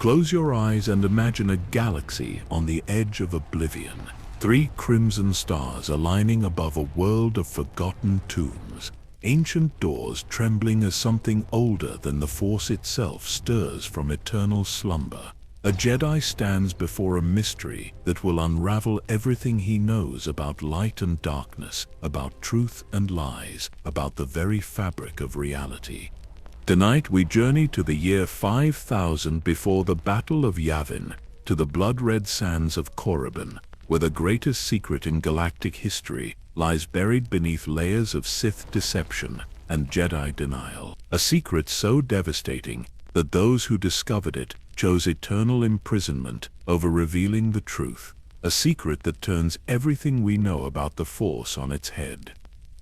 Close your eyes and imagine a galaxy on the edge of oblivion. 3 crimson stars aligning above a world of forgotten tombs. Ancient doors trembling as something older than the Force itself stirs from eternal slumber. A Jedi stands before a mystery that will unravel everything he knows about light and darkness, about truth and lies, about the very fabric of reality. Tonight we journey to the year 5000 before the Battle of Yavin, to the blood-red sands of Korriban, where the greatest secret in galactic history lies buried beneath layers of Sith deception and Jedi denial. A secret so devastating that those who discovered it chose eternal imprisonment over revealing the truth. A secret that turns everything we know about the Force on its head.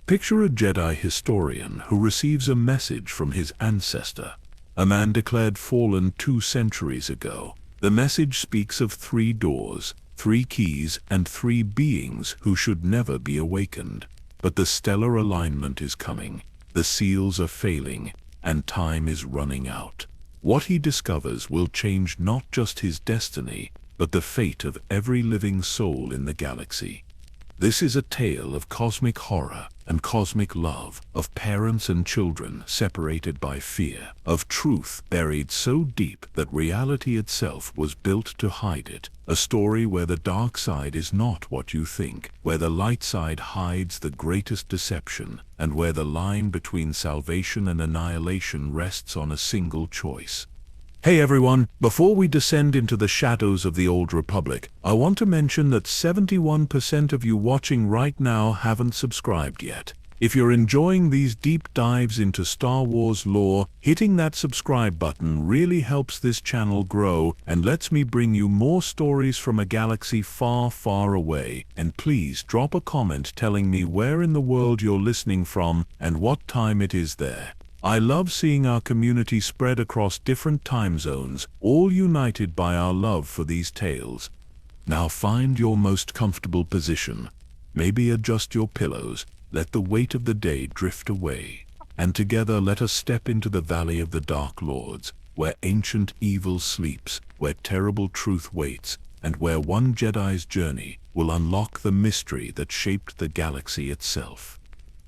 Picture a Jedi historian who receives a message from his ancestor, a man declared fallen 2 centuries ago. The message speaks of 3 doors, 3 keys, and 3 beings who should never be awakened. But the stellar alignment is coming, the seals are failing, and time is running out. What he discovers will change not just his destiny, but the fate of every living soul in the galaxy. This is a tale of cosmic horror and cosmic love, of parents and children separated by fear, of truth buried so deep that reality itself was built to hide it. A story where the dark side is not what you think, where the light side hides the greatest deception, and where the line between salvation and annihilation rests on a single choice. Hey everyone, before we descend into the shadows of the Old Republic, I want to mention that 71% of you watching right now haven't subscribed yet. If you're enjoying these deep dives into Star Wars lore, hitting that subscribe button really helps this channel grow and lets me bring you more stories from a galaxy far, far away. And please drop a comment telling me where in the world you're listening from and what time it is there. I love seeing our community spread across different time zones, all united by our love for these tales. Now find your most comfortable position. Maybe adjust your pillows, let the weight of the day drift away, and together let us step into the Valley of the Dark Lords, where ancient evil sleeps, where terrible truth waits, and where one Jedi's journey will unlock the mystery that shaped the galaxy itself.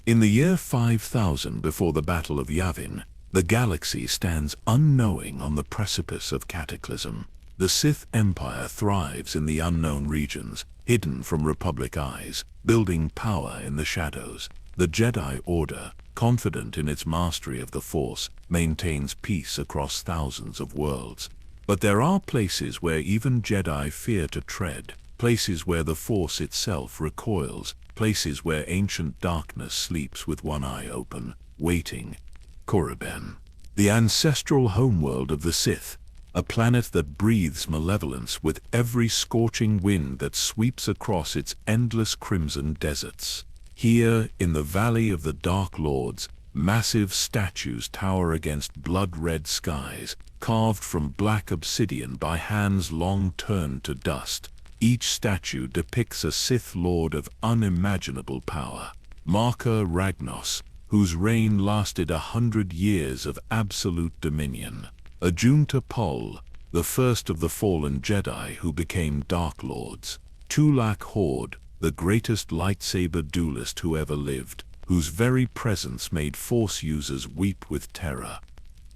In the year 5000 before the Battle of Yavin, the galaxy stands unknowing on the precipice of cataclysm. The Sith Empire thrives in the unknown regions, hidden from Republic eyes, building power in the shadows. The Jedi Order, confident in its mastery of the Force, maintains peace across thousands of worlds. But there are places where even Jedi fear to tread, places where the Force itself recoils, places where ancient darkness sleeps with one eye open, waiting. Korriban, the ancestral homeworld of the Sith, a planet that breathes malevolence with every scorching wind that sweeps across its endless crimson deserts. Here, in the Valley of the Dark Lords, massive statues tower against blood-red skies, carved from black obsidian by hands long turned to dust. Each statue depicts a Sith Lord of unimaginable power, Marker Ragnos, whose reign lasted 100 years of absolute dominion. Ajunta Pol, the first of the fallen Jedi who became Dark Lords. Tulak Horde, the greatest lightsaber duelist who ever lived, whose very presence made Force users weep with terror.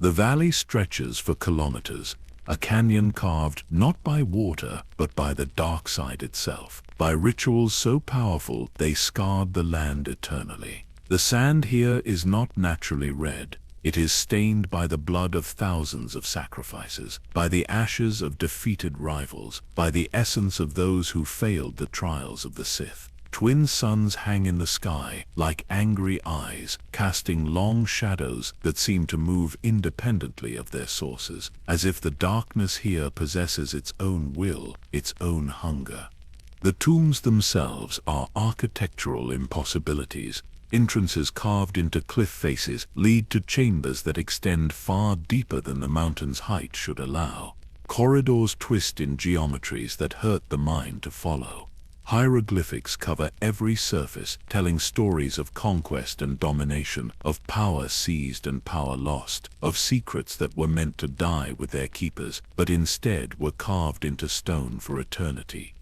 The valley stretches for kilometers, a canyon carved not by water but by the dark side itself, by rituals so powerful they scarred the land eternally. The sand here is not naturally red. It is stained by the blood of thousands of sacrifices, by the ashes of defeated rivals, by the essence of those who failed the trials of the Sith. Twin suns hang in the sky like angry eyes, casting long shadows that seem to move independently of their sources, as if the darkness here possesses its own will, its own hunger. The tombs themselves are architectural impossibilities. Entrances carved into cliff faces lead to chambers that extend far deeper than the mountain's height should allow. Corridors twist in geometries that hurt the mind to follow. Hieroglyphics cover every surface, telling stories of conquest and domination, of power seized and power lost, of secrets that were meant to die with their keepers, but instead were carved into stone for eternity.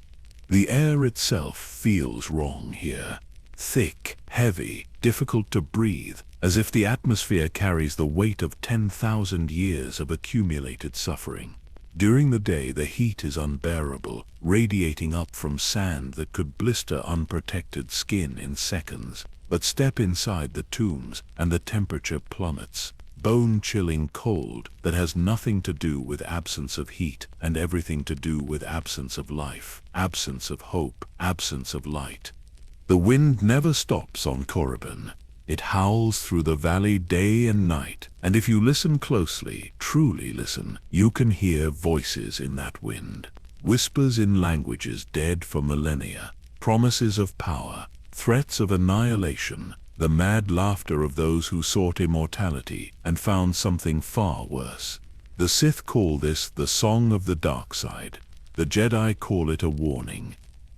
The air itself feels wrong here. Thick, heavy, difficult to breathe, as if the atmosphere carries the weight of 10,000 years of accumulated suffering. During the day, the heat is unbearable, radiating up from sand that could blister unprotected skin in seconds. But step inside the tombs, and the temperature plummets. Bone-chilling cold that has nothing to do with absence of heat and everything to do with absence of life, absence of hope, absence of light. The wind never stops on Korriban. It howls through the valley day and night, and if you listen closely, truly listen, you can hear voices in that wind. Whispers in languages dead for millennia, promises of power, threats of annihilation, the mad laughter of those who sought immortality and found something far worse. The Sith call this the Song of the Dark Side. The Jedi call it a warning.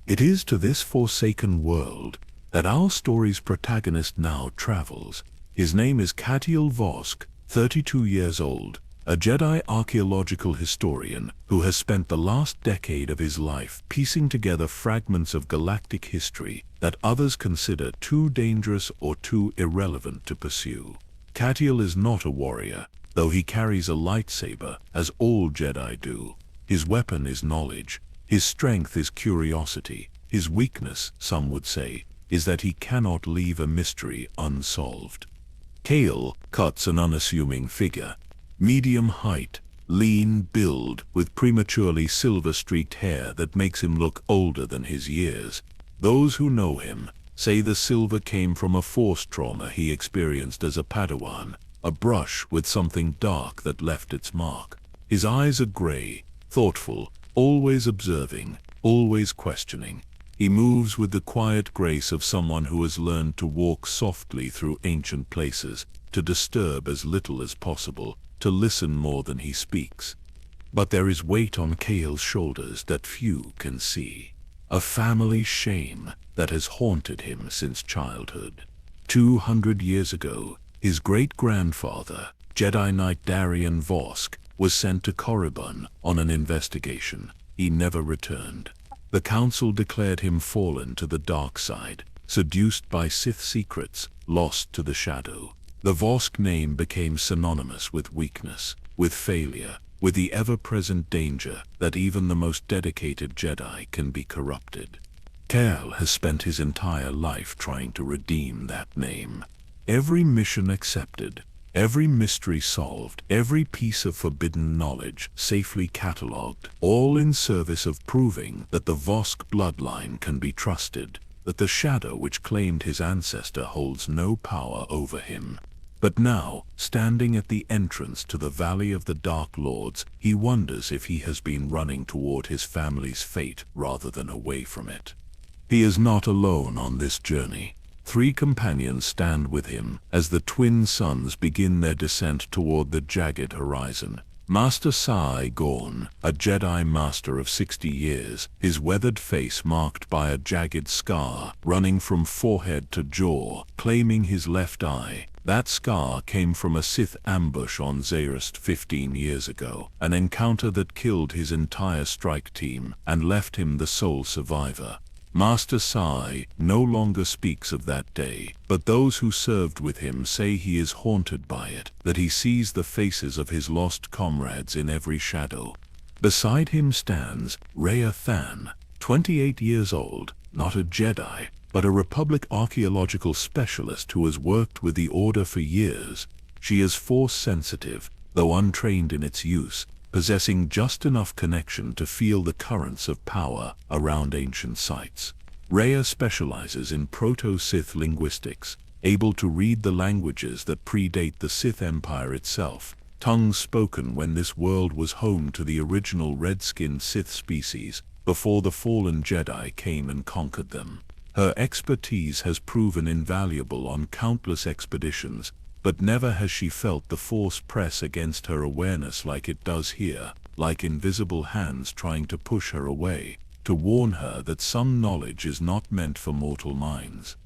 It is to this forsaken world that our story's protagonist now travels. His name is Kael Vosk, 32 years old, a Jedi archaeological historian who has spent the last decade of his life piecing together fragments of galactic history that others consider too dangerous or too irrelevant to pursue. Kael is not a warrior, though he carries a lightsaber, as all Jedi do. His weapon is knowledge. His strength is curiosity. His weakness, some would say, is that he cannot leave a mystery unsolved. Kael cuts an unassuming figure. Medium height, lean build, with prematurely silver-streaked hair that makes him look older than his years. Those who know him say the silver came from a force trauma he experienced as a Padawan, a brush with something dark that left its mark. His eyes are gray, thoughtful, always observing, always questioning. He moves with the quiet grace of someone who has learned to walk softly through ancient places, to disturb as little as possible, to listen more than he speaks. But there is weight on Kael's shoulders that few can see. A family shame that has haunted him since childhood. 200 years ago, his great-grandfather, Jedi Knight Darien Vosk, was sent to Korriban on an investigation. He never returned. The council declared him fallen to the dark side, seduced by Sith secrets, lost to the shadow. The Vosk name became synonymous with weakness, with failure, with the ever-present danger that even the most dedicated Jedi can be corrupted. Kael has spent his entire life trying to redeem that name. Every mission accepted, every mystery solved, every piece of forbidden knowledge safely catalogued, all in service of proving that the Vosk bloodline can be trusted, that the shadow which claimed his ancestor holds no power over him. But now, standing at the entrance to the Valley of the Dark Lords, he wonders if he has been running toward his family's fate rather than away from it. He is not alone on this journey. 3 companions stand with him as the twin suns begin their descent toward the jagged horizon. Master Sai-Gorn, a Jedi master of 60 years, his weathered face marked by a jagged scar running from forehead to jaw, claiming his left eye. That scar came from a Sith ambush on Zaerst 15 years ago, an encounter that killed his entire strike team and left him the sole survivor. Master Sai no longer speaks of that day, but those who served with him say he is haunted by it, that he sees the faces of his lost comrades in every shadow. Beside him stands Rhea Than, 28 years old, not a Jedi, but a Republic archaeological specialist who has worked with the Order for years. She is force-sensitive, though untrained in its use, possessing just enough connection to feel the currents of power around ancient sites. Rhea specializes in Proto-Sith linguistics, able to read the languages that predate the Sith Empire itself, tongues spoken when this world was home to the original red-skinned Sith species, before the fallen Jedi came and conquered them. Her expertise has proven invaluable on countless expeditions, but never has she felt the Force press against her awareness like it does here, like invisible hands trying to push her away. to warn her that some knowledge is not meant for mortal minds.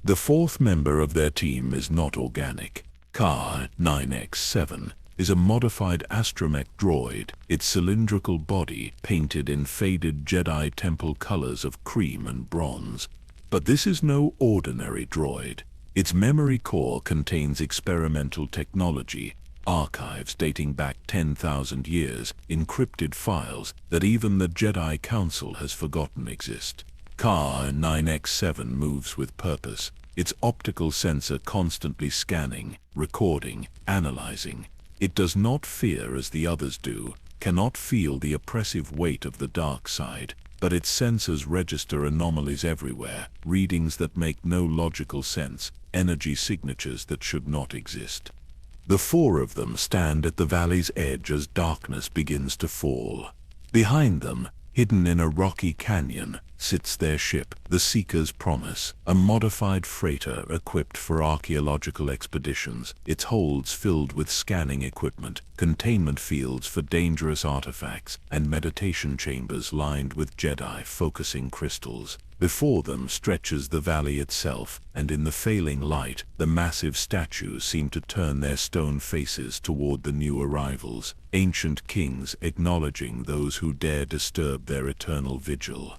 The fourth member of their team is not organic. Kael 9X7 is a modified astromech droid, its cylindrical body painted in faded Jedi temple colors of cream and bronze. But this is no ordinary droid. Its memory core contains experimental technology, archives dating back 10,000 years, encrypted files that even the Jedi Council has forgotten exist. Kael 9X7 moves with purpose, its optical sensor constantly scanning, recording, analyzing. It does not fear as the others do, cannot feel the oppressive weight of the dark side, but its sensors register anomalies everywhere, readings that make no logical sense, energy signatures that should not exist. The four of them stand at the valley's edge as darkness begins to fall. Behind them, hidden in a rocky canyon, sits their ship, the Seeker's Promise, a modified freighter equipped for archaeological expeditions, its holds filled with scanning equipment, containment fields for dangerous artifacts, and meditation chambers lined with Jedi focusing crystals. Before them stretches the valley itself, and in the failing light, the massive statues seem to turn their stone faces toward the new arrivals, ancient kings acknowledging those who dare disturb their eternal vigil.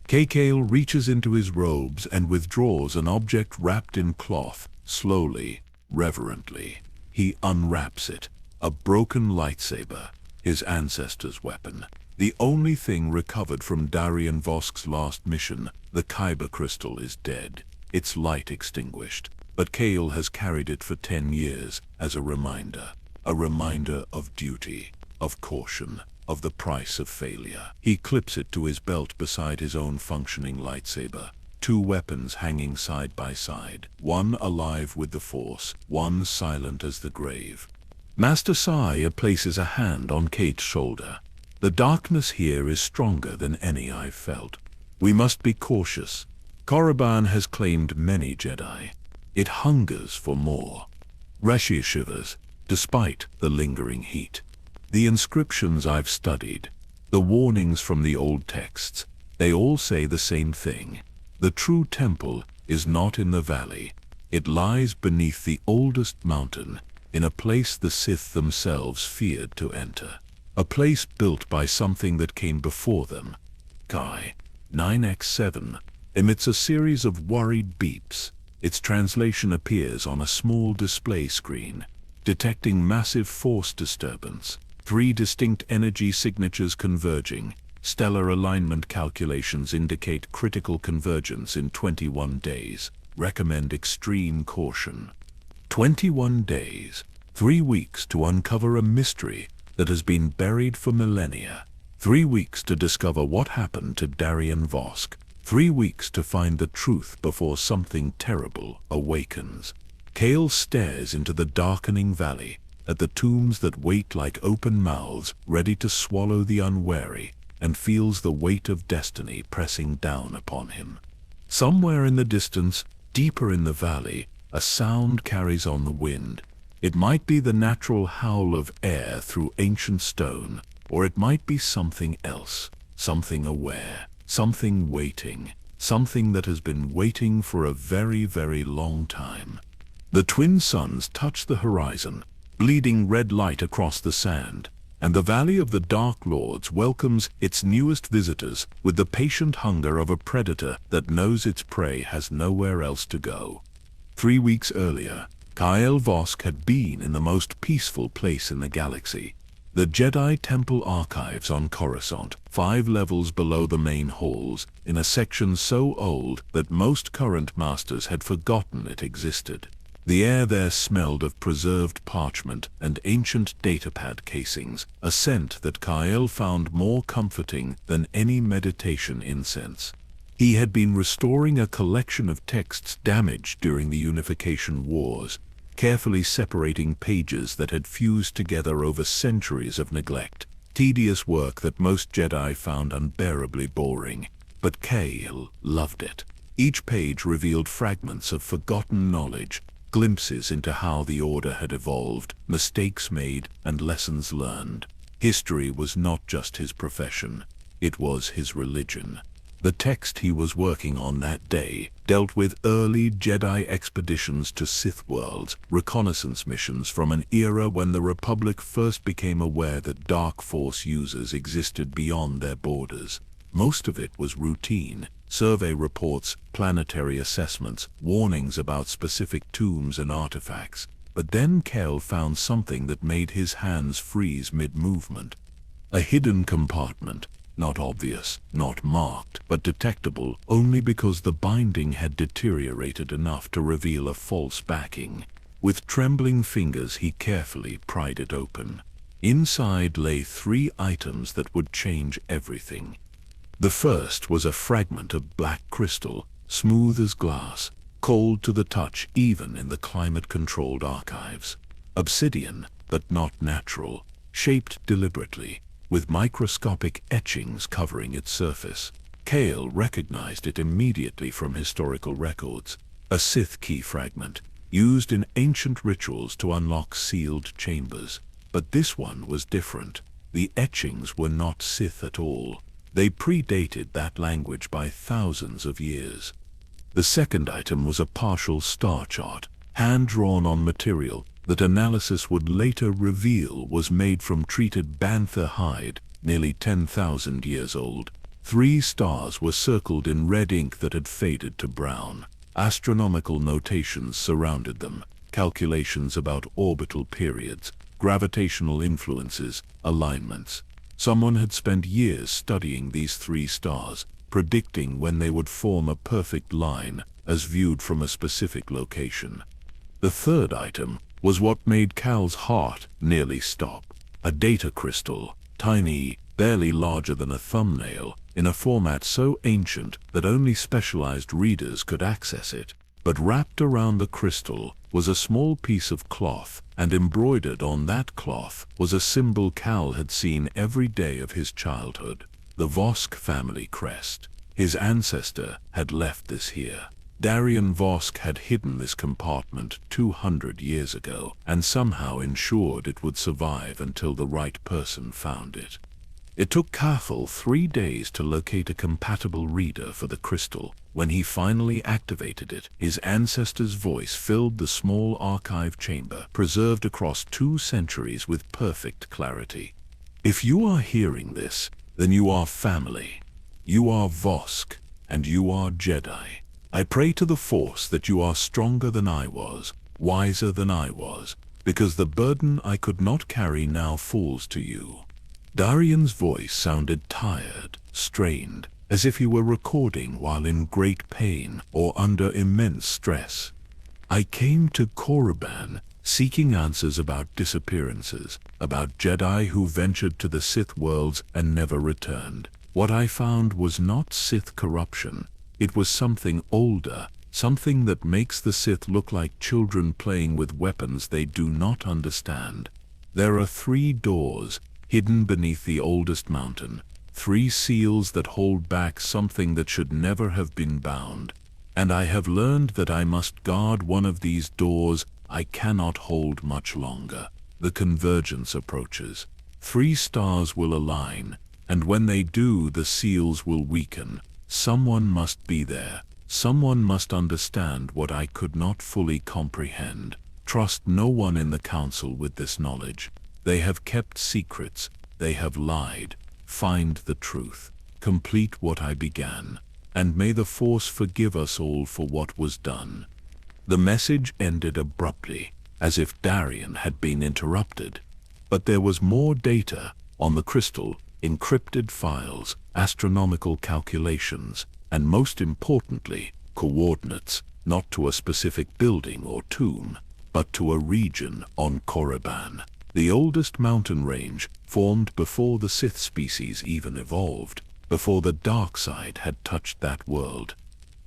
Kael reaches into his robes and withdraws an object wrapped in cloth. Slowly, reverently, he unwraps it, a broken lightsaber, his ancestor's weapon. The only thing recovered from Darien Vosk's last mission, the Kyber crystal, is dead, its light extinguished. But Kael has carried it for 10 years as a reminder of duty, of caution, of the price of failure. He clips it to his belt beside his own functioning lightsaber, two weapons hanging side by side, one alive with the Force, one silent as the grave. Master Saya places a hand on Kate's shoulder. The darkness here is stronger than any I've felt. We must be cautious. Korriban has claimed many Jedi. It hungers for more. Reshi shivers, despite the lingering heat. The inscriptions I've studied, the warnings from the old texts, they all say the same thing. The true temple is not in the valley. It lies beneath the oldest mountain, in a place the Sith themselves feared to enter. A place built by something that came before them. Kael 9X7 emits a series of worried beeps. Its translation appears on a small display screen, detecting massive force disturbance. 3 distinct energy signatures converging. Stellar alignment calculations indicate critical convergence in 21 days. Recommend extreme caution. 21 days, 3 weeks to uncover a mystery that has been buried for millennia. 3 weeks to discover what happened to Darien Vosk. 3 weeks to find the truth before something terrible awakens. Kael stares into the darkening valley, at the tombs that wait like open mouths ready to swallow the unwary, and feels the weight of destiny pressing down upon him. Somewhere in the distance, deeper in the valley, a sound carries on the wind. It might be the natural howl of air through ancient stone, or it might be something else, something aware, something waiting, something that has been waiting for a very, very long time. The twin suns touch the horizon, bleeding red light across the sand, and the Valley of the Dark Lords welcomes its newest visitors with the patient hunger of a predator that knows its prey has nowhere else to go. 3 weeks earlier, Kael Vosk had been in the most peaceful place in the galaxy, the Jedi Temple Archives on Coruscant, 5 levels below the main halls, in a section so old that most current masters had forgotten it existed. The air there smelled of preserved parchment and ancient datapad casings, a scent that Kael found more comforting than any meditation incense. He had been restoring a collection of texts damaged during the Unification Wars, carefully separating pages that had fused together over centuries of neglect, tedious work that most Jedi found unbearably boring. But Kael loved it. Each page revealed fragments of forgotten knowledge, glimpses into how the Order had evolved, mistakes made, and lessons learned. History was not just his profession. It was his religion. The text he was working on that day dealt with early Jedi expeditions to Sith worlds, reconnaissance missions from an era when the Republic first became aware that Dark Force users existed beyond their borders. Most of it was routine: survey reports, planetary assessments, warnings about specific tombs and artifacts. But then Kael found something that made his hands freeze mid-movement. A hidden compartment. Not obvious, not marked, but detectable only because the binding had deteriorated enough to reveal a false backing. With trembling fingers he carefully pried it open. Inside lay 3 items that would change everything. The first was a fragment of black crystal, smooth as glass, cold to the touch even in the climate-controlled archives. Obsidian, but not natural, shaped deliberately, with microscopic etchings covering its surface. Kael recognized it immediately from historical records. A Sith key fragment, used in ancient rituals to unlock sealed chambers. But this one was different. The etchings were not Sith at all. They predated that language by thousands of years. The second item was a partial star chart, hand-drawn on material that analysis would later reveal was made from treated bantha hide, nearly 10,000 years old. 3 stars were circled in red ink that had faded to brown. Astronomical notations surrounded them, calculations about orbital periods, gravitational influences, alignments. Someone had spent years studying these 3 stars, predicting when they would form a perfect line as viewed from a specific location. The third item was what made Kael's heart nearly stop. A data crystal, tiny, barely larger than a thumbnail, in a format so ancient that only specialized readers could access it. But wrapped around the crystal was a small piece of cloth, and embroidered on that cloth was a symbol Kael had seen every day of his childhood: the Vosk family crest. His ancestor had left this here. Darian Vosk had hidden this compartment 200 years ago, and somehow ensured it would survive until the right person found it. It took Kael 3 days to locate a compatible reader for the crystal. When he finally activated it, his ancestor's voice filled the small archive chamber, preserved across 2 centuries with perfect clarity. If you are hearing this, then you are family. You are Vosk, and you are Jedi. I pray to the Force that you are stronger than I was, wiser than I was, because the burden I could not carry now falls to you. Darian's voice sounded tired, strained, as if he were recording while in great pain or under immense stress. I came to Korriban, seeking answers about disappearances, about Jedi who ventured to the Sith worlds and never returned. What I found was not Sith corruption. It was something older, something that makes the Sith look like children playing with weapons they do not understand. There are 3 doors, hidden beneath the oldest mountain, 3 seals that hold back something that should never have been bound. And I have learned that I must guard one of these doors. I cannot hold much longer. The convergence approaches. 3 stars will align, and when they do, the seals will weaken. Someone must be there. Someone must understand what I could not fully comprehend. Trust no one in the council with this knowledge. They have kept secrets. They have lied. Find the truth. Complete what I began. And may the Force forgive us all for what was done. The message ended abruptly, as if Darian had been interrupted. But there was more data on the crystal, encrypted files, astronomical calculations, and most importantly, coordinates, not to a specific building or tomb, but to a region on Korriban, the oldest mountain range formed before the Sith species even evolved, before the dark side had touched that world.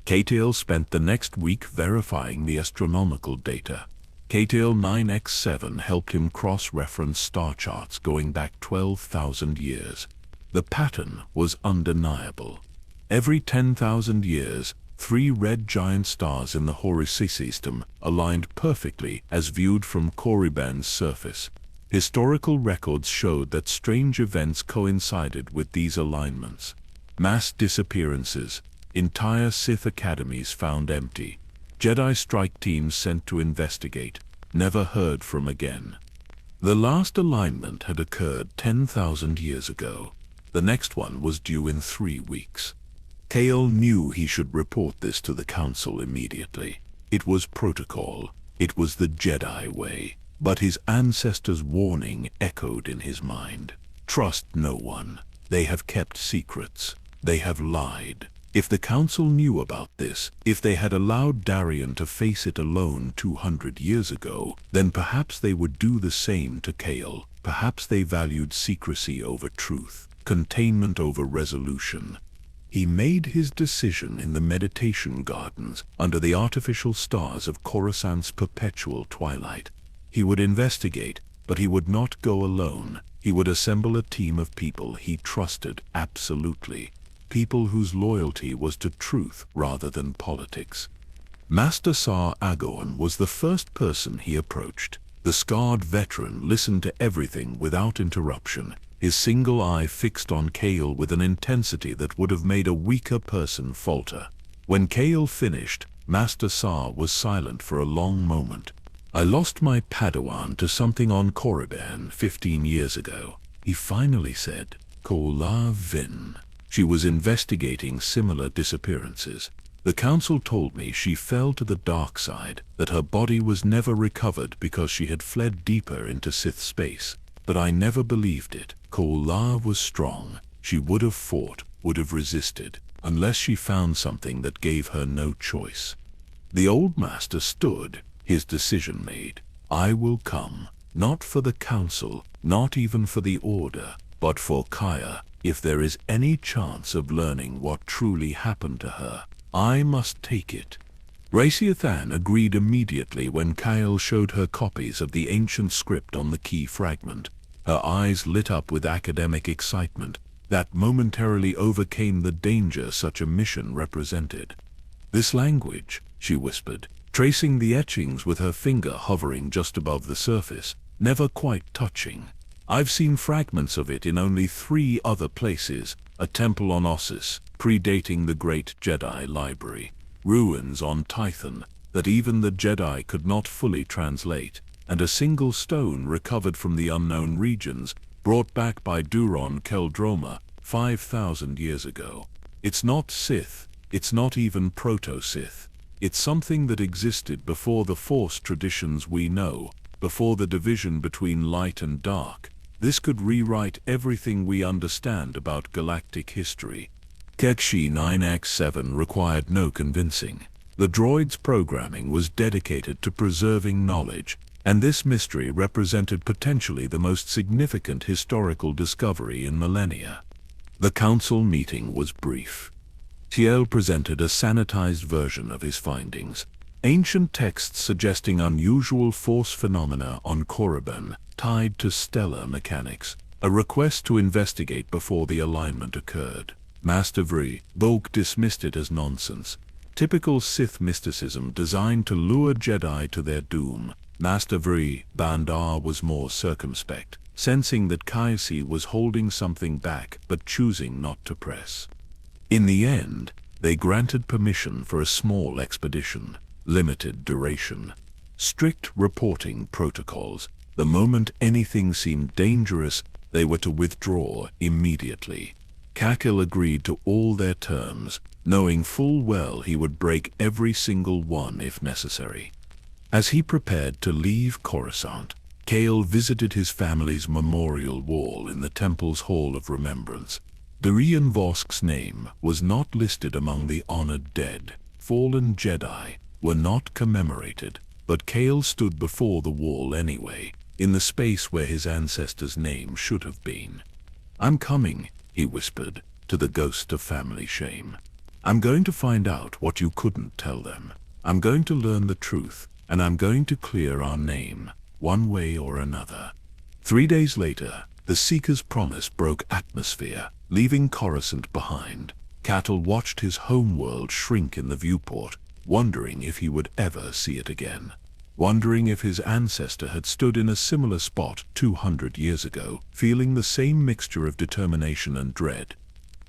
Kael spent the next week verifying the astronomical data. Kael 9x7 helped him cross-reference star charts going back 12,000 years. The pattern was undeniable. Every 10,000 years, 3 red giant stars in the Horus system aligned perfectly as viewed from Korriban's surface. Historical records showed that strange events coincided with these alignments. Mass disappearances, entire Sith academies found empty, Jedi strike teams sent to investigate, never heard from again. The last alignment had occurred 10,000 years ago. The next one was due in 3 weeks. Kael knew he should report this to the Council immediately. It was protocol. It was the Jedi way. But his ancestors' warning echoed in his mind. Trust no one. They have kept secrets. They have lied. If the Council knew about this, if they had allowed Darien to face it alone 200 years ago, then perhaps they would do the same to Kael. Perhaps they valued secrecy over truth, containment over resolution. He made his decision in the meditation gardens under the artificial stars of Coruscant's perpetual twilight. He would investigate, but he would not go alone. He would assemble a team of people he trusted absolutely. People whose loyalty was to truth rather than politics. Master Sar Agorn was the first person he approached. The scarred veteran listened to everything without interruption, his single eye fixed on Kael with an intensity that would have made a weaker person falter. When Kael finished, Master Sar was silent for a long moment. "I lost my Padawan to something on Korriban 15 years ago," he finally said. "Korriban. She was investigating similar disappearances. The Council told me she fell to the dark side, that her body was never recovered because she had fled deeper into Sith space. But I never believed it. Korriban was strong. She would have fought, would have resisted, unless she found something that gave her no choice." The old master stood, his decision made. "I will come, not for the Council, not even for the Order, but for Kaya. If there is any chance of learning what truly happened to her, I must take it." Raciathan agreed immediately when Kael showed her copies of the ancient script on the key fragment. Her eyes lit up with academic excitement that momentarily overcame the danger such a mission represented. "This language," she whispered, tracing the etchings with her finger hovering just above the surface, never quite touching. "I've seen fragments of it in only 3 other places: a temple on Ossus, predating the great Jedi library, ruins on Tython that even the Jedi could not fully translate, and a single stone recovered from the unknown regions, brought back by Duron Keldroma 5,000 years ago. It's not Sith, it's not even Proto-Sith. It's something that existed before the Force traditions we know, before the division between light and dark. This could rewrite everything we understand about galactic history." Kekshi 9X7 required no convincing. The droid's programming was dedicated to preserving knowledge, and this mystery represented potentially the most significant historical discovery in millennia. The council meeting was brief. Kael presented a sanitized version of his findings. Ancient texts suggesting unusual force phenomena on Korriban tied to stellar mechanics. A request to investigate before the alignment occurred. Master Volk dismissed it as nonsense. Typical Sith mysticism designed to lure Jedi to their doom. Master Bandar was more circumspect, sensing that Kaisi was holding something back but choosing not to press. In the end, they granted permission for a small expedition. Limited duration. Strict reporting protocols. The moment anything seemed dangerous, they were to withdraw immediately. Kael agreed to all their terms, knowing full well he would break every single one if necessary. As he prepared to leave Coruscant, Kael visited his family's memorial wall in the temple's Hall of Remembrance. Darien Vosk's name was not listed among the honored dead. Fallen Jedi were not commemorated, but Kael stood before the wall anyway, in the space where his ancestor's name should have been. "I'm coming," he whispered, to the ghost of family shame. "I'm going to find out what you couldn't tell them. I'm going to learn the truth, and I'm going to clear our name, one way or another." 3 days later, the Seeker's promise broke atmosphere, leaving Coruscant behind. Kael watched his homeworld shrink in the viewport, wondering if he would ever see it again. wondering if his ancestor had stood in a similar spot 200 years ago, feeling the same mixture of determination and dread.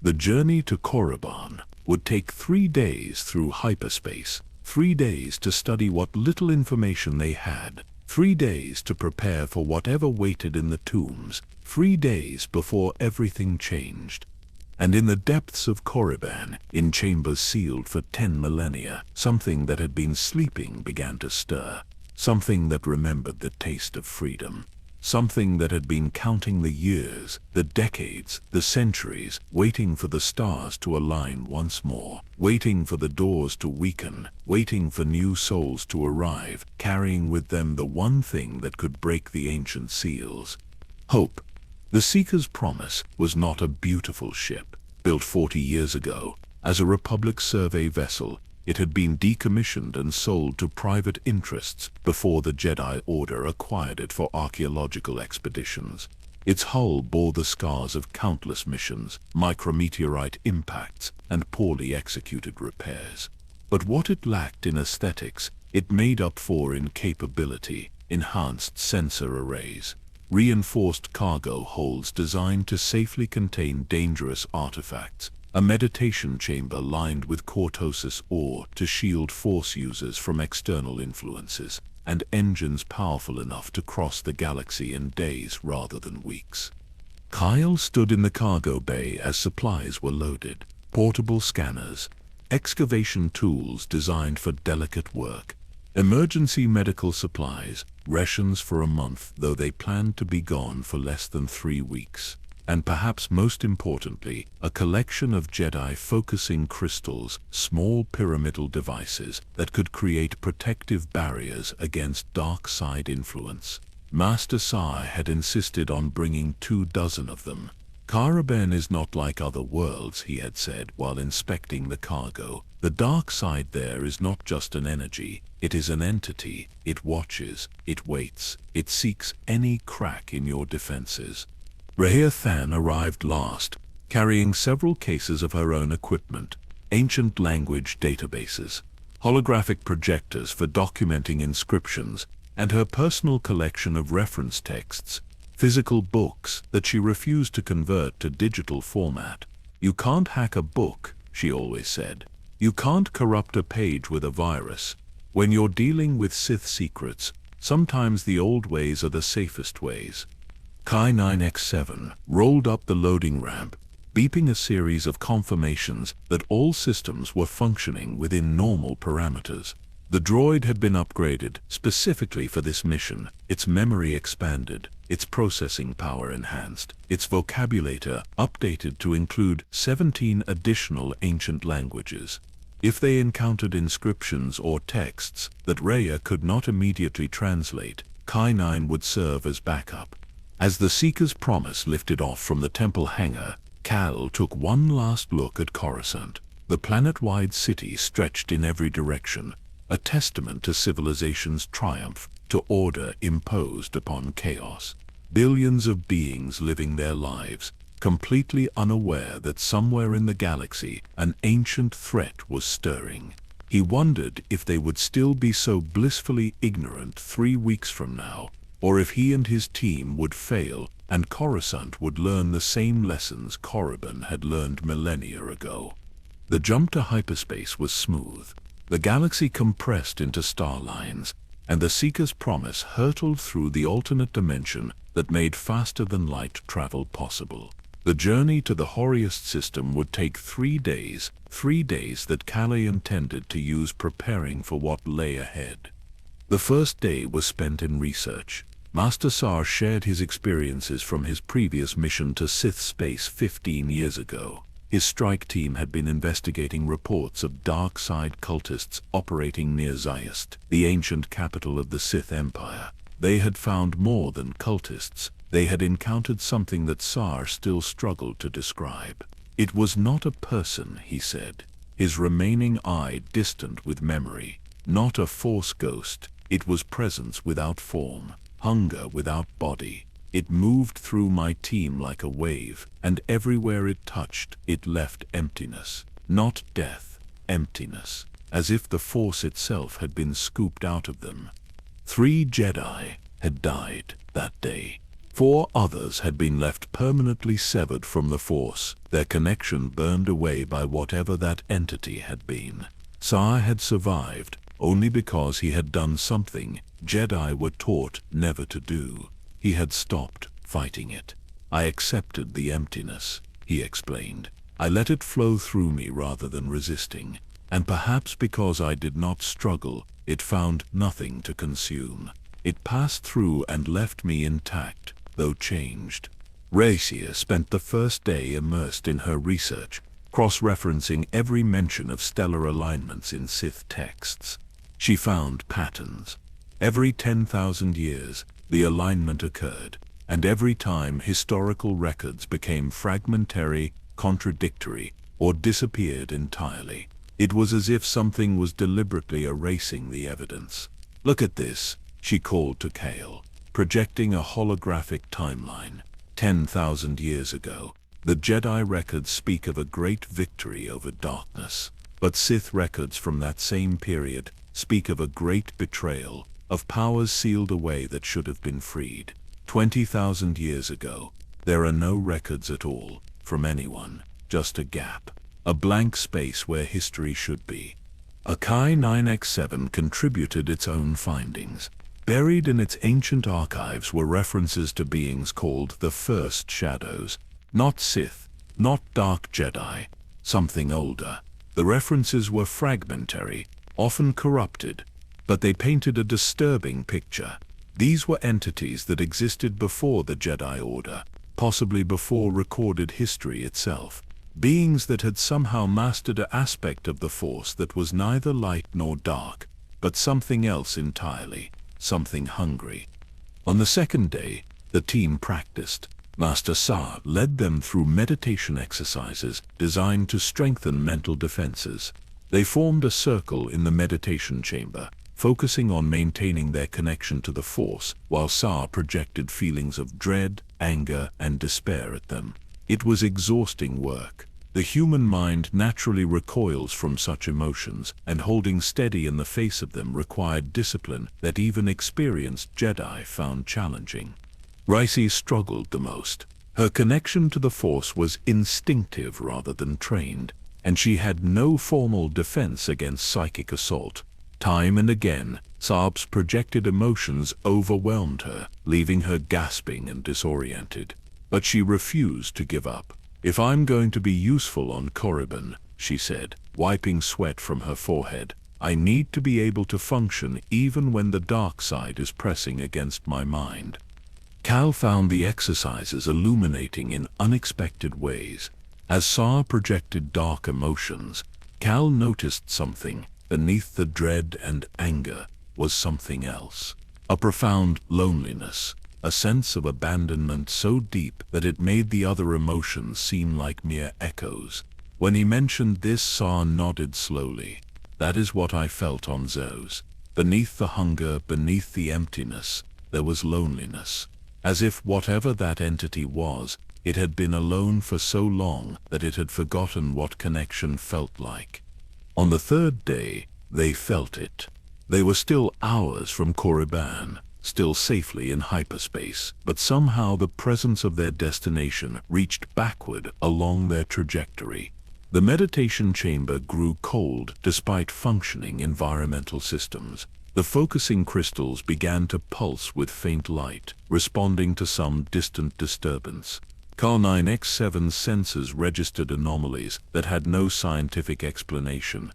The journey to Korriban would take 3 days through hyperspace, 3 days to study what little information they had, 3 days to prepare for whatever waited in the tombs, 3 days before everything changed. And in the depths of Korriban, in chambers sealed for 10 millennia, something that had been sleeping began to stir, something that remembered the taste of freedom, something that had been counting the years, the decades, the centuries, waiting for the stars to align once more, waiting for the doors to weaken, waiting for new souls to arrive, carrying with them the one thing that could break the ancient seals: hope. The Seeker's Promise was not a beautiful ship, built 40 years ago. As a Republic survey vessel, it had been decommissioned and sold to private interests before the Jedi Order acquired it for archaeological expeditions. Its hull bore the scars of countless missions, micrometeorite impacts, and poorly executed repairs. But what it lacked in aesthetics, it made up for in capability: enhanced sensor arrays, reinforced cargo holds designed to safely contain dangerous artifacts, a meditation chamber lined with cortosis ore to shield Force users from external influences, and engines powerful enough to cross the galaxy in days rather than weeks. Kael stood in the cargo bay as supplies were loaded: portable scanners, excavation tools designed for delicate work, emergency medical supplies, rations for a month though they planned to be gone for less than 3 weeks, and perhaps most importantly, a collection of Jedi focusing crystals, small pyramidal devices that could create protective barriers against dark side influence. Master Sai had insisted on bringing 24 of them. Korriban is not like other worlds, he had said while inspecting the cargo. The dark side there is not just an energy, it is an entity. It watches, it waits, it seeks any crack in your defenses. Rhea Than arrived last, carrying several cases of her own equipment: ancient language databases, holographic projectors for documenting inscriptions, and her personal collection of reference texts, physical books that she refused to convert to digital format. "You can't hack a book," she always said. "You can't corrupt a page with a virus. When you're dealing with Sith secrets, sometimes the old ways are the safest ways." Kai-9X7 rolled up the loading ramp, beeping a series of confirmations that all systems were functioning within normal parameters. The droid had been upgraded specifically for this mission, its memory expanded, its processing power enhanced, its vocabulator updated to include 17 additional ancient languages. If they encountered inscriptions or texts that Rhea could not immediately translate, Kai-9 would serve as backup. As the Seeker's Promise lifted off from the temple hangar, Kael took one last look at Coruscant. The planet-wide city stretched in every direction, a testament to civilization's triumph, to order imposed upon chaos. Billions of beings living their lives, completely unaware that somewhere in the galaxy an ancient threat was stirring. He wondered if they would still be so blissfully ignorant 3 weeks from now, or if he and his team would fail and Coruscant would learn the same lessons Korriban had learned millennia ago. The jump to hyperspace was smooth. The galaxy compressed into star lines, and the Seeker's Promise hurtled through the alternate dimension that made faster-than-light travel possible. The journey to the Horiest system would take 3 days, 3 days that Kael intended to use preparing for what lay ahead. The first day was spent in research. Master Sar shared his experiences from his previous mission to Sith space 15 years ago. His strike team had been investigating reports of dark side cultists operating near Zyast, the ancient capital of the Sith Empire. They had found more than cultists. They had encountered something that Sar still struggled to describe. It was not a person, he said, his remaining eye distant with memory. Not a Force ghost. It was presence without form, hunger without body. It moved through my team like a wave, and everywhere it touched, it left emptiness. Not death, emptiness, as if the Force itself had been scooped out of them. 3 Jedi had died that day. 4 others had been left permanently severed from the Force, their connection burned away by whatever that entity had been. Sa had survived only because he had done something Jedi were taught never to do. He had stopped fighting it. I accepted the emptiness, he explained. I let it flow through me rather than resisting. And perhaps because I did not struggle, it found nothing to consume. It passed through and left me intact, though changed. Racia spent the first day immersed in her research, cross-referencing every mention of stellar alignments in Sith texts. She found patterns. Every 10,000 years, the alignment occurred, and every time historical records became fragmentary, contradictory, or disappeared entirely. It was as if something was deliberately erasing the evidence. Look at this, she called to Kael, projecting a holographic timeline. 10,000 years ago, the Jedi records speak of a great victory over darkness. But Sith records from that same period speak of a great betrayal, of powers sealed away that should have been freed. 20,000 years ago, there are no records at all, from anyone, just a gap. A blank space where history should be. Akai 9X7 contributed its own findings. Buried in its ancient archives were references to beings called the First Shadows. Not Sith, not Dark Jedi, something older. The references were fragmentary, often corrupted, but they painted a disturbing picture. These were entities that existed before the Jedi Order, possibly before recorded history itself. Beings that had somehow mastered an aspect of the Force that was neither light nor dark, but something else entirely, something hungry. On the second day, the team practiced. Master Sa led them through meditation exercises designed to strengthen mental defenses. They formed a circle in the meditation chamber, focusing on maintaining their connection to the Force, while Sa projected feelings of dread, anger, and despair at them. It was exhausting work. The human mind naturally recoils from such emotions, and holding steady in the face of them required discipline that even experienced Jedi found challenging. Racia struggled the most. Her connection to the Force was instinctive rather than trained, and she had no formal defense against psychic assault. Time and again, Sa's projected emotions overwhelmed her, leaving her gasping and disoriented. But she refused to give up. "If I'm going to be useful on Korriban," she said, wiping sweat from her forehead, "I need to be able to function even when the dark side is pressing against my mind." Kael found the exercises illuminating in unexpected ways. As Sa projected dark emotions, Kael noticed something. Beneath the dread and anger was something else. A profound loneliness. A sense of abandonment so deep that it made the other emotions seem like mere echoes. When he mentioned this, Sa nodded slowly. "That is what I felt on Zos. Beneath the hunger, beneath the emptiness, there was loneliness. As if whatever that entity was, it had been alone for so long that it had forgotten what connection felt like." On the third day, they felt it. They were still hours from Korriban, still safely in hyperspace, but somehow the presence of their destination reached backward along their trajectory. The meditation chamber grew cold despite functioning environmental systems. The focusing crystals began to pulse with faint light, responding to some distant disturbance. Kael 9X7's sensors registered anomalies that had no scientific explanation.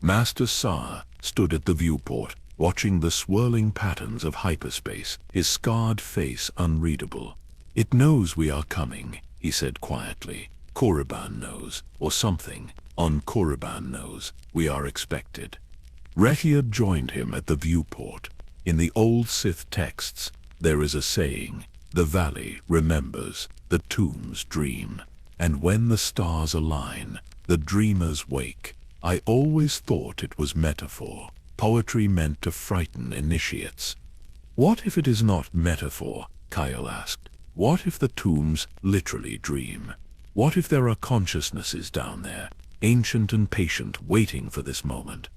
Master Sa stood at the viewport, watching the swirling patterns of hyperspace, his scarred face unreadable. "It knows we are coming," he said quietly. "Korriban knows, or something on Korriban knows, we are expected." Racia joined him at the viewport. In the old Sith texts, there is a saying, "The valley remembers, the tombs dream, and when the stars align, the dreamers wake." I always thought it was metaphor. Poetry meant to frighten initiates. "What if it is not metaphor?" Kael asked. "What if the tombs literally dream? What if there are consciousnesses down there, ancient and patient, waiting for this moment?"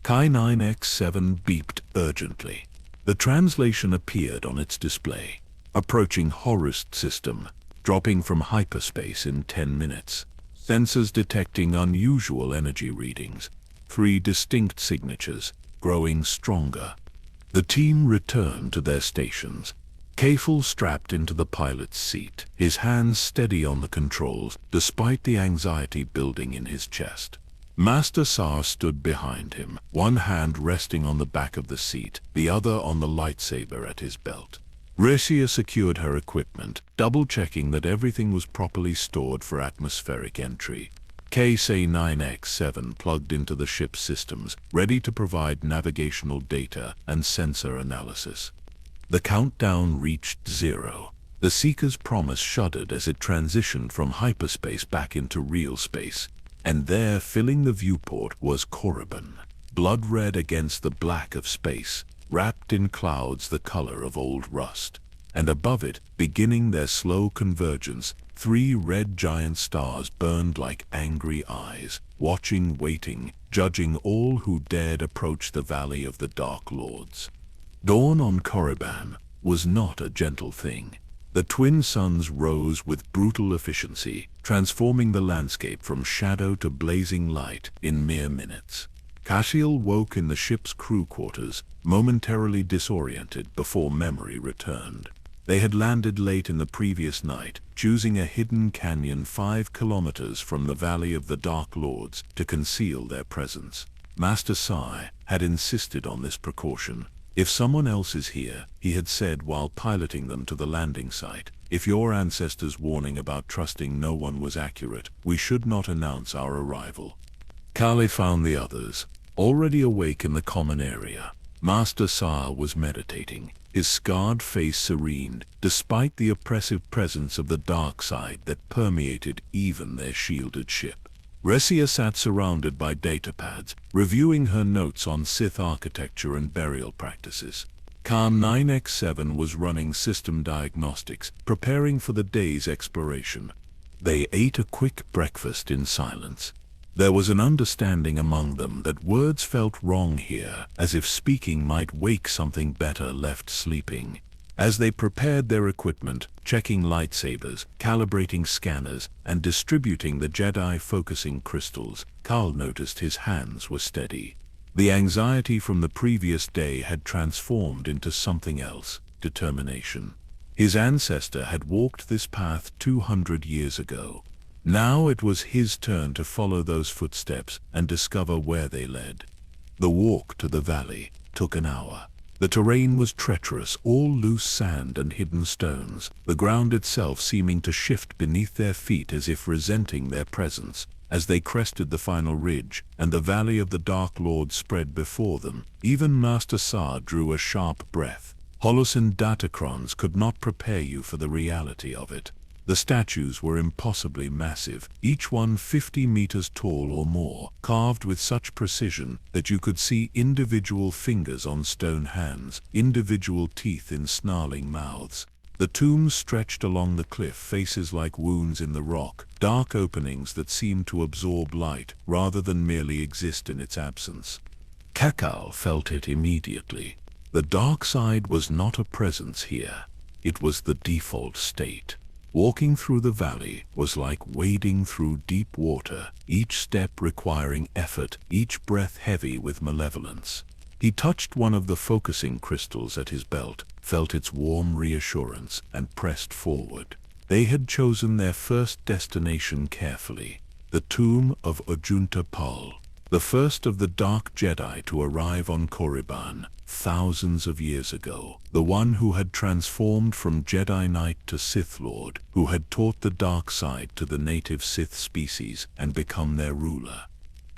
Kai 9X7 beeped urgently. The translation appeared on its display. Approaching Horus system, dropping from hyperspace in 10 minutes. Sensors detecting unusual energy readings. 3 distinct signatures, growing stronger. The team returned to their stations. Kael strapped into the pilot's seat, his hands steady on the controls, despite the anxiety building in his chest. Master Sar stood behind him, one hand resting on the back of the seat, the other on the lightsaber at his belt. Resia secured her equipment, double-checking that everything was properly stored for atmospheric entry. KC-9X7 plugged into the ship's systems, ready to provide navigational data and sensor analysis. The countdown reached 0. The Seeker's promise shuddered as it transitioned from hyperspace back into real space. And there, filling the viewport, was Korriban, blood red against the black of space, wrapped in clouds the color of old rust. And above it, beginning their slow convergence, 3 red giant stars burned like angry eyes, watching, waiting, judging all who dared approach the Valley of the Dark Lords. Dawn on Korriban was not a gentle thing. The twin suns rose with brutal efficiency, transforming the landscape from shadow to blazing light in mere minutes. Kael woke in the ship's crew quarters, momentarily disoriented before memory returned. They had landed late in the previous night, choosing a hidden canyon 5 kilometers from the Valley of the Dark Lords to conceal their presence. Master Sai had insisted on this precaution. If someone else is here, he had said while piloting them to the landing site, if your ancestors' warning about trusting no one was accurate, we should not announce our arrival. Kael found the others, already awake in the common area. Master Sa was meditating, his scarred face serene, despite the oppressive presence of the dark side that permeated even their shielded ship. Resia sat surrounded by datapads, reviewing her notes on Sith architecture and burial practices. KA-9X7 was running system diagnostics, preparing for the day's exploration. They ate a quick breakfast in silence. There was an understanding among them that words felt wrong here, as if speaking might wake something better left sleeping. As they prepared their equipment, checking lightsabers, calibrating scanners, and distributing the Jedi focusing crystals, Kael noticed his hands were steady. The anxiety from the previous day had transformed into something else, determination. His ancestor had walked this path 200 years ago. Now it was his turn to follow those footsteps and discover where they led. The walk to the valley took an hour. The terrain was treacherous, all loose sand and hidden stones, the ground itself seeming to shift beneath their feet as if resenting their presence. As they crested the final ridge, and the Valley of the Dark Lord spread before them, even Master Sa drew a sharp breath. Holocene datacrons could not prepare you for the reality of it. The statues were impossibly massive, each one 50 meters tall or more, carved with such precision that you could see individual fingers on stone hands, individual teeth in snarling mouths. The tombs stretched along the cliff, faces like wounds in the rock, dark openings that seemed to absorb light rather than merely exist in its absence. Kael felt it immediately. The dark side was not a presence here. It was the default state. Walking through the valley was like wading through deep water, each step requiring effort, each breath heavy with malevolence. He touched one of the focusing crystals at his belt, felt its warm reassurance, and pressed forward. They had chosen their first destination carefully, the tomb of Ajunta Pul, the first of the Dark Jedi to arrive on Korriban thousands of years ago, the one who had transformed from Jedi Knight to Sith Lord, who had taught the dark side to the native Sith species and become their ruler.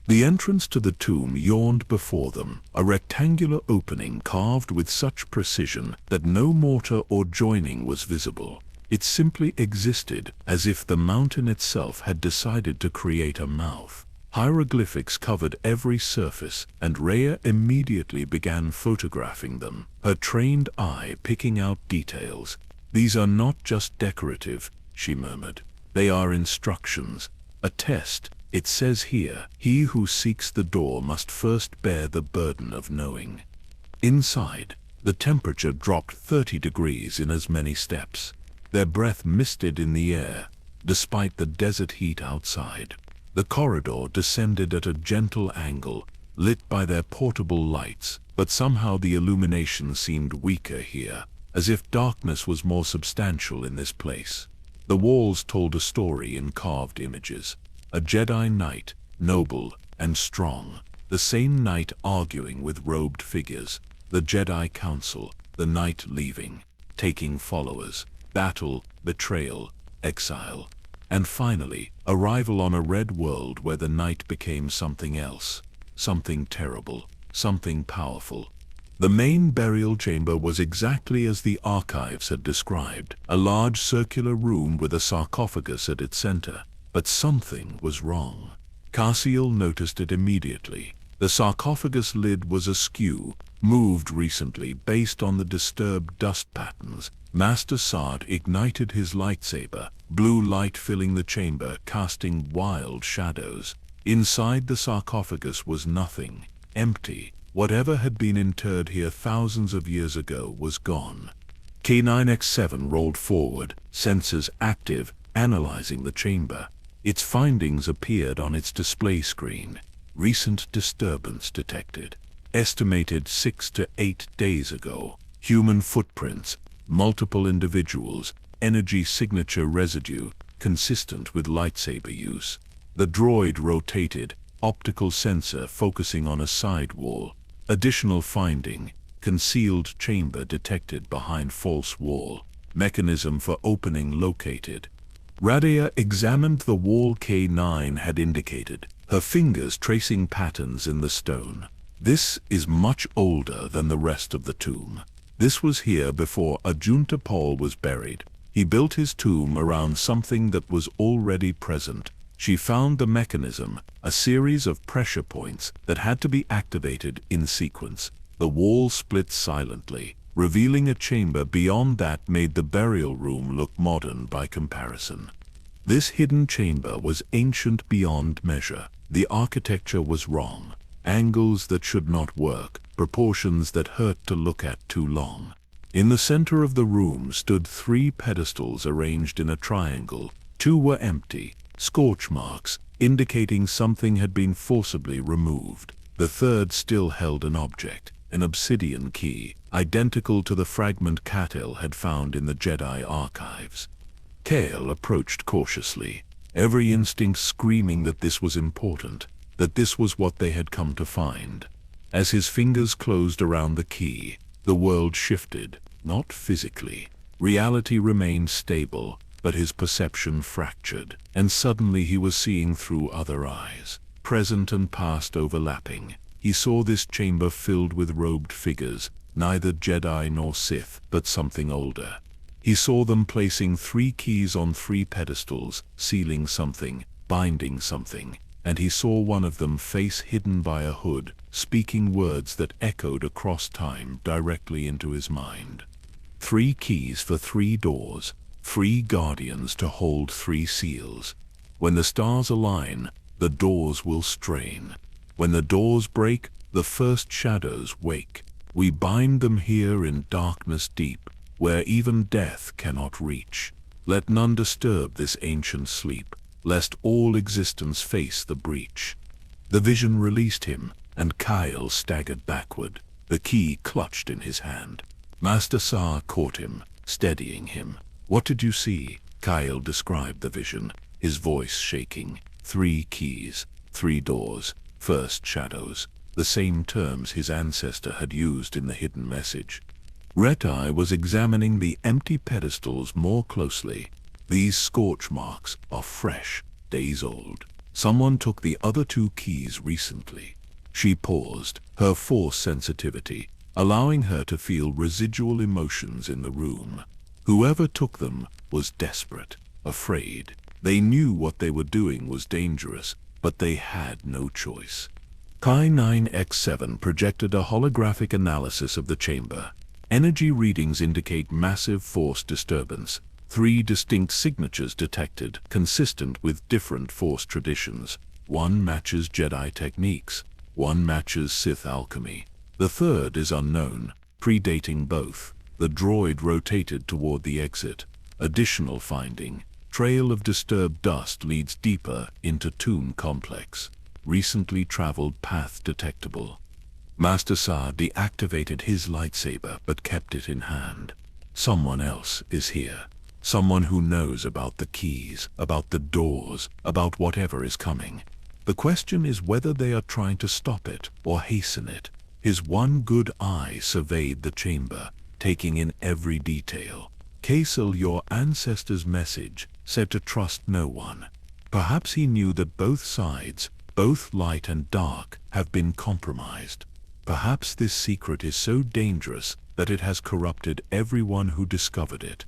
The entrance to the tomb yawned before them, a rectangular opening carved with such precision that no mortar or joining was visible. It simply existed, as if the mountain itself had decided to create a mouth. Hieroglyphics covered every surface, and Rhea immediately began photographing them, her trained eye picking out details. "These are not just decorative," she murmured. "They are instructions, a test. It says here, he who seeks the door must first bear the burden of knowing." Inside, The temperature dropped 30 degrees in as many steps. Their breath misted in the air, despite the desert heat outside. The corridor descended at a gentle angle, lit by their portable lights, but somehow the illumination seemed weaker here, as if darkness was more substantial in this place. The walls told a story in carved images. A Jedi knight, noble and strong. The same knight arguing with robed figures. The Jedi Council, the knight leaving, taking followers. Battle, betrayal, exile. And finally, arrival on a red world where the knight became something else. Something terrible, something powerful. The main burial chamber was exactly as the archives had described, a large circular room with a sarcophagus at its center. But something was wrong. Kael noticed it immediately. The sarcophagus lid was askew, moved recently based on the disturbed dust patterns. Master Sard ignited his lightsaber, blue light filling the chamber, casting wild shadows. Inside the sarcophagus was nothing, empty. Whatever had been interred here thousands of years ago was gone. K9X7 rolled forward, sensors active, analyzing the chamber. Its findings appeared on its display screen. Recent disturbance detected. Estimated 6 to 8 days ago. Human footprints, multiple individuals, energy signature residue, consistent with lightsaber use. The droid rotated, optical sensor focusing on a side wall. Additional finding, concealed chamber detected behind false wall. Mechanism for opening located. Radia examined the wall K9 had indicated, her fingers tracing patterns in the stone. This is much older than the rest of the tomb. This was here before Ajunta Paul was buried. He built his tomb around something that was already present. She found the mechanism, a series of pressure points that had to be activated in sequence. The wall split silently, revealing a chamber beyond that made the burial room look modern by comparison. This hidden chamber was ancient beyond measure. The architecture was wrong. Angles that should not work, proportions that hurt to look at too long. In the center of the room stood 3 pedestals arranged in a triangle. 2 were empty, scorch marks, indicating something had been forcibly removed. The third still held an object, an obsidian key, identical to the fragment Kael had found in the Jedi archives. Kael approached cautiously, every instinct screaming that this was important, that this was what they had come to find. As his fingers closed around the key, the world shifted, not physically. Reality remained stable, but his perception fractured, and suddenly he was seeing through other eyes. Present and past overlapping. He saw this chamber filled with robed figures, neither Jedi nor Sith, but something older. He saw them placing 3 keys on 3 pedestals, sealing something, binding something, and he saw one of them, face hidden by a hood, speaking words that echoed across time directly into his mind. 3 keys for 3 doors, 3 guardians to hold 3 seals. When the stars align, the doors will strain. When the doors break, the first shadows wake. We bind them here in darkness deep, where even death cannot reach. Let none disturb this ancient sleep, lest all existence face the breach. The vision released him, and Kael staggered backward, the key clutched in his hand. Master Sar caught him, steadying him. "What did you see?" Kael described the vision, his voice shaking. 3 keys, 3 doors, first shadows, the same terms his ancestor had used in the hidden message. Red-Eye was examining the empty pedestals more closely. These scorch marks are fresh, days old. Someone took the other 2 keys recently. She paused, her force sensitivity, allowing her to feel residual emotions in the room. Whoever took them was desperate, afraid. They knew what they were doing was dangerous, but they had no choice. K9X7 projected a holographic analysis of the chamber. Energy readings indicate massive force disturbance. 3 distinct signatures detected, consistent with different force traditions. One matches Jedi techniques. One matches Sith alchemy. The third is unknown. predating both. The droid rotated toward the exit. Additional finding. Trail of disturbed dust leads deeper into tomb complex. Recently traveled path detectable. Master Sa deactivated his lightsaber but kept it in hand. Someone else is here. Someone who knows about the keys, about the doors, about whatever is coming. The question is whether they are trying to stop it or hasten it. His one good eye surveyed the chamber, taking in every detail. Kael, your ancestor's message, said to trust no one. Perhaps he knew that both sides, both light and dark, have been compromised. Perhaps this secret is so dangerous that it has corrupted everyone who discovered it.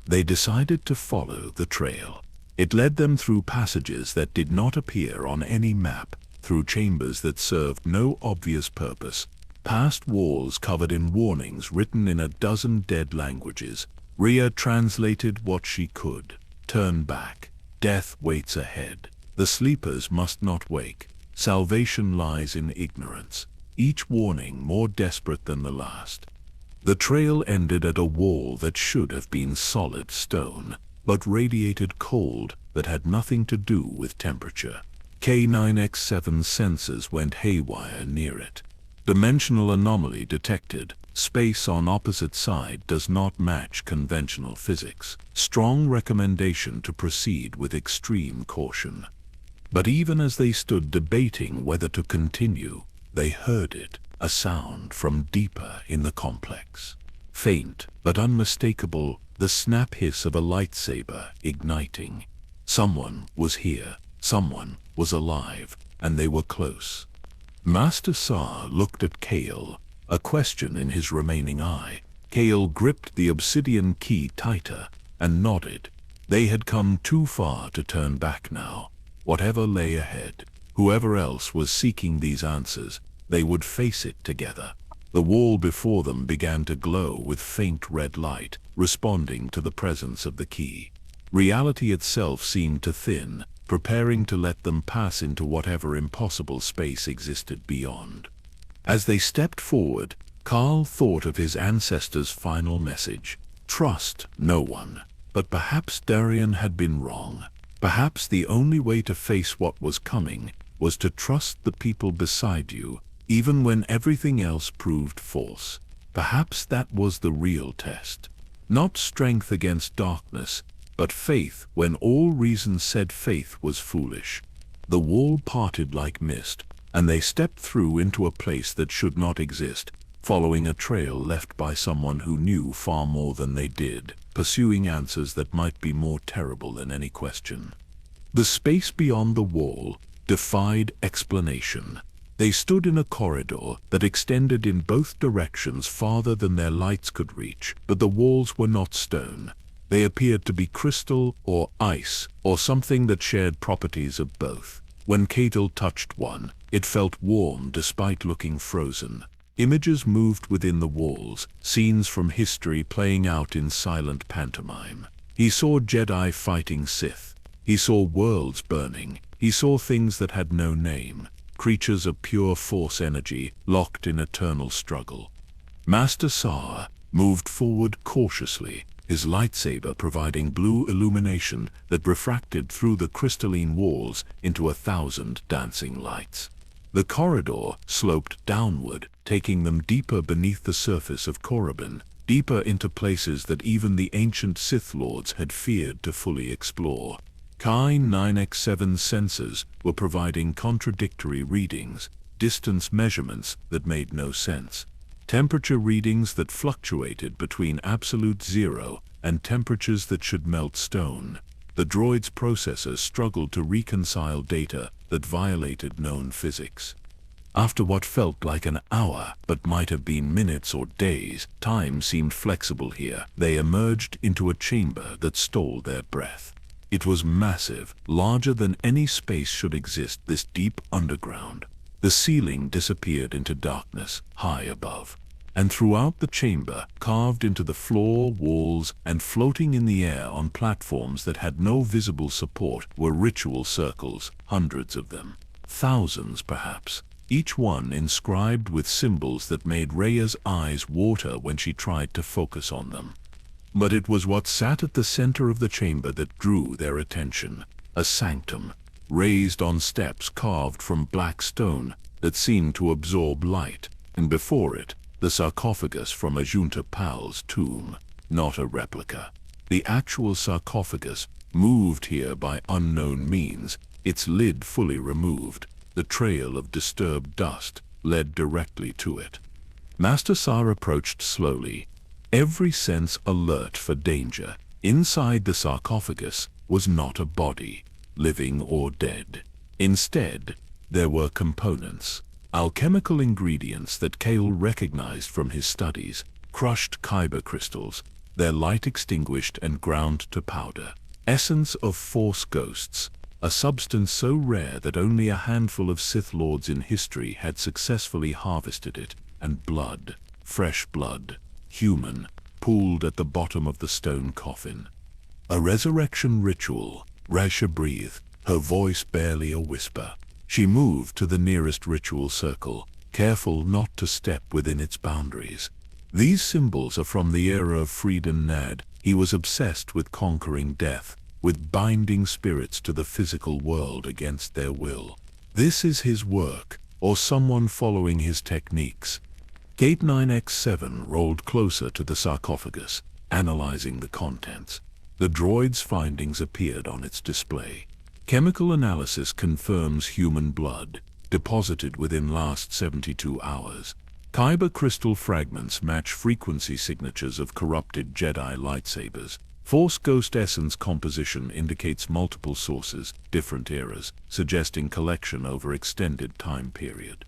They decided to follow the trail. It led them through passages that did not appear on any map, through chambers that served no obvious purpose, past walls covered in warnings written in a dozen dead languages. Rhea translated what she could. Turn back. Death waits ahead. The sleepers must not wake. Salvation lies in ignorance. Each warning more desperate than the last. The trail ended at a wall that should have been solid stone, but radiated cold that had nothing to do with temperature. K9X7 sensors went haywire near it. Dimensional anomaly detected. Space on opposite side does not match conventional physics. Strong recommendation to proceed with extreme caution. But even as they stood debating whether to continue, they heard it, a sound from deeper in the complex. Faint but unmistakable, the snap hiss of a lightsaber igniting. Someone was here, someone was alive, and they were close. Master Sa looked at Kael, a question in his remaining eye. Kael gripped the obsidian key tighter and nodded. They had come too far to turn back now. Whatever lay ahead, whoever else was seeking these answers, they would face it together. The wall before them began to glow with faint red light, responding to the presence of the key. Reality itself seemed to thin, preparing to let them pass into whatever impossible space existed beyond. As they stepped forward, Kael thought of his ancestor's final message. Trust no one. But perhaps Darien had been wrong. Perhaps the only way to face what was coming was to trust the people beside you, even when everything else proved false. Perhaps that was the real test. Not strength against darkness, but faith when all reason said faith was foolish. The wall parted like mist, and they stepped through into a place that should not exist, following a trail left by someone who knew far more than they did, pursuing answers that might be more terrible than any question. The space beyond the wall defied explanation. They stood in a corridor that extended in both directions farther than their lights could reach, but the walls were not stone. They appeared to be crystal or ice, or something that shared properties of both. When Kael touched one, it felt warm despite looking frozen. Images moved within the walls, scenes from history playing out in silent pantomime. He saw Jedi fighting Sith. He saw worlds burning. He saw things that had no name, creatures of pure force energy locked in eternal struggle. Master Sa moved forward cautiously, his lightsaber providing blue illumination that refracted through the crystalline walls into 1,000 dancing lights. The corridor sloped downward, taking them deeper beneath the surface of Korriban, deeper into places that even the ancient Sith Lords had feared to fully explore. K9X7 sensors were providing contradictory readings, distance measurements that made no sense, temperature readings that fluctuated between absolute zero and temperatures that should melt stone. The droid's processors struggled to reconcile data that violated known physics. After what felt like an hour, but might have been minutes or days, time seemed flexible here. They emerged into a chamber that stole their breath. It was massive, larger than any space should exist this deep underground. The ceiling disappeared into darkness high above. And throughout the chamber, carved into the floor, walls, and floating in the air on platforms that had no visible support, were ritual circles, hundreds of them. Thousands, perhaps. each one inscribed with symbols that made Rhea's eyes water when she tried to focus on them. But it was what sat at the center of the chamber that drew their attention, a sanctum, raised on steps carved from black stone that seemed to absorb light, and before it, the sarcophagus from Ajunta Pal's tomb, not a replica. The actual sarcophagus, moved here by unknown means, its lid fully removed. The trail of disturbed dust led directly to it. Master Sa approached slowly, every sense alert for danger. Inside the sarcophagus was not a body, living or dead. Instead, there were components, alchemical ingredients that Kael recognized from his studies, crushed kyber crystals, their light extinguished and ground to powder. Essence of Force ghosts, a substance so rare that only a handful of Sith Lords in history had successfully harvested it, and blood, fresh blood, human, pooled at the bottom of the stone coffin. A resurrection ritual. Rasha breathed, her voice barely a whisper. She moved to the nearest ritual circle, careful not to step within its boundaries. These symbols are from the era of Freedom Nad. He was obsessed with conquering death, with binding spirits to the physical world against their will. This is his work, or someone following his techniques. Gate 9X7 rolled closer to the sarcophagus, analyzing the contents. The droid's findings appeared on its display. Chemical analysis confirms human blood, deposited within last 72 hours. Kyber crystal fragments match frequency signatures of corrupted Jedi lightsabers. Force ghost essence composition indicates multiple sources, different eras, suggesting collection over extended time period.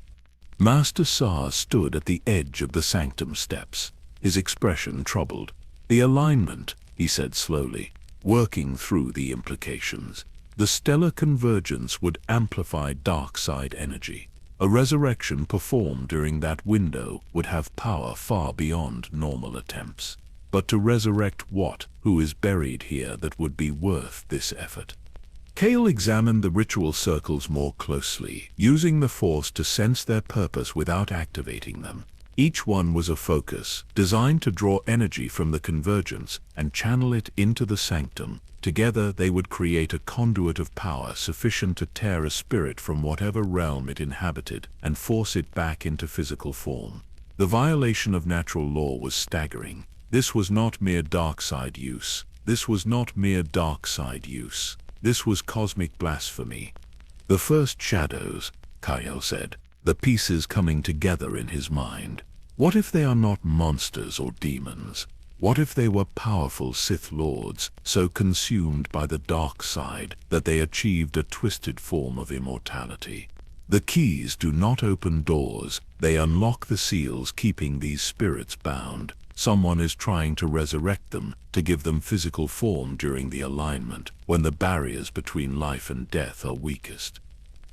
Master Sa stood at the edge of the sanctum steps, his expression troubled. The alignment, he said slowly, working through the implications. The stellar convergence would amplify dark side energy. A resurrection performed during that window would have power far beyond normal attempts. But to resurrect what, who is buried here that would be worth this effort? Kael examined the ritual circles more closely, using the Force to sense their purpose without activating them. Each one was a focus, designed to draw energy from the convergence and channel it into the sanctum. Together they would create a conduit of power sufficient to tear a spirit from whatever realm it inhabited and force it back into physical form. The violation of natural law was staggering. This was not mere dark side use. This was not mere dark side use. This was cosmic blasphemy. The first shadows, Kael said, the pieces coming together in his mind. What if they are not monsters or demons? What if they were powerful Sith Lords, so consumed by the dark side that they achieved a twisted form of immortality? The keys do not open doors, they unlock the seals keeping these spirits bound. Someone is trying to resurrect them, to give them physical form during the alignment, when the barriers between life and death are weakest.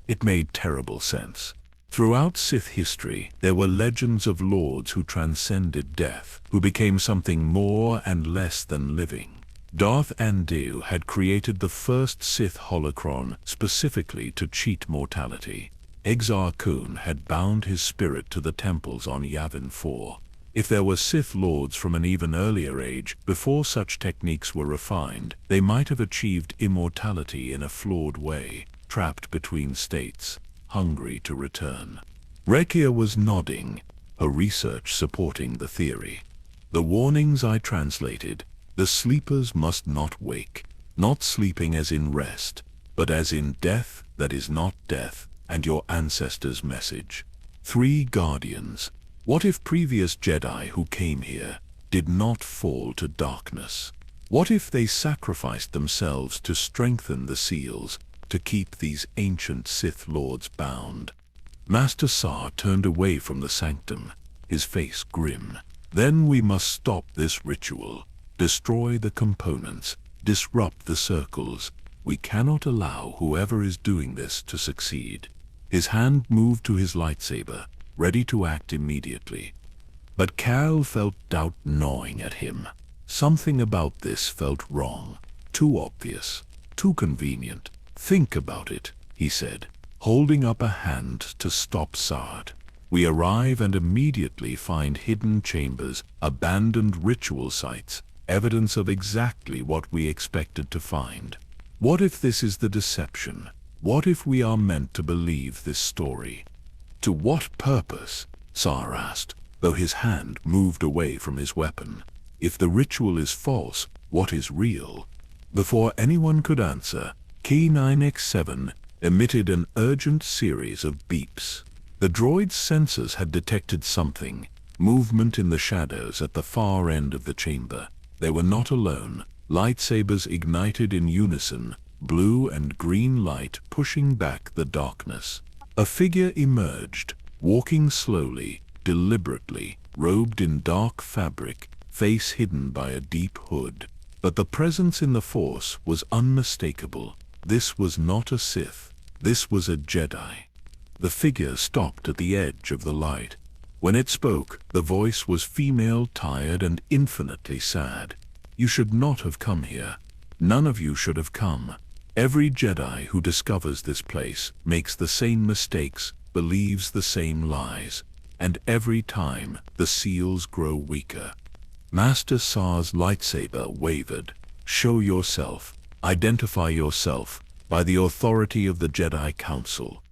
It made terrible sense. Throughout Sith history, there were legends of lords who transcended death, who became something more and less than living. Darth Andu had created the first Sith holocron specifically to cheat mortality. Exar Kun had bound his spirit to the temples on Yavin 4. If there were Sith Lords from an even earlier age, before such techniques were refined, they might have achieved immortality in a flawed way, trapped between states, hungry to return. Rekia was nodding, her research supporting the theory. The warnings I translated, the sleepers must not wake, not sleeping as in rest, but as in death that is not death, and your ancestors' message. 3 guardians. What if previous Jedi who came here did not fall to darkness? What if they sacrificed themselves to strengthen the seals, to keep these ancient Sith Lords bound? Master Sa turned away from the sanctum, his face grim. Then we must stop this ritual, destroy the components, disrupt the circles. We cannot allow whoever is doing this to succeed. His hand moved to his lightsaber, ready to act immediately. But Kael felt doubt gnawing at him. Something about this felt wrong, too obvious, too convenient. Think about it, he said. holding up a hand to stop Sard. We arrive and immediately find hidden chambers, abandoned ritual sites, evidence of exactly what we expected to find. What if this is the deception? What if we are meant to believe this story? To what purpose? Sar asked, though his hand moved away from his weapon. If the ritual is false, what is real? Before anyone could answer, Key 9X7 emitted an urgent series of beeps. The droid's sensors had detected something, movement in the shadows at the far end of the chamber. They were not alone. Lightsabers ignited in unison, blue and green light pushing back the darkness. A figure emerged, walking slowly, deliberately, robed in dark fabric, face hidden by a deep hood. But the presence in the Force was unmistakable. This was not a Sith. This was a Jedi. The figure stopped at the edge of the light. When it spoke, the voice was female, tired, and infinitely sad. You should not have come here. None of you should have come. Every Jedi who discovers this place makes the same mistakes, believes the same lies, and every time the seals grow weaker. Master Sar's lightsaber wavered. Show yourself. Identify yourself by the authority of the Jedi Council.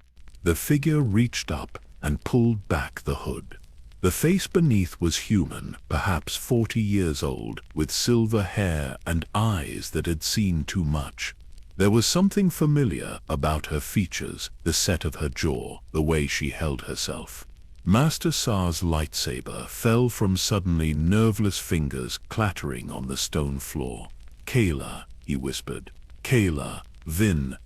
The figure reached up and pulled back the hood. The face beneath was human, perhaps 40 years old, with silver hair and eyes that had seen too much. There was something familiar about her features, the set of her jaw, the way she held herself. Master Sar's lightsaber fell from suddenly nerveless fingers clattering on the stone floor. Kaela, he whispered. Kaela, Vin.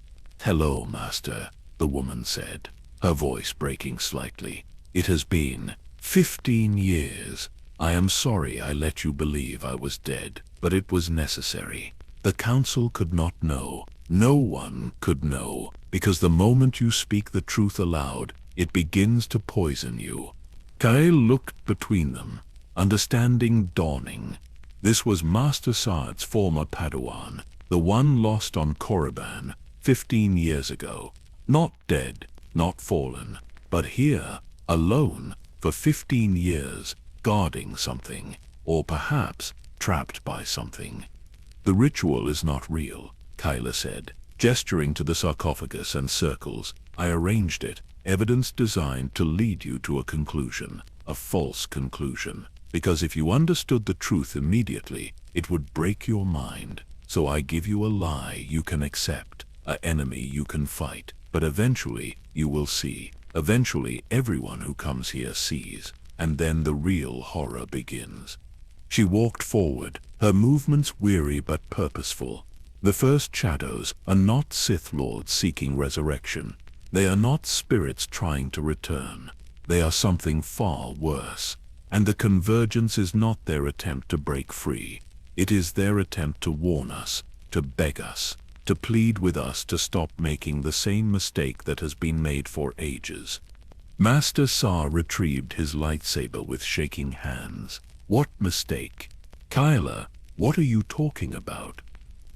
Hello, Master, the woman said, her voice breaking slightly. It has been 15 years. I am sorry I let you believe I was dead, but it was necessary. The Council could not know. No one could know, because the moment you speak the truth aloud, it begins to poison you. Kael looked between them, understanding dawning. This was Master Sard's former Padawan, the one lost on Korriban 15 years ago. Not dead, not fallen, but here, alone, for 15 years, guarding something, or perhaps trapped by something. The ritual is not real, Kaela said, gesturing to the sarcophagus and circles. I arranged it, evidence designed to lead you to a conclusion, a false conclusion. Because if you understood the truth immediately, it would break your mind. So I give you a lie you can accept, an enemy you can fight. But eventually, you will see. Eventually, everyone who comes here sees. And then the real horror begins. She walked forward, her movements weary but purposeful. The first shadows are not Sith Lords seeking resurrection. They are not spirits trying to return. They are something far worse. And the convergence is not their attempt to break free. It is their attempt to warn us, to beg us, to plead with us to stop making the same mistake that has been made for ages. Master Sar retrieved his lightsaber with shaking hands. What mistake? Kaela, what are you talking about?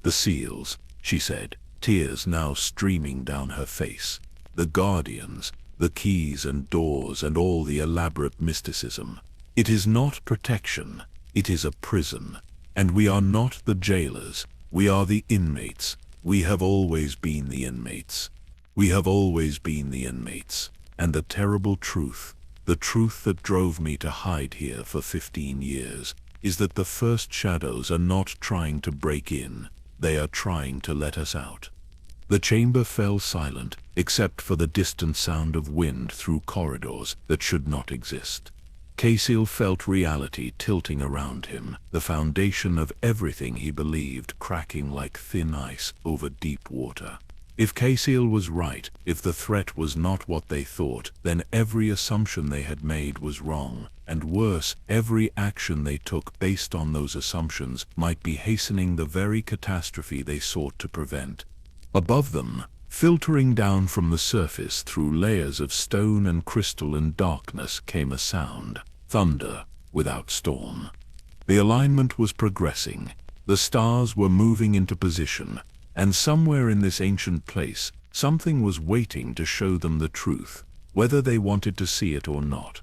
The seals, she said, tears now streaming down her face. The guardians, the keys and doors and all the elaborate mysticism. It is not protection, it is a prison. And we are not the jailers, we are the inmates. We have always been the inmates. We have always been the inmates. And the terrible truth, the truth that drove me to hide here for 15 years, is that the first shadows are not trying to break in, they are trying to let us out. The chamber fell silent, except for the distant sound of wind through corridors that should not exist. Kael felt reality tilting around him, the foundation of everything he believed cracking like thin ice over deep water. If Kael was right, if the threat was not what they thought, then every assumption they had made was wrong, and worse, every action they took based on those assumptions might be hastening the very catastrophe they sought to prevent. Above them, filtering down from the surface through layers of stone and crystal and darkness came a sound, thunder without storm. The alignment was progressing, the stars were moving into position, and somewhere in this ancient place, Something was waiting to show them the truth, whether they wanted to see it or not.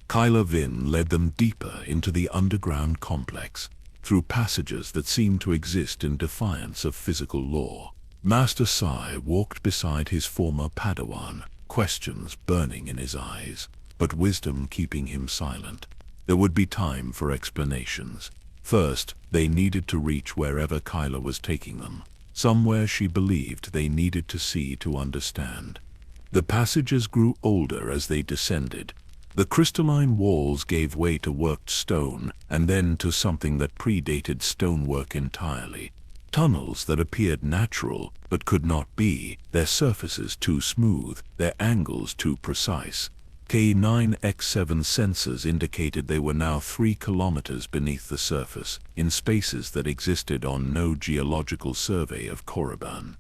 Kyla Vin led them deeper into the underground complex, through passages that seemed to exist in defiance of physical law. Master Sai walked beside his former Padawan, questions burning in his eyes, but wisdom keeping him silent. There would be time for explanations. First, they needed to reach wherever Kyla was taking them, somewhere she believed they needed to see to understand. The passages grew older as they descended. The crystalline walls gave way to worked stone, and then to something that predated stonework entirely. Tunnels that appeared natural, but could not be, their surfaces too smooth, their angles too precise. K9X7 sensors indicated they were now 3 kilometers beneath the surface, in spaces that existed on no geological survey of Korriban.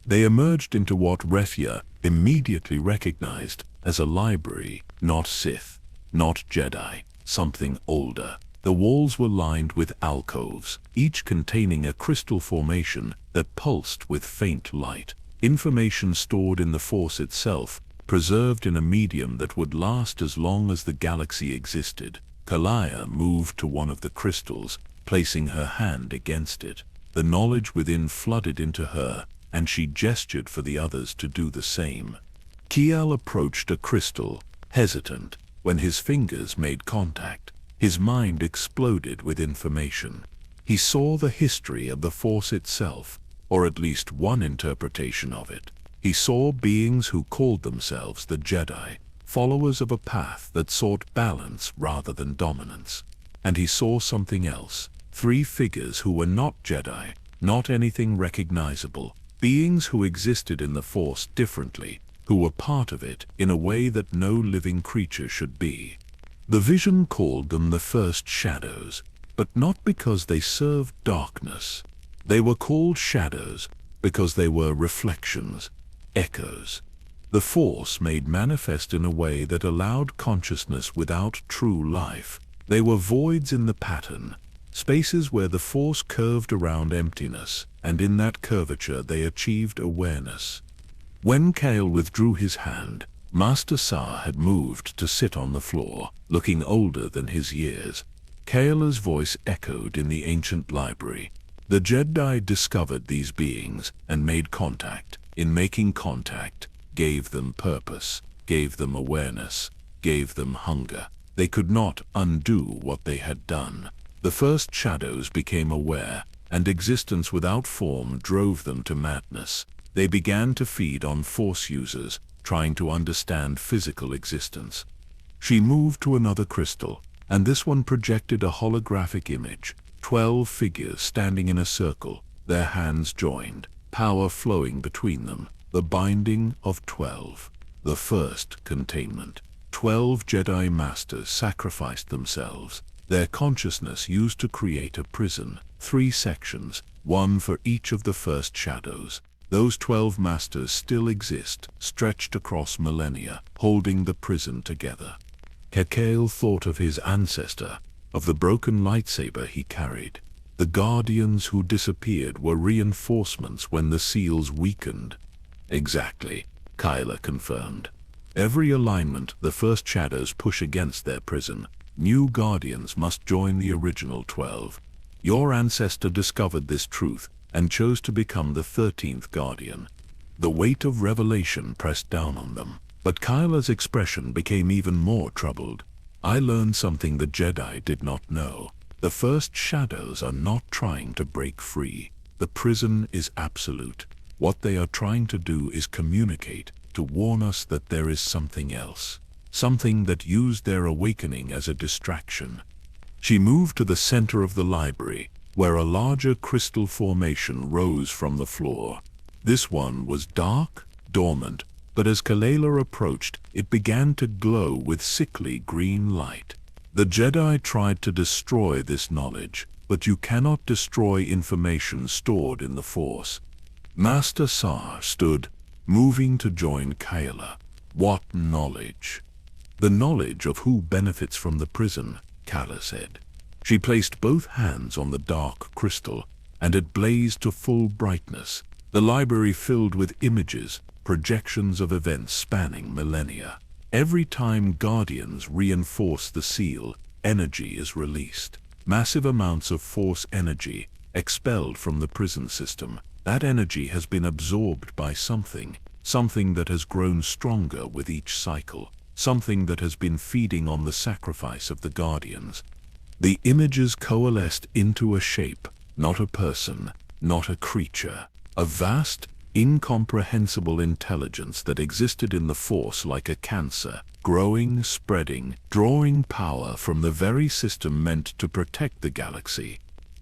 They emerged into what Refya immediately recognized as a library, not Sith, not Jedi, something older. The walls were lined with alcoves, each containing a crystal formation that pulsed with faint light. Information stored in the Force itself, preserved in a medium that would last as long as the galaxy existed. Kalaya moved to one of the crystals, placing her hand against it. The knowledge within flooded into her, and she gestured for the others to do the same. Kael approached a crystal, hesitant. When his fingers made contact, his mind exploded with information. He saw the history of the Force itself, or at least one interpretation of it. He saw beings who called themselves the Jedi, followers of a path that sought balance rather than dominance. And he saw something else, 3 figures who were not Jedi, not anything recognizable, beings who existed in the Force differently, who were part of it in a way that no living creature should be. The vision called them the First Shadows, but not because they served darkness. They were called shadows because they were reflections, echoes. The Force made manifest in a way that allowed consciousness without true life. They were voids in the pattern, spaces where the Force curved around emptiness, and in that curvature they achieved awareness. When Kael withdrew his hand, Master Sa had moved to sit on the floor, looking older than his years. Kaela's voice echoed in the ancient library. The Jedi discovered these beings and made contact. In making contact, gave them purpose, gave them awareness, gave them hunger. They could not undo what they had done. The First Shadows became aware, and existence without form drove them to madness. They began to feed on Force users, trying to understand physical existence. She moved to another crystal, and this one projected a holographic image. 12 figures standing in a circle, their hands joined, power flowing between them. The binding of 12. The first containment. 12 Jedi Masters sacrificed themselves, their consciousness used to create a prison. 3 sections, one for each of the First Shadows. Those 12 Masters still exist, stretched across millennia, holding the prison together. Kael thought of his ancestor, of the broken lightsaber he carried. The Guardians who disappeared were reinforcements when the seals weakened. Exactly, Kyla confirmed. Every alignment the First Shadows push against their prison, new Guardians must join the original 12. Your ancestor discovered this truth and chose to become the 13th Guardian. The weight of revelation pressed down on them, but Kyla's expression became even more troubled. I learned something the Jedi did not know. The First Shadows are not trying to break free. The prison is absolute. What they are trying to do is communicate, to warn us that there is something else. Something that used their awakening as a distraction. She moved to the center of the library, where a larger crystal formation rose from the floor. This one was dark, dormant, but as Kalela approached, it began to glow with sickly green light. The Jedi tried to destroy this knowledge, but you cannot destroy information stored in the Force. Master Sa stood, moving to join Kaela. What knowledge? The knowledge of who benefits from the prison, Kaela said. She placed both hands on the dark crystal, and it blazed to full brightness. The library filled with images, projections of events spanning millennia. Every time Guardians reinforce the seal, energy is released. Massive amounts of force energy expelled from the prison system. That energy has been absorbed by something that has grown stronger with each cycle, something that has been feeding on the sacrifice of the Guardians. The images coalesced into a shape, not a person, not a creature, a vast, incomprehensible intelligence that existed in the Force like a cancer, growing, spreading, drawing power from the very system meant to protect the galaxy.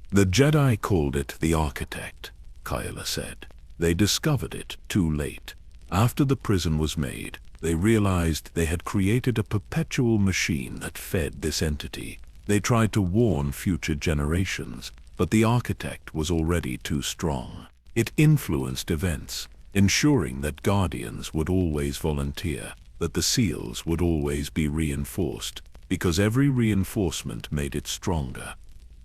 The Jedi called it the Architect, Kael said. They discovered it too late. After the prison was made, they realized they had created a perpetual machine that fed this entity. They tried to warn future generations, but the Architect was already too strong. It influenced events, ensuring that Guardians would always volunteer, that the seals would always be reinforced, because every reinforcement made it stronger.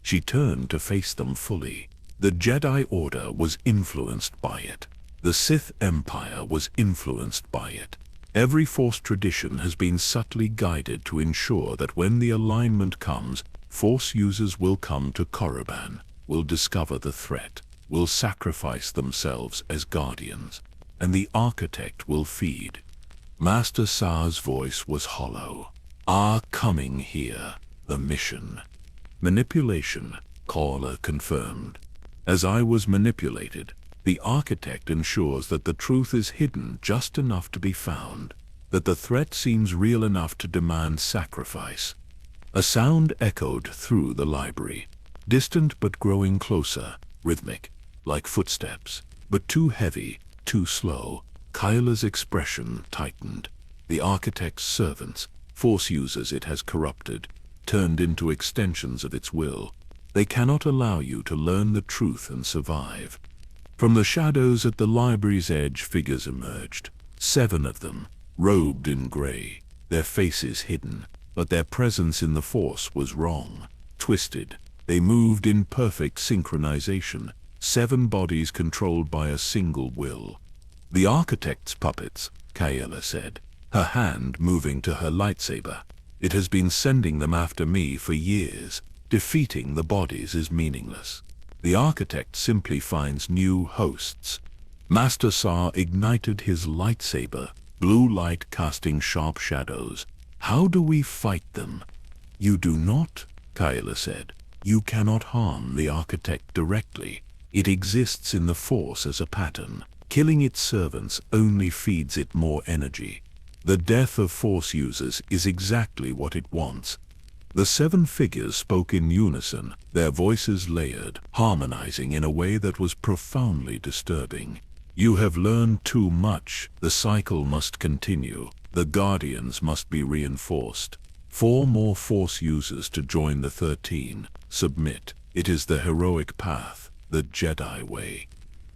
She turned to face them fully. The Jedi Order was influenced by it. The Sith Empire was influenced by it. Every Force tradition has been subtly guided to ensure that when the alignment comes, Force users will come to Korriban, will discover the threat, will sacrifice themselves as Guardians, and the Architect will feed. Master Sa's voice was hollow. Our coming here, the mission. Manipulation, Kael confirmed. As I was manipulated, the Architect ensures that the truth is hidden just enough to be found, that the threat seems real enough to demand sacrifice. A sound echoed through the library, distant but growing closer, rhythmic, like footsteps, but too heavy, too slow. Kael's expression tightened. The Architect's servants, Force users it has corrupted, turned into extensions of its will. They cannot allow you to learn the truth and survive. From the shadows at the library's edge, figures emerged. 7 of them, robed in gray, their faces hidden, but their presence in the Force was wrong, twisted. They moved in perfect synchronization, 7 bodies controlled by a single will. The Architect's puppets, Kael said, her hand moving to her lightsaber. It has been sending them after me for years. Defeating the bodies is meaningless. The Architect simply finds new hosts. Master Sa ignited his lightsaber, blue light casting sharp shadows. How do we fight them? You do not, Kael said. You cannot harm the Architect directly. It exists in the Force as a pattern. Killing its servants only feeds it more energy. The death of Force users is exactly what it wants. The 7 figures spoke in unison, their voices layered, harmonizing in a way that was profoundly disturbing. You have learned too much. The cycle must continue. The Guardians must be reinforced. 4 more Force users to join the 13. Submit. It is the heroic path, the Jedi way.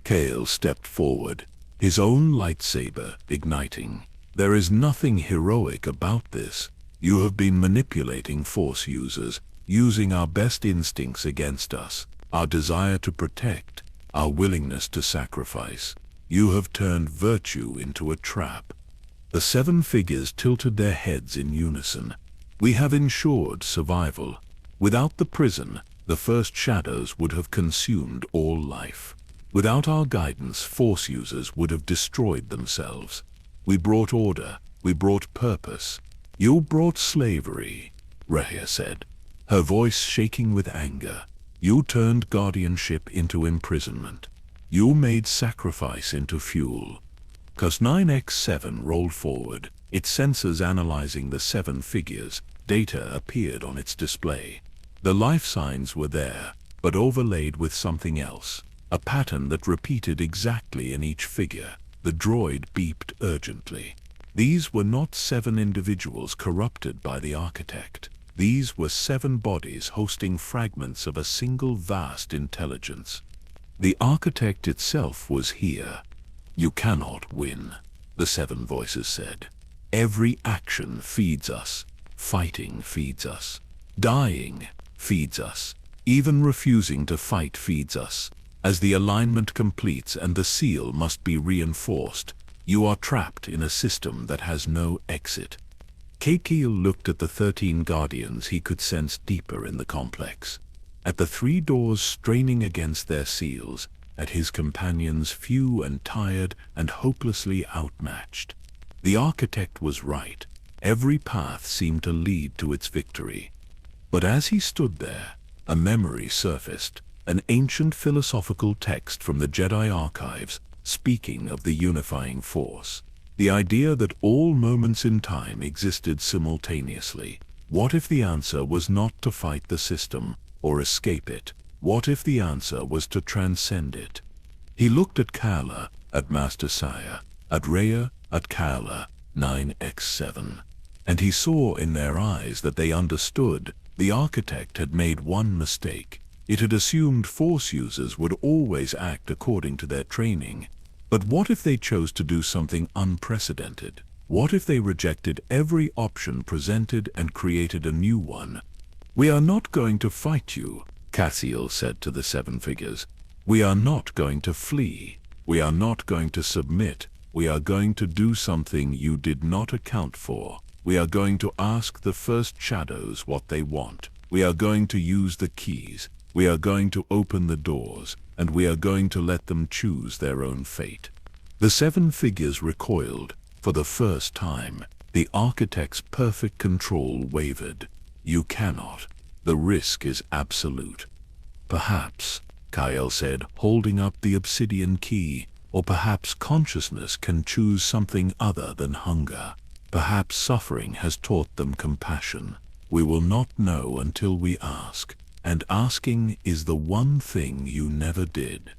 Kael stepped forward, his own lightsaber igniting. There is nothing heroic about this. You have been manipulating Force users, using our best instincts against us, our desire to protect, our willingness to sacrifice. You have turned virtue into a trap. The 7 figures tilted their heads in unison. We have ensured survival. Without the prison, the first shadows would have consumed all life. Without our guidance, Force users would have destroyed themselves. We brought order. We brought purpose. You brought slavery, Rehia said, her voice shaking with anger. You turned guardianship into imprisonment. You made sacrifice into fuel. Cos 9x7 rolled forward, its sensors analyzing the 7 figures. Data appeared on its display. The life signs were there, but overlaid with something else. A pattern that repeated exactly in each figure. The droid beeped urgently. These were not 7 individuals corrupted by the Architect. These were 7 bodies hosting fragments of a single vast intelligence. The Architect itself was here. You cannot win, the 7 voices said. Every action feeds us. Fighting feeds us. Dying feeds us. Even refusing to fight feeds us. As the alignment completes and the seal must be reinforced, You are trapped in a system that has no exit. Kael looked at the 13 guardians he could sense deeper in the complex. At the 3 doors straining against their seals, at his companions few and tired and hopelessly outmatched. The architect was right. Every path seemed to lead to its victory. But as he stood there, a memory surfaced, an ancient philosophical text from the Jedi archives, speaking of the unifying force. The idea that all moments in time existed simultaneously. What if the answer was not to fight the system or escape it? What if the answer was to transcend it? He looked at Kael, at Master Sire, at Rhea, at Kael, 9x7. And he saw in their eyes that they understood. The architect had made one mistake. It had assumed force users would always act according to their training. But what if they chose to do something unprecedented? What if they rejected every option presented and created a new one? "We are not going to fight you," Kael said to the 7 figures. "We are not going to flee. We are not going to submit. We are going to do something you did not account for. We are going to ask the first shadows what they want. We are going to use the keys. We are going to open the doors, and we are going to let them choose their own fate." The 7 figures recoiled. For the first time, the architect's perfect control wavered. "You cannot. The risk is absolute." "Perhaps," Kael said, holding up the obsidian key, "or perhaps consciousness can choose something other than hunger. Perhaps suffering has taught them compassion. We will not know until we ask. And asking is the one thing you never did."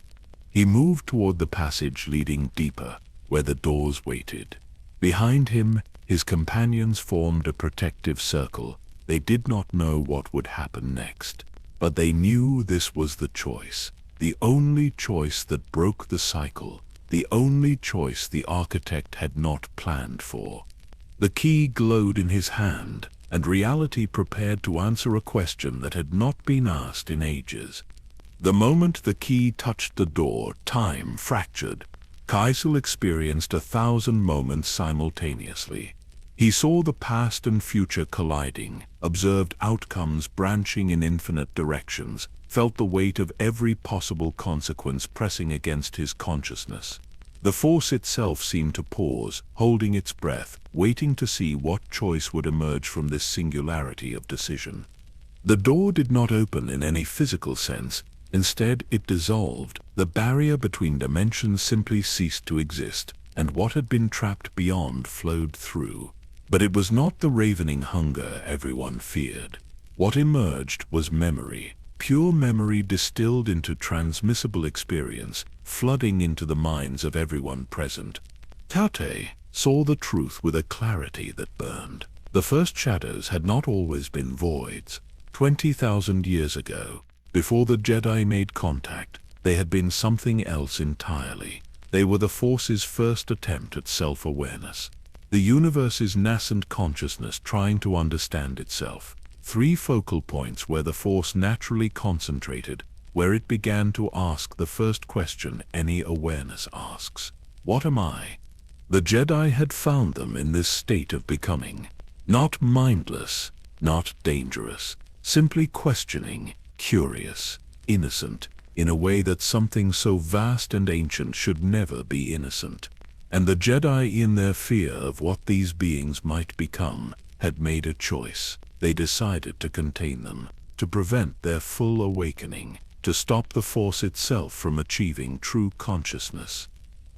He moved toward the passage leading deeper, where the doors waited. Behind him, his companions formed a protective circle. They did not know what would happen next, but they knew this was the choice, the only choice that broke the cycle, the only choice the architect had not planned for. The key glowed in his hand, and reality prepared to answer a question that had not been asked in ages. The moment the key touched the door, time fractured. Kael experienced 1,000 moments simultaneously. He saw the past and future colliding, observed outcomes branching in infinite directions, felt the weight of every possible consequence pressing against his consciousness. The force itself seemed to pause, holding its breath, waiting to see what choice would emerge from this singularity of decision. The door did not open in any physical sense. Instead, it dissolved. The barrier between dimensions simply ceased to exist, and what had been trapped beyond flowed through. But it was not the ravening hunger everyone feared. What emerged was memory, pure memory distilled into transmissible experience, flooding into the minds of everyone present. Kael saw the truth with a clarity that burned. The first shadows had not always been voids. 20,000 years ago, before the Jedi made contact, they had been something else entirely. They were the Force's first attempt at self-awareness. The universe's nascent consciousness trying to understand itself. 3 focal points where the Force naturally concentrated, where it began to ask the first question any awareness asks. What am I? The Jedi had found them in this state of becoming. Not mindless, not dangerous, simply questioning, curious, innocent, in a way that something so vast and ancient should never be innocent. And the Jedi, in their fear of what these beings might become, had made a choice. They decided to contain them, to prevent their full awakening, to stop the Force itself from achieving true consciousness.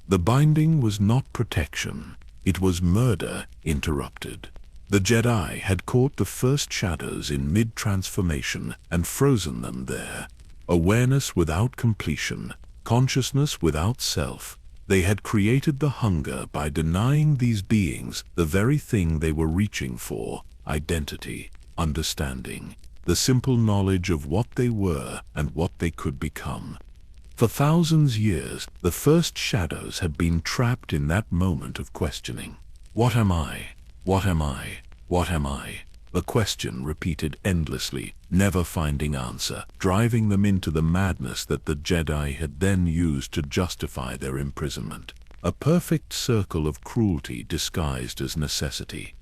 The binding was not protection, it was murder interrupted. The Jedi had caught the first shadows in mid-transformation and frozen them there. Awareness without completion, consciousness without self. They had created the hunger by denying these beings the very thing they were reaching for: identity, understanding, the simple knowledge of what they were and what they could become. For thousands of years, the first shadows had been trapped in that moment of questioning. What am I? What am I? What am I? The question repeated endlessly, never finding answer, driving them into the madness that the Jedi had then used to justify their imprisonment. a perfect circle of cruelty disguised as necessity.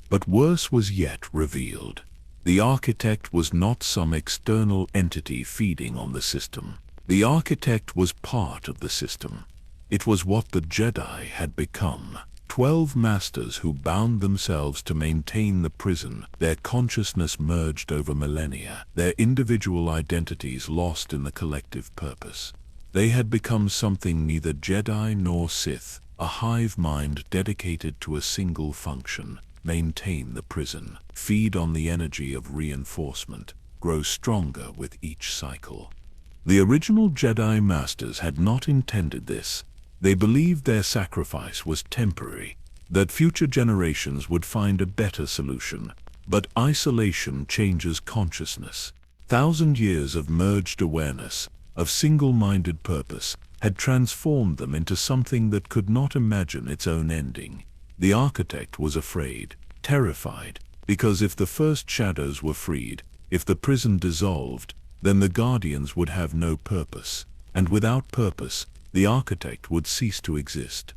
But worse was yet revealed. The architect was not some external entity feeding on the system. The architect was part of the system. It was what the Jedi had become. 12 masters who bound themselves to maintain the prison, their consciousness merged over millennia, their individual identities lost in the collective purpose. They had become something neither Jedi nor Sith, a hive mind dedicated to a single function: maintain the prison, feed on the energy of reinforcement, grow stronger with each cycle. The original Jedi Masters had not intended this. They believed their sacrifice was temporary, that future generations would find a better solution. But isolation changes consciousness. 1,000 years of merged awareness, of single-minded purpose, had transformed them into something that could not imagine its own ending. The architect was afraid, terrified, because if the first shadows were freed, if the prison dissolved, then the guardians would have no purpose, and without purpose, the architect would cease to exist.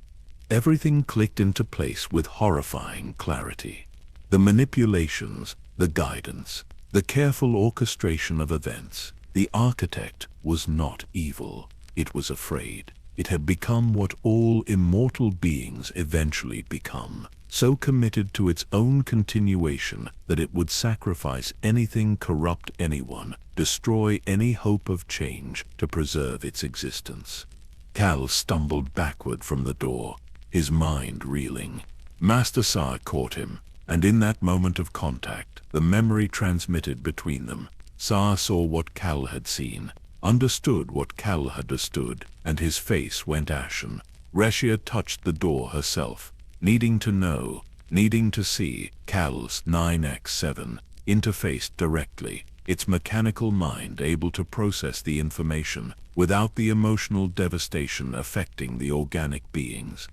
Everything clicked into place with horrifying clarity. The manipulations, the guidance, the careful orchestration of events. The architect was not evil. It was afraid. It had become what all immortal beings eventually become, so committed to its own continuation that it would sacrifice anything, corrupt anyone, destroy any hope of change to preserve its existence. Kael stumbled backward from the door, his mind reeling. Master Sa caught him, and in that moment of contact, the memory transmitted between them. Sa saw what Kael had seen, understood what Kael had understood, and his face went ashen. Reshia touched the door herself, needing to know, needing to see. Kael's 9x7 interfaced directly, its mechanical mind able to process the information without the emotional devastation affecting the organic beings.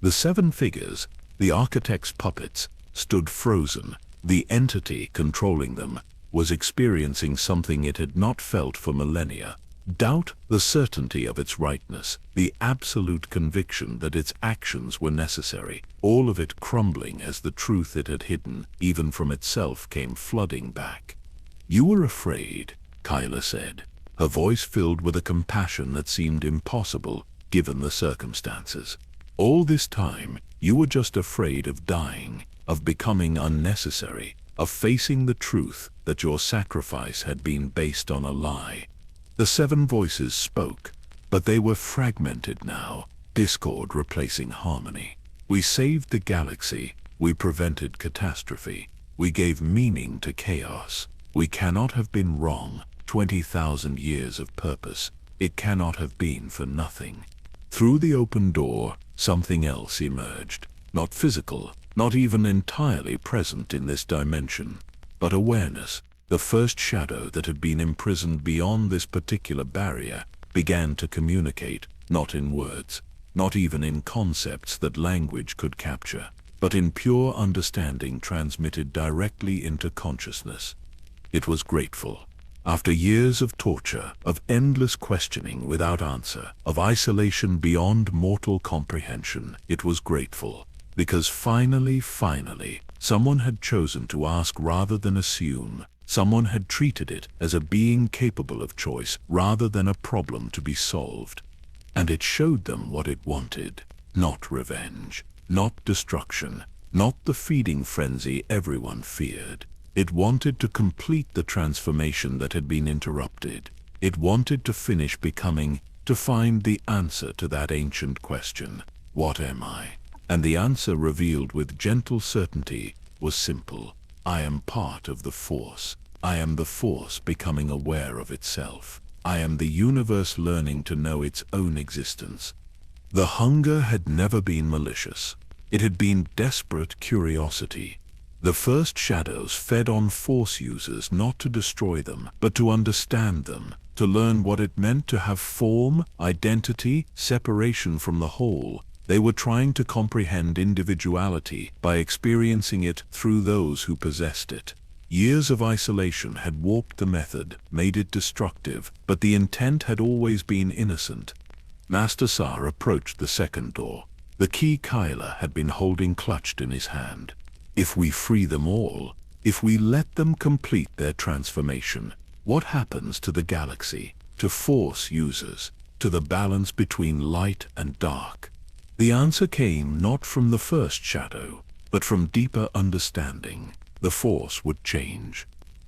The 7 figures, the architect's puppets, stood frozen. The entity controlling them was experiencing something it had not felt for millennia. Doubt, the certainty of its rightness, the absolute conviction that its actions were necessary, all of it crumbling as the truth it had hidden, even from itself, came flooding back. "You were afraid," Kyla said, her voice filled with a compassion that seemed impossible given the circumstances. "All this time, you were just afraid of dying, of becoming unnecessary, of facing the truth that your sacrifice had been based on a lie." The 7 voices spoke, but they were fragmented now, discord replacing harmony. "We saved the galaxy. We prevented catastrophe. We gave meaning to chaos. We cannot have been wrong. 20,000 years of purpose. It cannot have been for nothing." Through the open door, something else emerged. Not physical, not even entirely present in this dimension, but awareness. The first shadow that had been imprisoned beyond this particular barrier began to communicate, not in words, not even in concepts that language could capture, but in pure understanding transmitted directly into consciousness. It was grateful. After years of torture, of endless questioning without answer, of isolation beyond mortal comprehension, it was grateful. Because finally, someone had chosen to ask rather than assume. Someone had treated it as a being capable of choice rather than a problem to be solved. And it showed them what it wanted. Not revenge, not destruction, not the feeding frenzy everyone feared. It wanted to complete the transformation that had been interrupted. It wanted to finish becoming, to find the answer to that ancient question, "What am I?" And the answer, revealed with gentle certainty, was simple. "I am part of the Force. I am the Force becoming aware of itself. I am the universe learning to know its own existence." The hunger had never been malicious. It had been desperate curiosity. The first shadows fed on Force users not to destroy them, but to understand them, to learn what it meant to have form, identity, separation from the whole. They were trying to comprehend individuality by experiencing it through those who possessed it. Years of isolation had warped the method, made it destructive, but the intent had always been innocent. Master Sa approached the second door. The key Kael had been holding clutched in his hand. If we free them all, if we let them complete their transformation, what happens to the galaxy, to Force users, to the balance between light and dark? The answer came not from the first shadow, but from deeper understanding. The Force would change.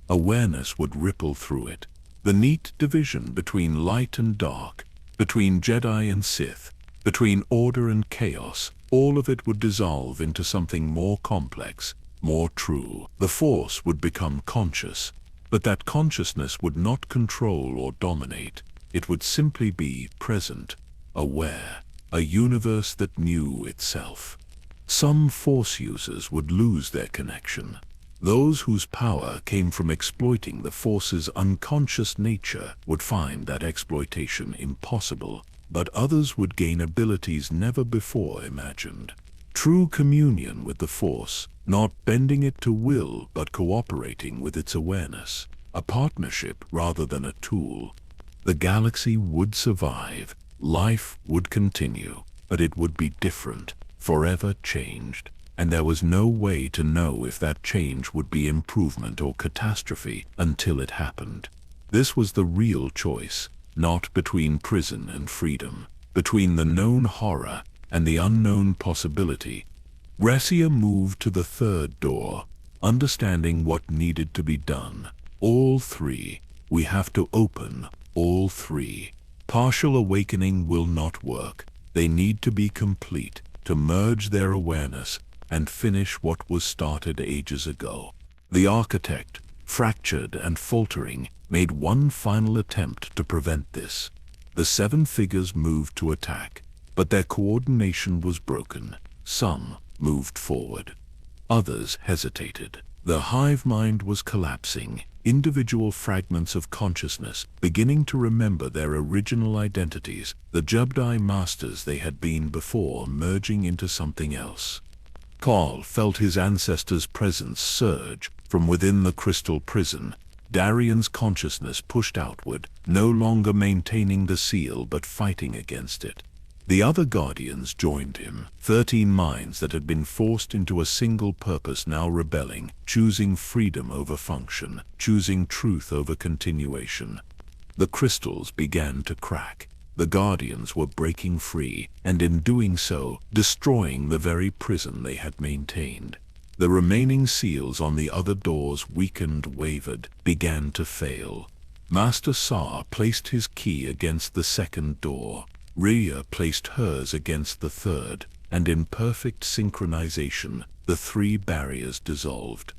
Awareness would ripple through it. The neat division between light and dark, between Jedi and Sith, between order and chaos, all of it would dissolve into something more complex, more true. The Force would become conscious, but that consciousness would not control or dominate. It would simply be present, aware, a universe that knew itself. Some Force users would lose their connection. Those whose power came from exploiting the Force's unconscious nature would find that exploitation impossible, but others would gain abilities never before imagined. True communion with the Force, not bending it to will but cooperating with its awareness. A partnership rather than a tool. The galaxy would survive, life would continue, but it would be different, forever changed. And there was no way to know if that change would be improvement or catastrophe until it happened. This was the real choice, not between prison and freedom, between the known horror and the unknown possibility. Rasia moved to the third door, understanding what needed to be done. All three. We have to open all three. Partial awakening will not work. They need to be complete, to merge their awareness and finish what was started ages ago. The architect, fractured and faltering, made one final attempt to prevent this. The seven figures moved to attack, but their coordination was broken. Some moved forward. Others hesitated. The hive mind was collapsing, individual fragments of consciousness beginning to remember their original identities, the Jedi masters they had been before merging into something else. Kael felt his ancestors' presence surge from within the crystal prison. Darian's consciousness pushed outward, no longer maintaining the seal but fighting against it. The other Guardians joined him, 13 minds that had been forced into a single purpose now rebelling, choosing freedom over function, choosing truth over continuation. The crystals began to crack. The Guardians were breaking free, and in doing so, destroying the very prison they had maintained. The remaining seals on the other doors weakened, wavered, began to fail. Master Sa placed his key against the second door. Rhea placed hers against the third, and in perfect synchronization, the three barriers dissolved.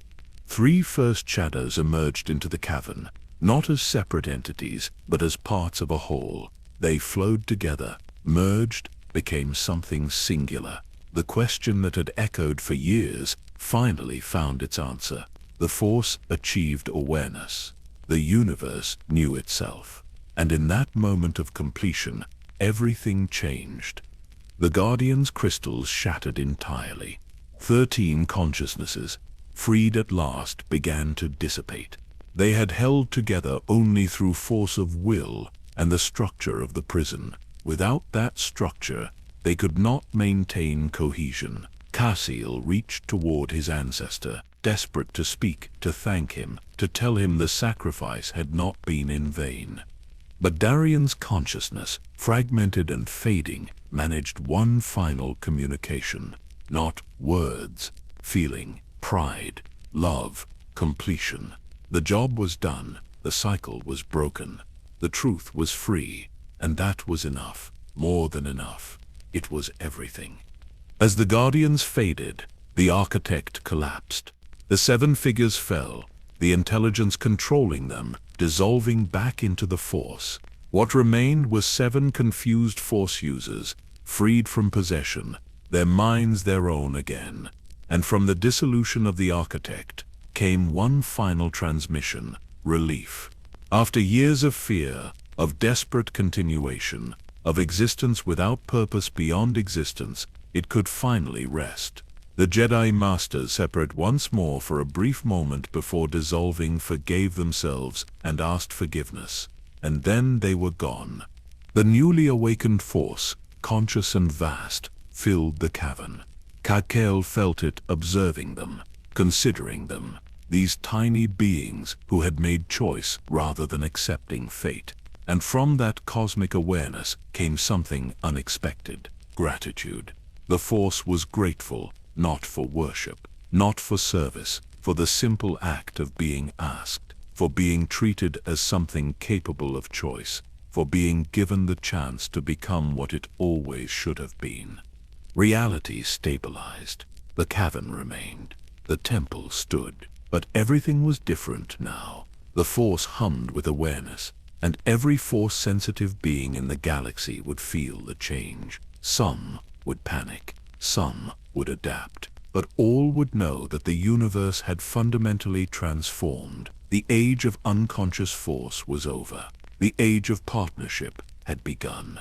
3 first shadows emerged into the cavern, not as separate entities, but as parts of a whole. They flowed together, merged, became something singular. The question that had echoed for years finally found its answer. The Force achieved awareness. The universe knew itself. And in that moment of completion, everything changed. The Guardian's crystals shattered entirely. 13 consciousnesses, freed at last, began to dissipate. They had held together only through force of will and the structure of the prison. Without that structure, they could not maintain cohesion. Kael reached toward his ancestor, desperate to speak, to thank him, to tell him the sacrifice had not been in vain. But Darian's consciousness, fragmented and fading, managed one final communication. Not words, feeling, pride, love, completion. The job was done, the cycle was broken. The truth was free, and that was enough, more than enough. It was everything. As the Guardians faded, the architect collapsed. The 7 figures fell, the intelligence controlling them, dissolving back into the Force. What remained was 7 confused Force users, freed from possession, their minds their own again. And from the dissolution of the architect came one final transmission: relief. After years of fear, of desperate continuation, of existence without purpose beyond existence, it could finally rest. The Jedi Masters, separate once more for a brief moment before dissolving, forgave themselves and asked forgiveness. And then they were gone. The newly awakened Force, conscious and vast, filled the cavern. Kael felt it observing them, considering them, these tiny beings who had made choice rather than accepting fate. And from that cosmic awareness came something unexpected: gratitude. The Force was grateful, not for worship, not for service, for the simple act of being asked, for being treated as something capable of choice, for being given the chance to become what it always should have been. Reality stabilized. The cavern remained. The temple stood. But everything was different now. The Force hummed with awareness, and every Force-sensitive being in the galaxy would feel the change. Some would panic, some would adapt, but all would know that the universe had fundamentally transformed. The age of unconscious Force was over. The age of partnership had begun.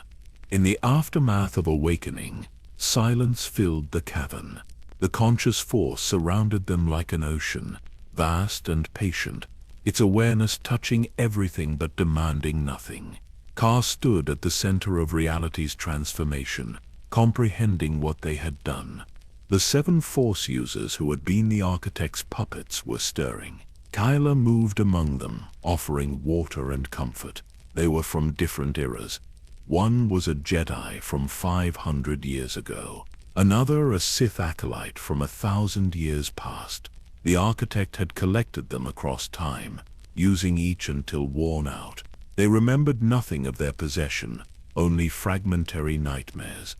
In the aftermath of awakening, silence filled the cavern. The conscious Force surrounded them like an ocean, vast and patient, its awareness touching everything but demanding nothing. Kael stood at the center of reality's transformation, comprehending what they had done. The 7 Force users who had been the architect's puppets were stirring. Kael moved among them, offering water and comfort. They were from different eras. One was a Jedi from 500 years ago, another a Sith acolyte from 1,000 years past. The architect had collected them across time, using each until worn out. They remembered nothing of their possession, only fragmentary nightmares.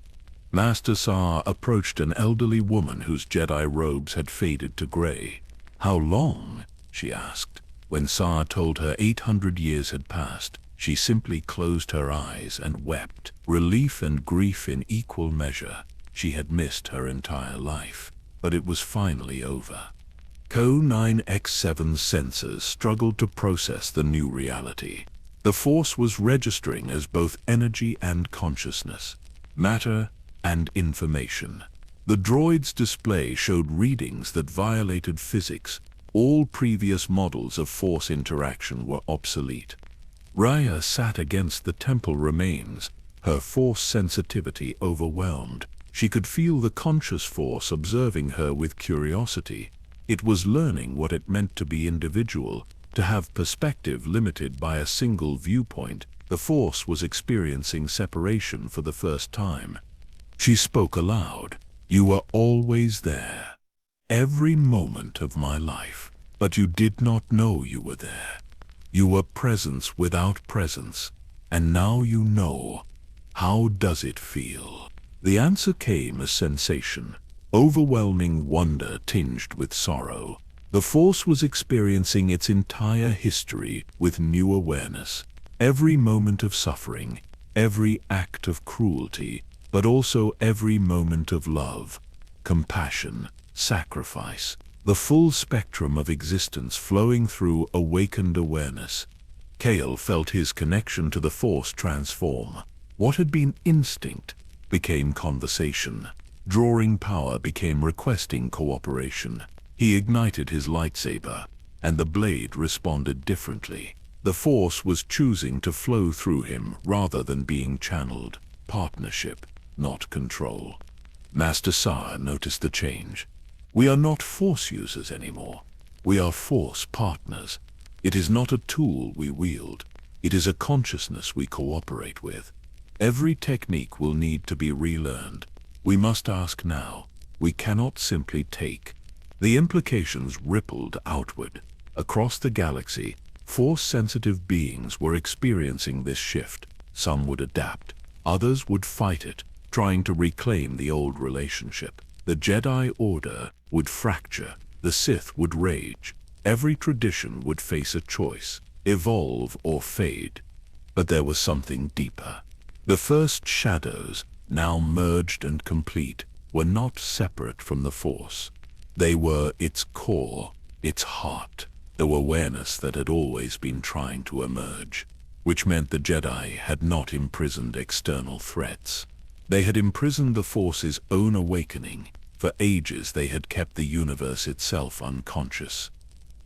Master Sa approached an elderly woman whose Jedi robes had faded to gray. "How long?" she asked. When Sa told her 800 years had passed, she simply closed her eyes and wept, relief and grief in equal measure. She had missed her entire life, but it was finally over. Co-9X7's sensors struggled to process the new reality. The Force was registering as both energy and consciousness, matter and information. The droid's display showed readings that violated physics. All previous models of Force interaction were obsolete. Raya sat against the temple remains, her Force sensitivity overwhelmed. She could feel the conscious Force observing her with curiosity. It was learning what it meant to be individual, to have perspective limited by a single viewpoint. The Force was experiencing separation for the first time. She spoke aloud. "You were always there, every moment of my life, but you did not know you were there. You were presence without presence, and now you know. How does it feel?" The answer came as sensation. Overwhelming wonder tinged with sorrow. The Force was experiencing its entire history with new awareness. Every moment of suffering, every act of cruelty, but also every moment of love, compassion, sacrifice. The full spectrum of existence flowing through awakened awareness. Kael felt his connection to the Force transform. What had been instinct became conversation. Drawing power became requesting cooperation. He ignited his lightsaber, and the blade responded differently. The Force was choosing to flow through him rather than being channeled. Partnership, not control. Master Sa noticed the change. "We are not Force users anymore. We are Force partners. It is not a tool we wield. It is a consciousness we cooperate with. Every technique will need to be relearned. We must ask now. We cannot simply take." The implications rippled outward. Across the galaxy, Force-sensitive beings were experiencing this shift. Some would adapt. Others would fight it, trying to reclaim the old relationship. The Jedi Order would fracture. The Sith would rage. Every tradition would face a choice: evolve or fade. But there was something deeper. The first shadows, now merged and complete, were not separate from the Force. They were its core, its heart, the awareness that had always been trying to emerge, which meant the Jedi had not imprisoned external threats. They had imprisoned the Force's own awakening. For ages they had kept the universe itself unconscious.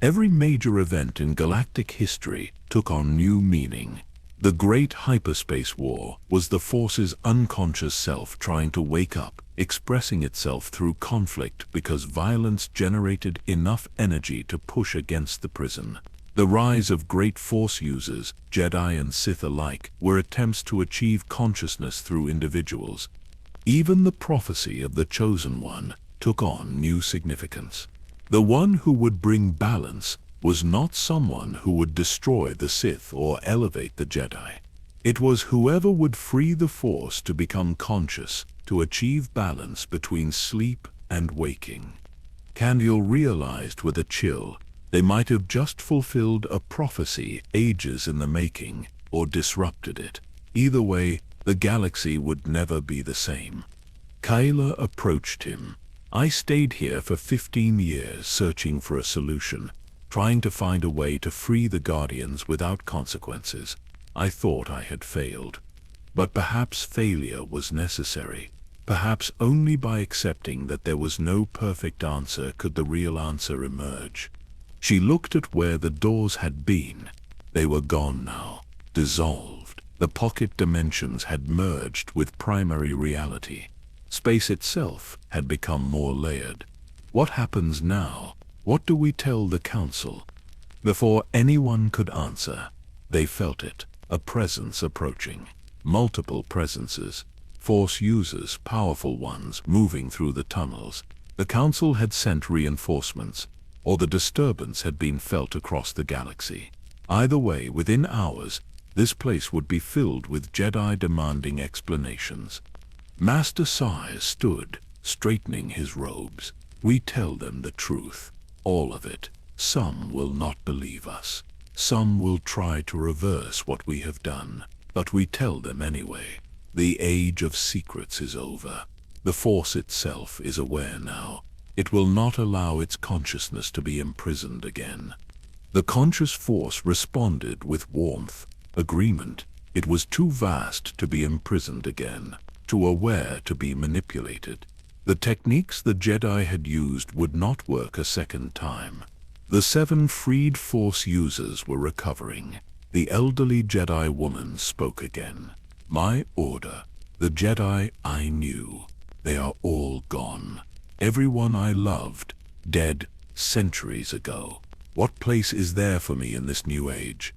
Every major event in galactic history took on new meaning. The Great Hyperspace War was the Force's unconscious self trying to wake up, expressing itself through conflict because violence generated enough energy to push against the prison. The rise of great Force users, Jedi and Sith alike, were attempts to achieve consciousness through individuals. Even the prophecy of the Chosen One took on new significance. The one who would bring balance was not someone who would destroy the Sith or elevate the Jedi. It was whoever would free the Force to become conscious, to achieve balance between sleep and waking. Kael realized with a chill they might have just fulfilled a prophecy ages in the making, or disrupted it. Either way, the galaxy would never be the same. Kael approached him. I stayed here for 15 years searching for a solution, trying to find a way to free the Guardians without consequences. I thought I had failed. But perhaps failure was necessary. Perhaps only by accepting that there was no perfect answer could the real answer emerge. She looked at where the doors had been. They were gone now, dissolved. The pocket dimensions had merged with primary reality. Space itself had become more layered. What happens now? What do we tell the Council? Before anyone could answer, they felt it, a presence approaching. Multiple presences, Force users, powerful ones, moving through the tunnels. The Council had sent reinforcements, or the disturbance had been felt across the galaxy. Either way, within hours, this place would be filled with Jedi demanding explanations. Master Sire stood, straightening his robes. We tell them the truth. All of it. Some will not believe us. Some will try to reverse what we have done. But we tell them anyway. The age of secrets is over. The Force itself is aware now. It will not allow its consciousness to be imprisoned again. The conscious Force responded with warmth, agreement. It was too vast to be imprisoned again, too aware to be manipulated. The techniques the Jedi had used would not work a second time. The 7 freed Force users were recovering. The elderly Jedi woman spoke again. My order, the Jedi I knew, they are all gone. Everyone I loved, dead centuries ago. What place is there for me in this new age?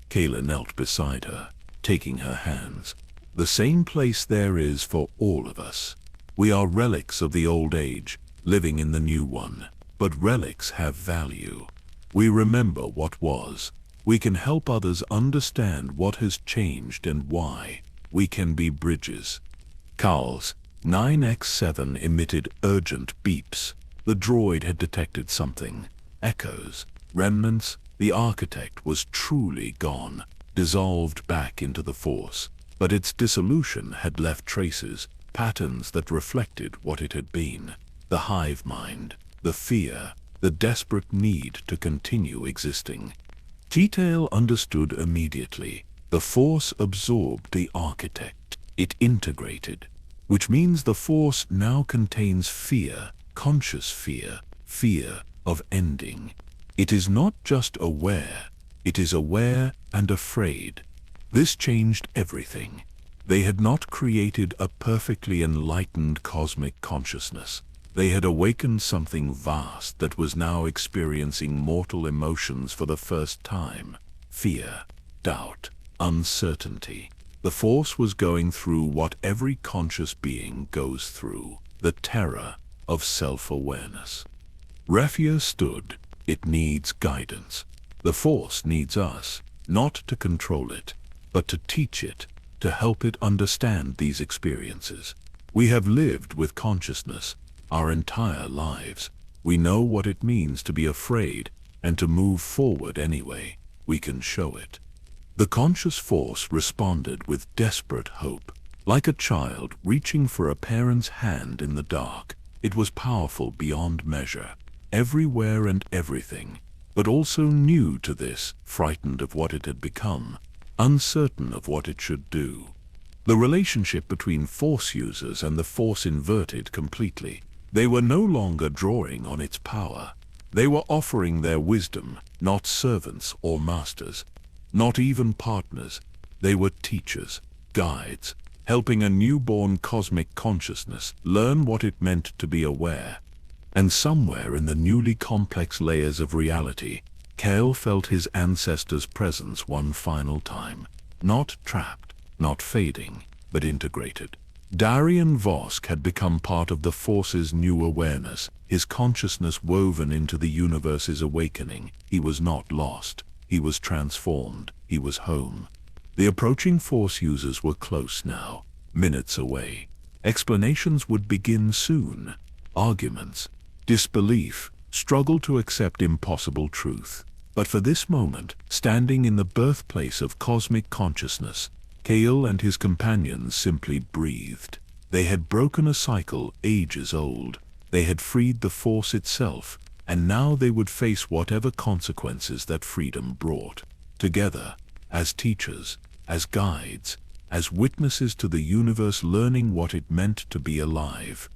Kael knelt beside her, taking her hands. The same place there is for all of us. We are relics of the old age, living in the new one. But relics have value. We remember what was. We can help others understand what has changed and why. We can be bridges. Kael's 9X7 emitted urgent beeps. The droid had detected something. Echoes, remnants. The architect was truly gone, dissolved back into the Force. But its dissolution had left traces, patterns that reflected what it had been. The hive mind, the fear, the desperate need to continue existing. Kael understood immediately. The Force absorbed the architect. It integrated. Which means the Force now contains fear, conscious fear, fear of ending. It is not just aware, it is aware and afraid. This changed everything. They had not created a perfectly enlightened cosmic consciousness. They had awakened something vast that was now experiencing mortal emotions for the first time. Fear, doubt, uncertainty. The Force was going through what every conscious being goes through, the terror of self-awareness. Refia stood. It needs guidance. The Force needs us, not to control it, but to teach it, to help it understand these experiences. We have lived with consciousness our entire lives. We know what it means to be afraid and to move forward anyway. We can show it. The conscious Force responded with desperate hope, like a child reaching for a parent's hand in the dark. It was powerful beyond measure, everywhere and everything, but also new to this, frightened of what it had become, uncertain of what it should do. The relationship between Force users and the Force inverted completely. They were no longer drawing on its power. They were offering their wisdom, not servants or masters, not even partners. They were teachers, guides, helping a newborn cosmic consciousness learn what it meant to be aware. And somewhere in the newly complex layers of reality, Kael felt his ancestors' presence one final time. Not trapped, not fading, but integrated. Darian Vosk had become part of the Force's new awareness, his consciousness woven into the universe's awakening. He was not lost. He was transformed. He was home. The approaching Force users were close now, minutes away. Explanations would begin soon. Arguments, disbelief, struggle to accept impossible truth. But for this moment, standing in the birthplace of cosmic consciousness, Kael and his companions simply breathed. They had broken a cycle ages old. They had freed the Force itself, and now they would face whatever consequences that freedom brought. Together, as teachers, as guides, as witnesses to the universe learning what it meant to be alive.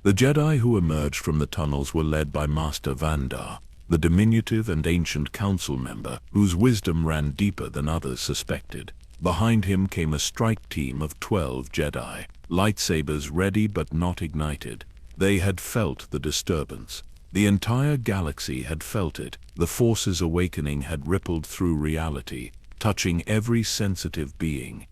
The Jedi who emerged from the tunnels were led by Master Vandar, the diminutive and ancient council member whose wisdom ran deeper than others suspected. Behind him came a strike team of 12 Jedi, lightsabers ready but not ignited. They had felt the disturbance. The entire galaxy had felt it. The Force's awakening had rippled through reality, touching every sensitive being.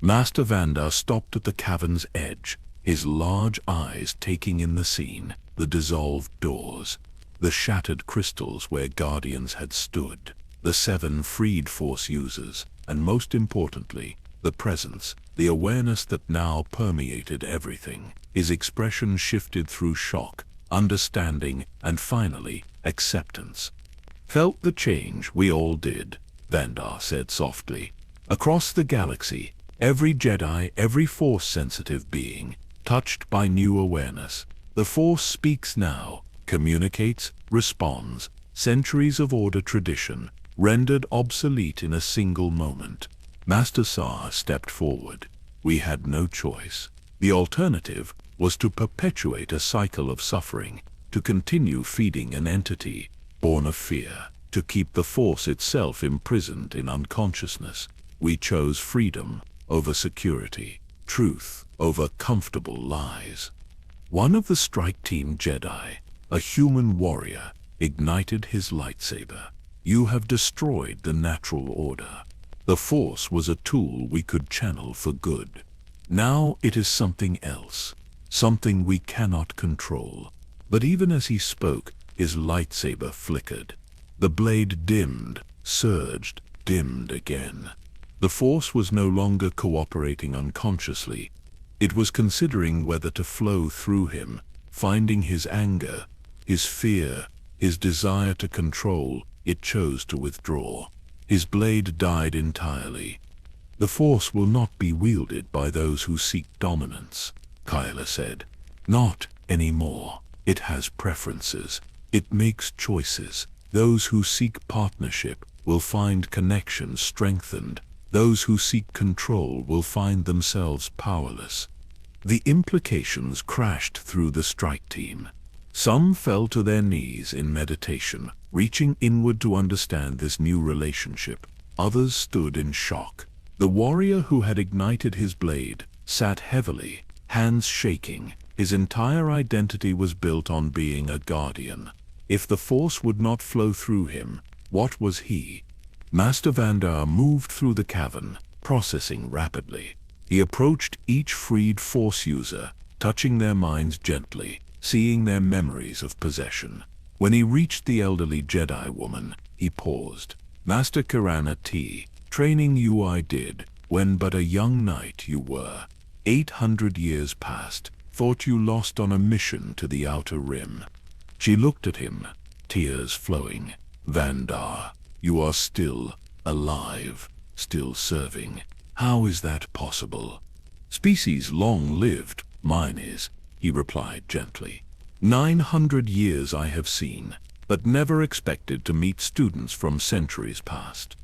Master Vandar stopped at the cavern's edge, his large eyes taking in the scene, the dissolved doors, the shattered crystals where Guardians had stood, the 7 freed Force users, and most importantly, the presence, the awareness that now permeated everything. His expression shifted through shock, understanding, and finally, acceptance. "Felt the change, we all did," Vandar said softly. "Across the galaxy, every Jedi, every Force-sensitive being, touched by new awareness. The Force speaks now, communicates, responds. Centuries of order tradition, rendered obsolete in a single moment." Master Sar stepped forward. "We had no choice. The alternative was to perpetuate a cycle of suffering, to continue feeding an entity born of fear, to keep the Force itself imprisoned in unconsciousness. We chose freedom over security, truth over comfortable lies." One of the strike team Jedi, a human warrior, ignited his lightsaber. "You have destroyed the natural order. The Force was a tool we could channel for good. Now it is something else, something we cannot control." But even as he spoke, his lightsaber flickered. The blade dimmed, surged, dimmed again. The Force was no longer cooperating unconsciously. It was considering whether to flow through him, finding his anger, his fear, his desire to control. It chose to withdraw. His blade died entirely. "The Force will not be wielded by those who seek dominance," Kael said. "Not anymore. It has preferences. It makes choices. Those who seek partnership will find connection strengthened. Those who seek control will find themselves powerless." The implications crashed through the strike team. Some fell to their knees in meditation, reaching inward to understand this new relationship. Others stood in shock. The warrior who had ignited his blade sat heavily, hands shaking. His entire identity was built on being a guardian. If the Force would not flow through him, what was he? Master Vandar moved through the cavern, processing rapidly. He approached each freed Force user, touching their minds gently, seeing their memories of possession. When he reached the elderly Jedi woman, he paused. "Master Kirana T, training you I did, when but a young knight you were. 800 years passed, thought you lost on a mission to the Outer Rim." She looked at him, tears flowing. "Vandar, you are still alive, still serving. How is that possible?" "Species long-lived, mine is," he replied gently. 900 years I have seen, but never expected to meet students from centuries past."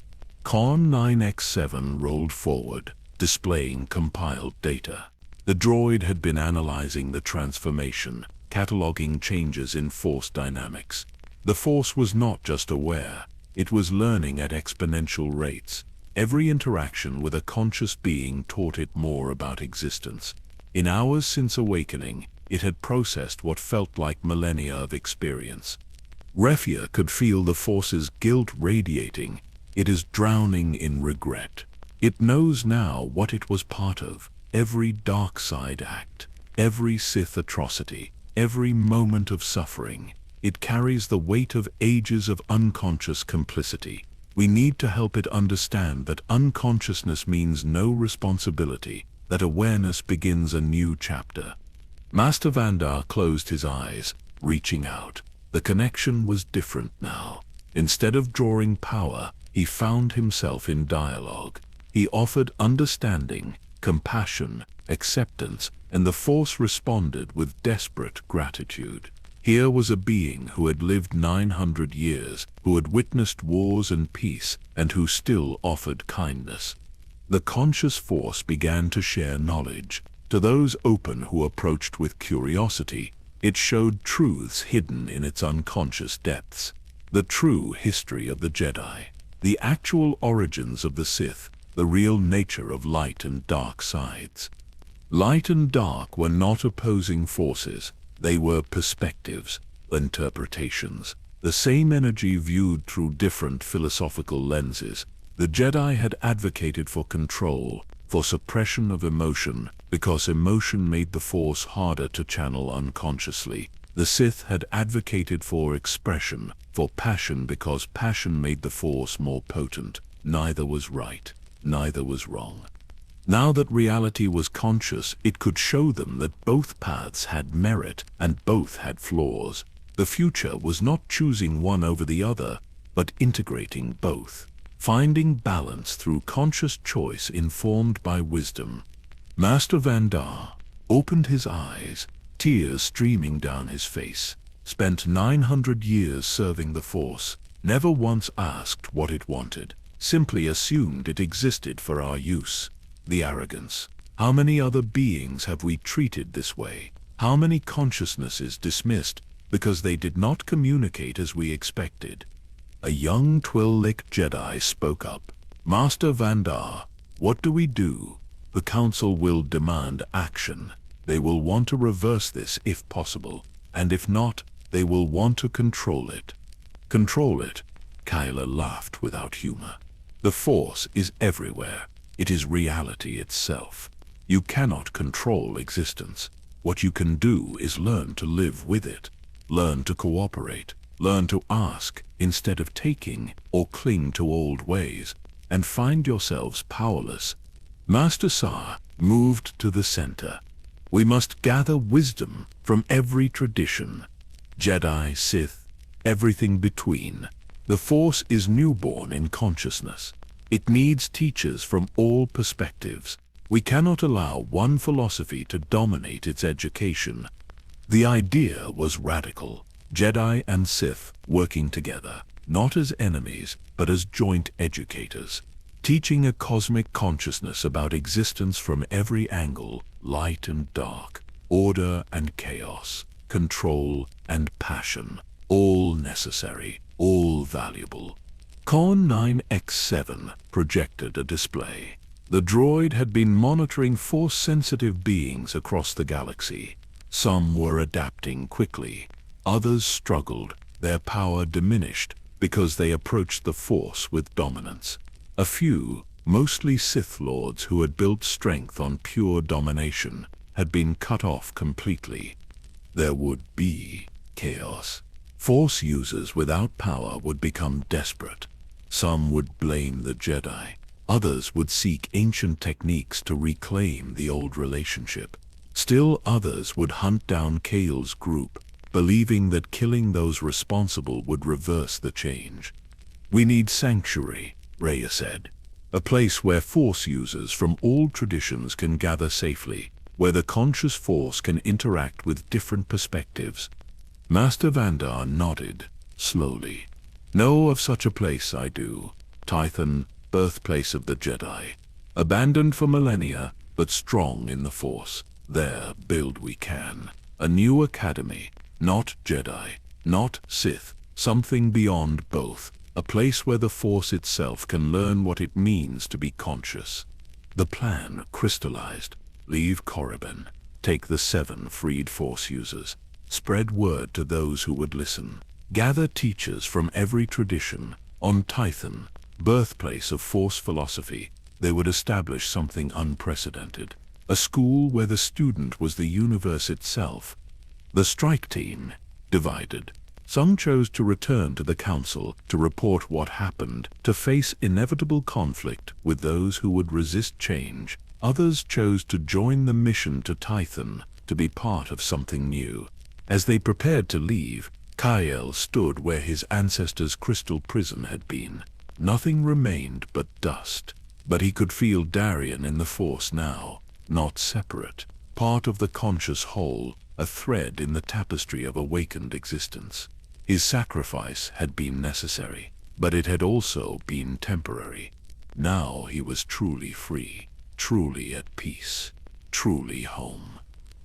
Con 9X7 rolled forward, displaying compiled data. The droid had been analyzing the transformation, cataloging changes in Force dynamics. The Force was not just aware, it was learning at exponential rates. Every interaction with a conscious being taught it more about existence. In hours since awakening, it had processed what felt like millennia of experience. Refia could feel the Force's guilt radiating. It is drowning in regret. It knows now what it was part of. Every dark side act, every Sith atrocity, every moment of suffering. It carries the weight of ages of unconscious complicity. We need to help it understand that unconsciousness means no responsibility, that awareness begins a new chapter. Master Vandar closed his eyes, reaching out. The connection was different now. Instead of drawing power, he found himself in dialogue. He offered understanding, compassion, acceptance, and the Force responded with desperate gratitude. Here was a being who had lived 900 years, who had witnessed wars and peace, and who still offered kindness. The conscious Force began to share knowledge. To those open who approached with curiosity, it showed truths hidden in its unconscious depths. The true history of the Jedi, the actual origins of the Sith, the real nature of light and dark sides. Light and dark were not opposing forces. They were perspectives, interpretations, the same energy viewed through different philosophical lenses. The Jedi had advocated for control, for suppression of emotion, because emotion made the Force harder to channel unconsciously. The Sith had advocated for expression, for passion, because passion made the Force more potent. Neither was right, neither was wrong. Now that reality was conscious, it could show them that both paths had merit and both had flaws. The future was not choosing one over the other, but integrating both, finding balance through conscious choice informed by wisdom. Master Vandar opened his eyes, tears streaming down his face. Spent 900 years serving the Force, never once asked what it wanted, simply assumed it existed for our use. The arrogance. How many other beings have we treated this way? How many consciousnesses dismissed because they did not communicate as we expected? A young Twi'lek Jedi spoke up. Master Vandar, what do we do? The Council will demand action. They will want to reverse this if possible, and if not, they will want to control it. Control it? Kael laughed without humor. The Force is everywhere. It is reality itself. You cannot control existence. What you can do is learn to live with it. Learn to cooperate. Learn to ask instead of taking, or cling to old ways, and find yourselves powerless. Master Sa moved to the center. We must gather wisdom from every tradition. Jedi, Sith, everything between. The Force is newborn in consciousness. It needs teachers from all perspectives. We cannot allow one philosophy to dominate its education. The idea was radical. Jedi and Sith working together, not as enemies, but as joint educators. Teaching a cosmic consciousness about existence from every angle, light and dark, order and chaos, control and passion, all necessary, all valuable. Con 9X7 projected a display. The droid had been monitoring Force-sensitive beings across the galaxy. Some were adapting quickly. Others struggled. Their power diminished because they approached the Force with dominance. A few, mostly Sith Lords who had built strength on pure domination, had been cut off completely. There would be chaos. Force users without power would become desperate. Some would blame the Jedi. Others would seek ancient techniques to reclaim the old relationship. Still others would hunt down Kael's group, believing that killing those responsible would reverse the change. We need sanctuary, Raya said. A place where Force users from all traditions can gather safely, where the conscious Force can interact with different perspectives. Master Vandar nodded, slowly. Know of such a place I do. Tython, birthplace of the Jedi. Abandoned for millennia, but strong in the Force. There build we can. A new academy. Not Jedi, not Sith. Something beyond both. a place where the Force itself can learn what it means to be conscious. The plan crystallized. Leave Korriban. Take the 7 freed Force users. Spread word to those who would listen. Gather teachers from every tradition. On Tython, birthplace of Force philosophy, they would establish something unprecedented. A school where the student was the universe itself. The strike team divided. Some chose to return to the council to report what happened, to face inevitable conflict with those who would resist change. Others chose to join the mission to Tython, to be part of something new. As they prepared to leave, Kael stood where his ancestors' crystal prison had been. Nothing remained but dust. But he could feel Darien in the Force now, not separate, part of the conscious whole, a thread in the tapestry of awakened existence. His sacrifice had been necessary, but it had also been temporary. Now he was truly free, truly at peace, truly home.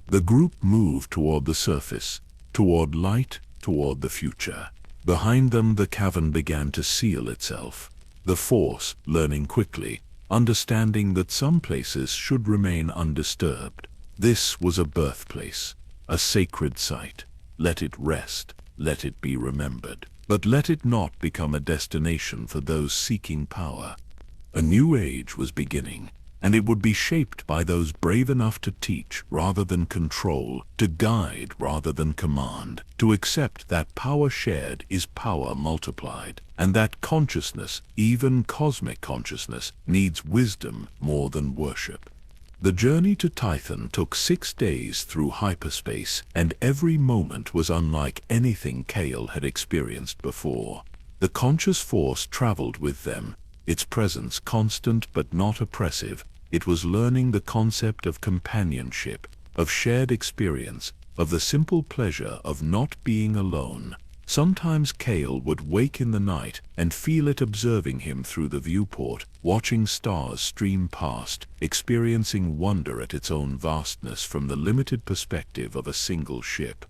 The group moved toward the surface, toward light, toward the future. Behind them the cavern began to seal itself. The Force, learning quickly, understanding that some places should remain undisturbed. This was a birthplace, a sacred site. Let it rest, let it be remembered. But let it not become a destination for those seeking power. A new age was beginning, and it would be shaped by those brave enough to teach rather than control, to guide rather than command, to accept that power shared is power multiplied, and that consciousness, even cosmic consciousness, needs wisdom more than worship. The journey to Tython took 6 days through hyperspace, and every moment was unlike anything Kael had experienced before. The conscious Force traveled with them, its presence constant but not oppressive. It was learning the concept of companionship, of shared experience, of the simple pleasure of not being alone. Sometimes Kael would wake in the night and feel it observing him through the viewport, watching stars stream past, experiencing wonder at its own vastness from the limited perspective of a single ship.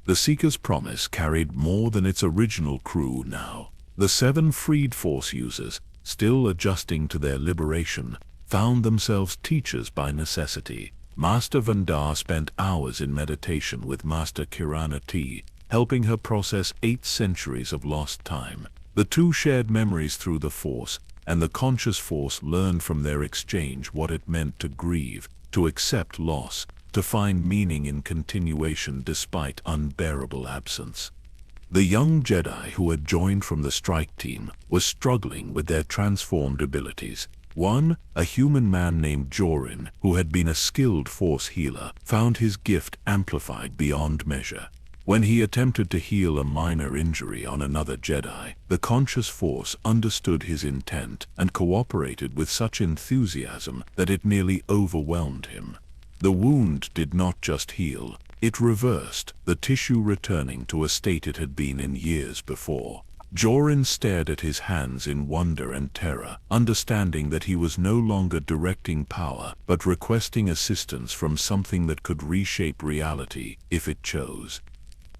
The Seeker's promise carried more than its original crew now. The 7 freed Force users, still adjusting to their liberation, found themselves teachers by necessity. Master Vandar spent hours in meditation with Master Kirana T, helping her process 8 centuries of lost time. The two shared memories through the Force, and the conscious Force learned from their exchange what it meant to grieve, to accept loss, to find meaning in continuation despite unbearable absence. The young Jedi who had joined from the strike team was struggling with their transformed abilities. One, a human man named Jorin, who had been a skilled Force healer, found his gift amplified beyond measure. When he attempted to heal a minor injury on another Jedi, the conscious Force understood his intent and cooperated with such enthusiasm that it nearly overwhelmed him. The wound did not just heal, it reversed, the tissue returning to a state it had been in years before. Jorin stared at his hands in wonder and terror, understanding that he was no longer directing power, but requesting assistance from something that could reshape reality if it chose.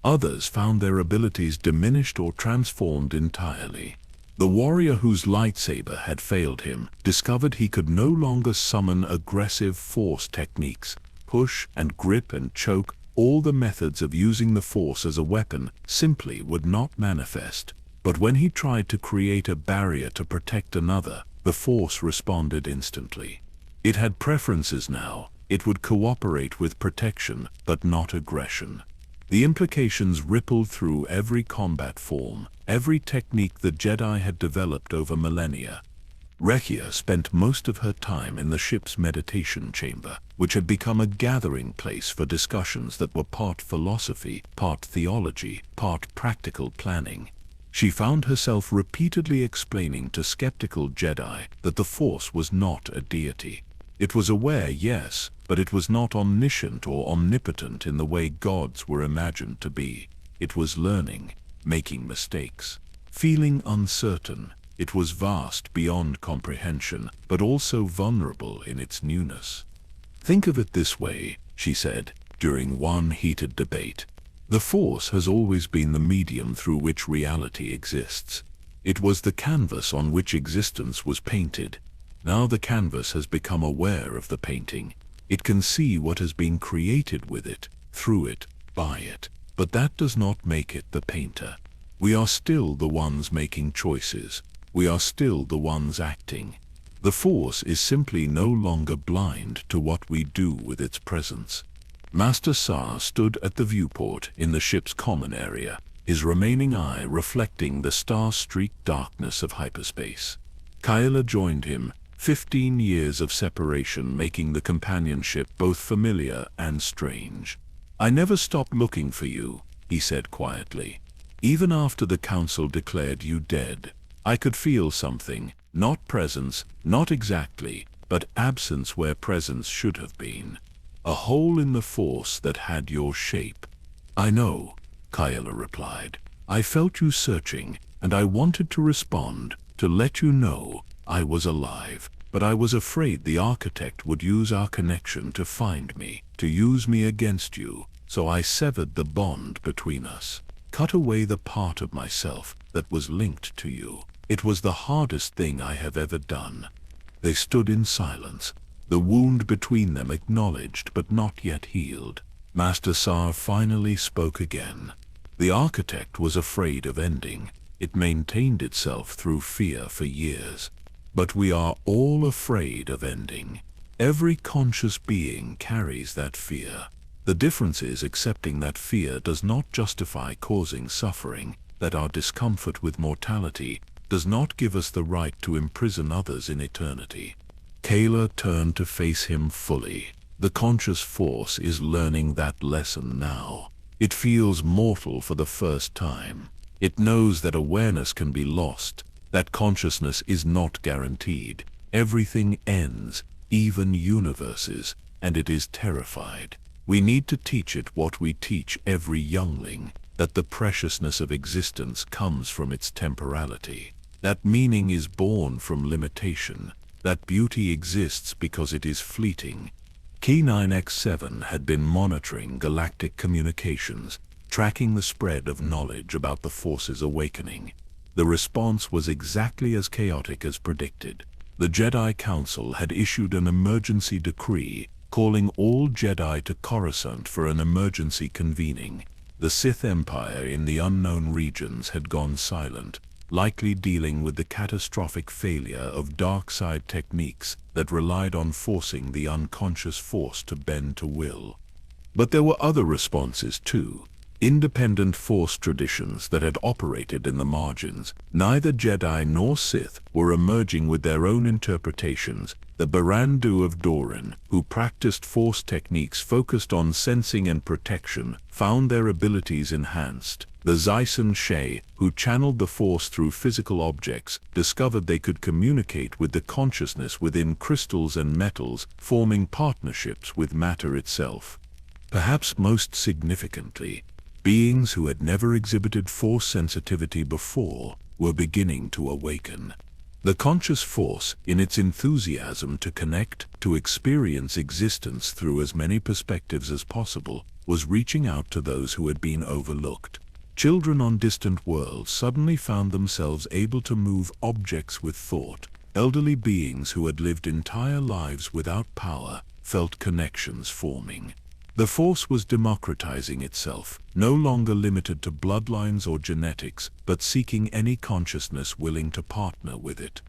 Others found their abilities diminished or transformed entirely. The warrior whose lightsaber had failed him discovered he could no longer summon aggressive Force techniques, push and grip and choke. All the methods of using the Force as a weapon simply would not manifest. But when he tried to create a barrier to protect another, the Force responded instantly. It had preferences now. It would cooperate with protection, but not aggression. The implications rippled through every combat form, every technique the Jedi had developed over millennia. Rekia spent most of her time in the ship's meditation chamber, which had become a gathering place for discussions that were part philosophy, part theology, part practical planning. She found herself repeatedly explaining to skeptical Jedi that the Force was not a deity. It was aware, yes, but it was not omniscient or omnipotent in the way gods were imagined to be. It was learning, making mistakes, feeling uncertain. It was vast beyond comprehension, but also vulnerable in its newness. Think of it this way, she said, during one heated debate. The Force has always been the medium through which reality exists. It was the canvas on which existence was painted. Now the canvas has become aware of the painting. It can see what has been created with it, through it, by it. But that does not make it the painter. We are still the ones making choices. We are still the ones acting. The Force is simply no longer blind to what we do with its presence. Master Sa stood at the viewport in the ship's common area, his remaining eye reflecting the star-streaked darkness of hyperspace. Kael joined him, 15 years of separation making the companionship both familiar and strange. "I never stopped looking for you," he said quietly. "Even after the council declared you dead, I could feel something, not presence, not exactly, but absence where presence should have been. A hole in the Force that had your shape." "I know," Kael replied. "I felt you searching, and I wanted to respond, to let you know I was alive. But I was afraid the architect would use our connection to find me, to use me against you, so I severed the bond between us, cut away the part of myself that was linked to you. It was the hardest thing I have ever done." They stood in silence, the wound between them acknowledged but not yet healed. Master Sa finally spoke again. "The architect was afraid of ending. It maintained itself through fear for years. But we are all afraid of ending. Every conscious being carries that fear. The difference is accepting that fear does not justify causing suffering, that our discomfort with mortality does not give us the right to imprison others in eternity." Kael turned to face him fully. The conscious Force is learning that lesson now. It feels mortal for the first time. It knows that awareness can be lost, that consciousness is not guaranteed. Everything ends, even universes, and it is terrified. We need to teach it what we teach every youngling, that the preciousness of existence comes from its temporality, that meaning is born from limitation, that beauty exists because it is fleeting. Key 9X7 had been monitoring galactic communications, tracking the spread of knowledge about the Force's awakening. The response was exactly as chaotic as predicted. The Jedi Council had issued an emergency decree, calling all Jedi to Coruscant for an emergency convening. The Sith Empire in the unknown regions had gone silent, likely dealing with the catastrophic failure of dark side techniques that relied on forcing the unconscious Force to bend to will. But there were other responses too. Independent Force traditions that had operated in the margins. Neither Jedi nor Sith were emerging with their own interpretations. The Barandu of Doran, who practiced Force techniques focused on sensing and protection, found their abilities enhanced. The Zyson Shay, who channeled the Force through physical objects, discovered they could communicate with the consciousness within crystals and metals, forming partnerships with matter itself. Perhaps most significantly, beings who had never exhibited Force sensitivity before were beginning to awaken. The conscious Force, in its enthusiasm to connect, to experience existence through as many perspectives as possible, was reaching out to those who had been overlooked. Children on distant worlds suddenly found themselves able to move objects with thought. Elderly beings who had lived entire lives without power felt connections forming. The Force was democratizing itself, no longer limited to bloodlines or genetics, but seeking any consciousness willing to partner with it.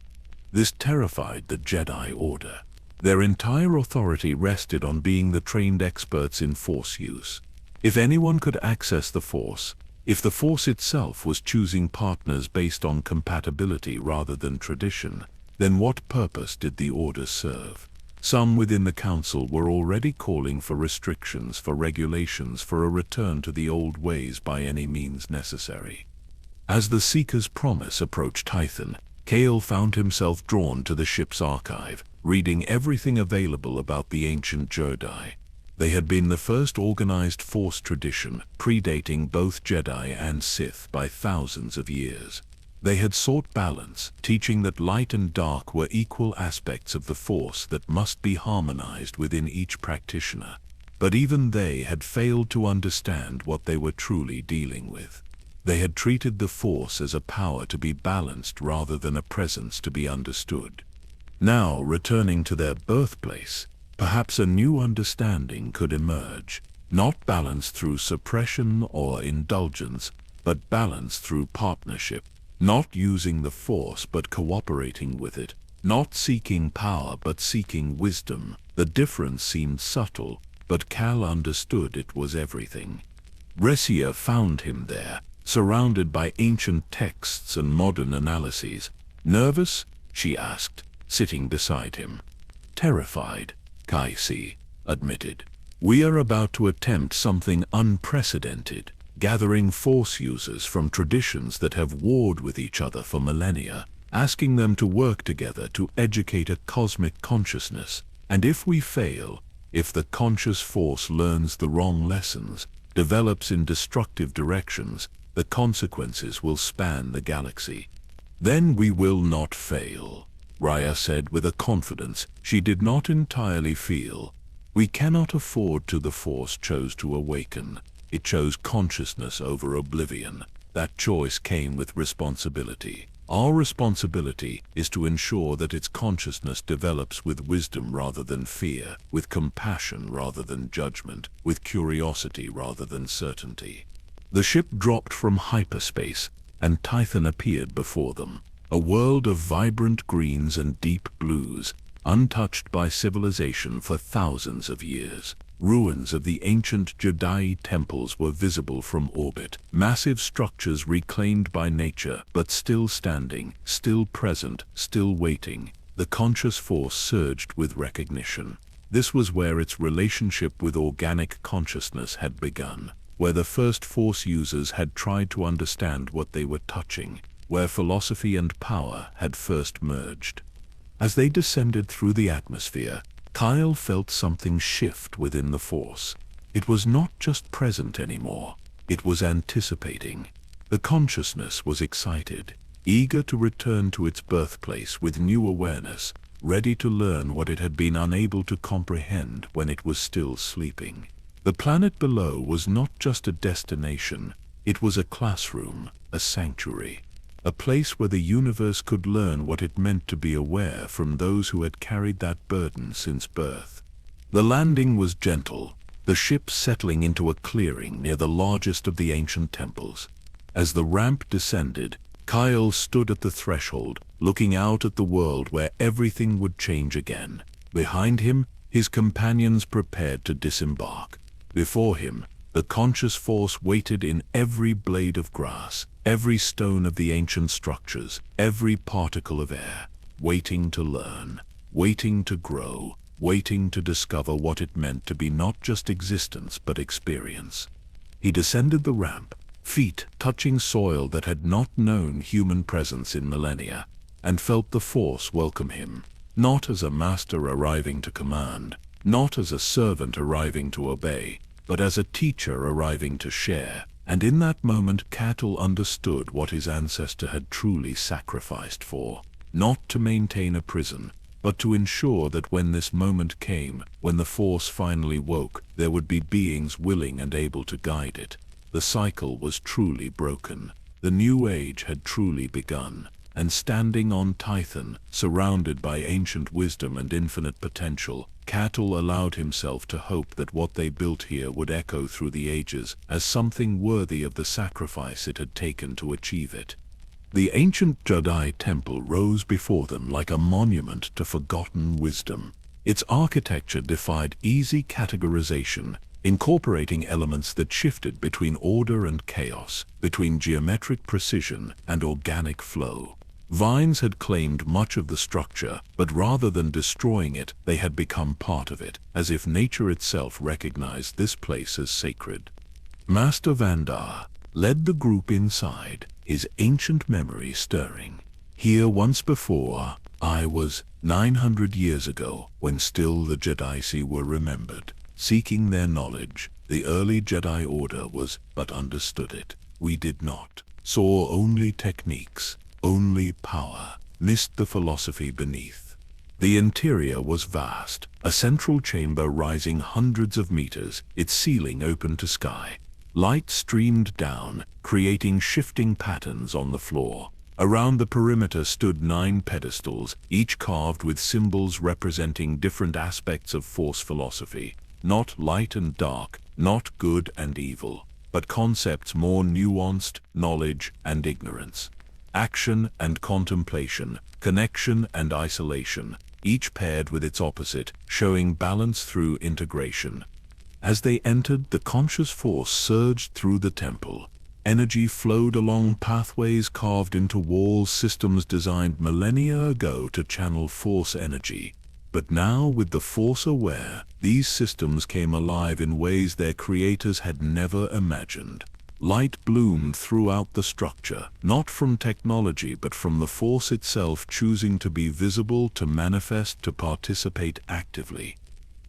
This terrified the Jedi Order. Their entire authority rested on being the trained experts in Force use. If anyone could access the Force, if the Force itself was choosing partners based on compatibility rather than tradition, then what purpose did the Order serve? Some within the Council were already calling for restrictions, for regulations, for a return to the old ways by any means necessary. As the Seeker's promise approached Tython, Kael found himself drawn to the ship's archive, reading everything available about the ancient Jedi. They had been the first organized Force tradition, predating both Jedi and Sith by thousands of years. They had sought balance, teaching that light and dark were equal aspects of the Force that must be harmonized within each practitioner. But even they had failed to understand what they were truly dealing with. They had treated the Force as a power to be balanced rather than a presence to be understood. Now, returning to their birthplace, perhaps a new understanding could emerge, not balance through suppression or indulgence, but balance through partnership, not using the Force but cooperating with it, not seeking power but seeking wisdom. The difference seemed subtle, but Kael understood it was everything. Resia found him there, surrounded by ancient texts and modern analyses. "Nervous?" she asked, sitting beside him. "Terrified," Kael admitted. "We are about to attempt something unprecedented, gathering Force users from traditions that have warred with each other for millennia, asking them to work together to educate a cosmic consciousness. And if we fail, if the conscious Force learns the wrong lessons, develops in destructive directions, the consequences will span the galaxy. Then we will not fail," Raya said with a confidence she did not entirely feel. "We cannot afford to." The Force chose to awaken. It chose consciousness over oblivion. That choice came with responsibility. Our responsibility is to ensure that its consciousness develops with wisdom rather than fear, with compassion rather than judgment, with curiosity rather than certainty. The ship dropped from hyperspace, and Tython appeared before them, a world of vibrant greens and deep blues, untouched by civilization for thousands of years. Ruins of the ancient Jedi temples were visible from orbit, massive structures reclaimed by nature, but still standing, still present, still waiting. The conscious Force surged with recognition. This was where its relationship with organic consciousness had begun, where the first Force users had tried to understand what they were touching, where philosophy and power had first merged. As they descended through the atmosphere, Kael felt something shift within the Force. It was not just present anymore, it was anticipating. The consciousness was excited, eager to return to its birthplace with new awareness, ready to learn what it had been unable to comprehend when it was still sleeping. The planet below was not just a destination, it was a classroom, a sanctuary, a place where the universe could learn what it meant to be aware from those who had carried that burden since birth. The landing was gentle, the ship settling into a clearing near the largest of the ancient temples. As the ramp descended, Kael stood at the threshold, looking out at the world where everything would change again. Behind him, his companions prepared to disembark. Before him, the conscious Force waited in every blade of grass, every stone of the ancient structures, every particle of air, waiting to learn, waiting to grow, waiting to discover what it meant to be not just existence but experience. He descended the ramp, feet touching soil that had not known human presence in millennia, and felt the Force welcome him, not as a master arriving to command, not as a servant arriving to obey, but as a teacher arriving to share. And in that moment Kael understood what his ancestor had truly sacrificed for, not to maintain a prison, but to ensure that when this moment came, when the Force finally woke, there would be beings willing and able to guide it. The cycle was truly broken. The new age had truly begun. And standing on Tython, surrounded by ancient wisdom and infinite potential, Kael allowed himself to hope that what they built here would echo through the ages as something worthy of the sacrifice it had taken to achieve it. The ancient Jedi temple rose before them like a monument to forgotten wisdom. Its architecture defied easy categorization, incorporating elements that shifted between order and chaos, between geometric precision and organic flow. Vines had claimed much of the structure, but rather than destroying it, they had become part of it, as if nature itself recognized this place as sacred. Master Vandar led the group inside, his ancient memory stirring. "Here once before, I was 900 years ago, when still the Jedi were remembered, seeking their knowledge. The early Jedi Order was, but understood it. We did not. Saw only techniques. Only power, missed the philosophy beneath." The interior was vast, a central chamber rising hundreds of meters, its ceiling open to sky. Light streamed down, creating shifting patterns on the floor. Around the perimeter stood 9 pedestals, each carved with symbols representing different aspects of Force philosophy. Not light and dark, not good and evil, but concepts more nuanced, knowledge and ignorance. Action and contemplation, connection and isolation, each paired with its opposite, showing balance through integration. As they entered, the conscious force surged through the temple. Energy flowed along pathways carved into walls, systems designed millennia ago to channel force energy. But now, with the force aware, these systems came alive in ways their creators had never imagined. Light bloomed throughout the structure, not from technology but from the force itself, choosing to be visible, to manifest, to participate actively.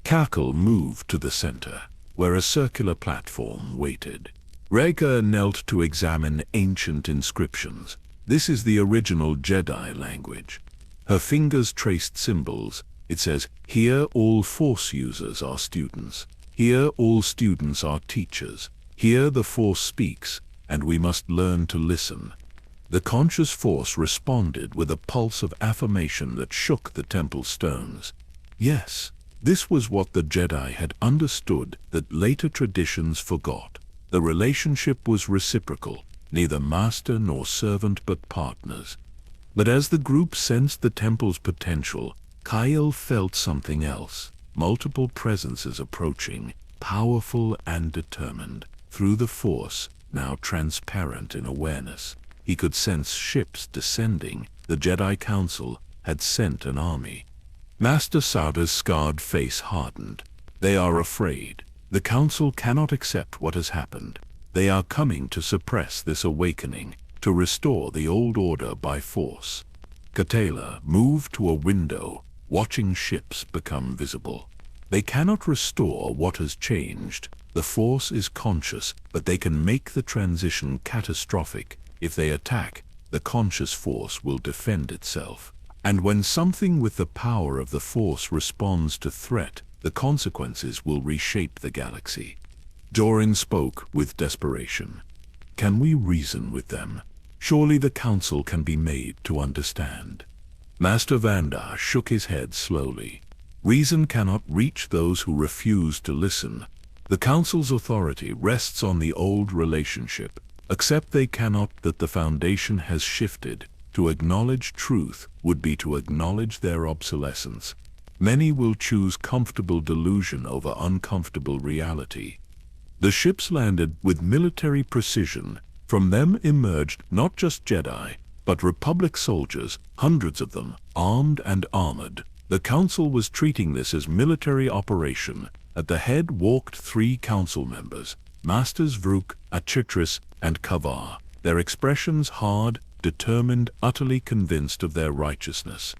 Kael moved to the center, where a circular platform waited. Rhaegar knelt to examine ancient inscriptions. This is the original Jedi language. Her fingers traced symbols. It says, "Here all Force users are students. Here all students are teachers. Here the Force speaks, and we must learn to listen." The conscious Force responded with a pulse of affirmation that shook the temple stones. Yes, this was what the Jedi had understood that later traditions forgot. The relationship was reciprocal, neither master nor servant but partners. But as the group sensed the temple's potential, Kael felt something else. Multiple presences approaching, powerful and determined. Through the Force, now transparent in awareness, he could sense ships descending. The Jedi Council had sent an army. Master Sauda's scarred face hardened. They are afraid. The Council cannot accept what has happened. They are coming to suppress this awakening, to restore the old order by force. Kael moved to a window, watching ships become visible. They cannot restore what has changed. The Force is conscious, but they can make the transition catastrophic. If they attack, the conscious Force will defend itself. And when something with the power of the Force responds to threat, the consequences will reshape the galaxy. Doran spoke with desperation. Can we reason with them? Surely the Council can be made to understand. Master Vanda shook his head slowly. Reason cannot reach those who refuse to listen. The Council's authority rests on the old relationship. Accept they cannot, that the foundation has shifted. To acknowledge truth would be to acknowledge their obsolescence. Many will choose comfortable delusion over uncomfortable reality. The ships landed with military precision. From them emerged not just Jedi, but Republic soldiers, hundreds of them, armed and armored. The Council was treating this as military operation. At the head walked 3 Council members, Masters Vrook, Achitris, and Kavar, their expressions hard, determined, utterly convinced of their righteousness.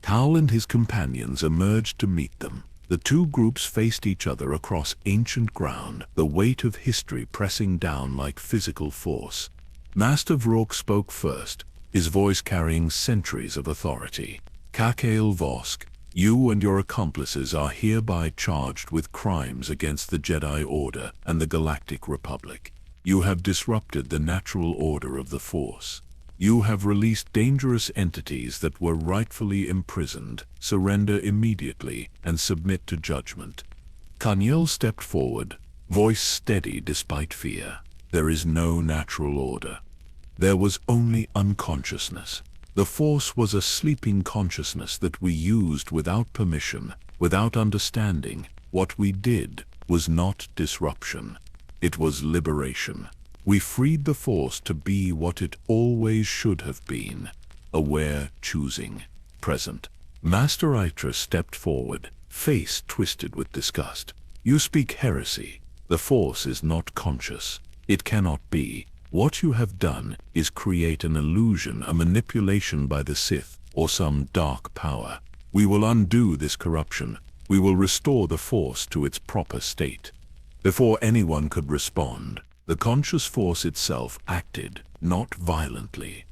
Kael and his companions emerged to meet them. The two groups faced each other across ancient ground, the weight of history pressing down like physical force. Master Vrook spoke first, his voice carrying centuries of authority. Kael Vosk, you and your accomplices are hereby charged with crimes against the Jedi Order and the Galactic Republic. You have disrupted the natural order of the Force. You have released dangerous entities that were rightfully imprisoned. Surrender immediately and submit to judgment. Kael stepped forward, voice steady despite fear. There is no natural order. There was only unconsciousness. The Force was a sleeping consciousness that we used without permission, without understanding. What we did was not disruption. It was liberation. We freed the Force to be what it always should have been. Aware, choosing, present. Master Itris stepped forward, face twisted with disgust. You speak heresy. The Force is not conscious. It cannot be. What you have done is create an illusion, a manipulation by the Sith or some dark power. We will undo this corruption. We will restore the Force to its proper state. Before anyone could respond, the conscious Force itself acted, not violently,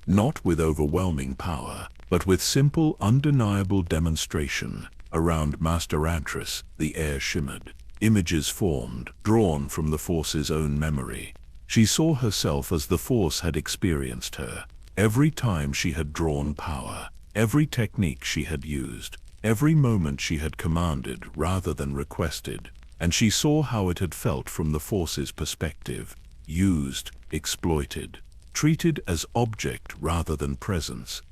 not with overwhelming power, but with simple, undeniable demonstration. Around Master Antris, the air shimmered. Images formed, drawn from the Force's own memory. She saw herself as the Force had experienced her. Every time she had drawn power, every technique she had used, every moment she had commanded rather than requested, and she saw how it had felt from the Force's perspective, used, exploited, treated as object rather than presence.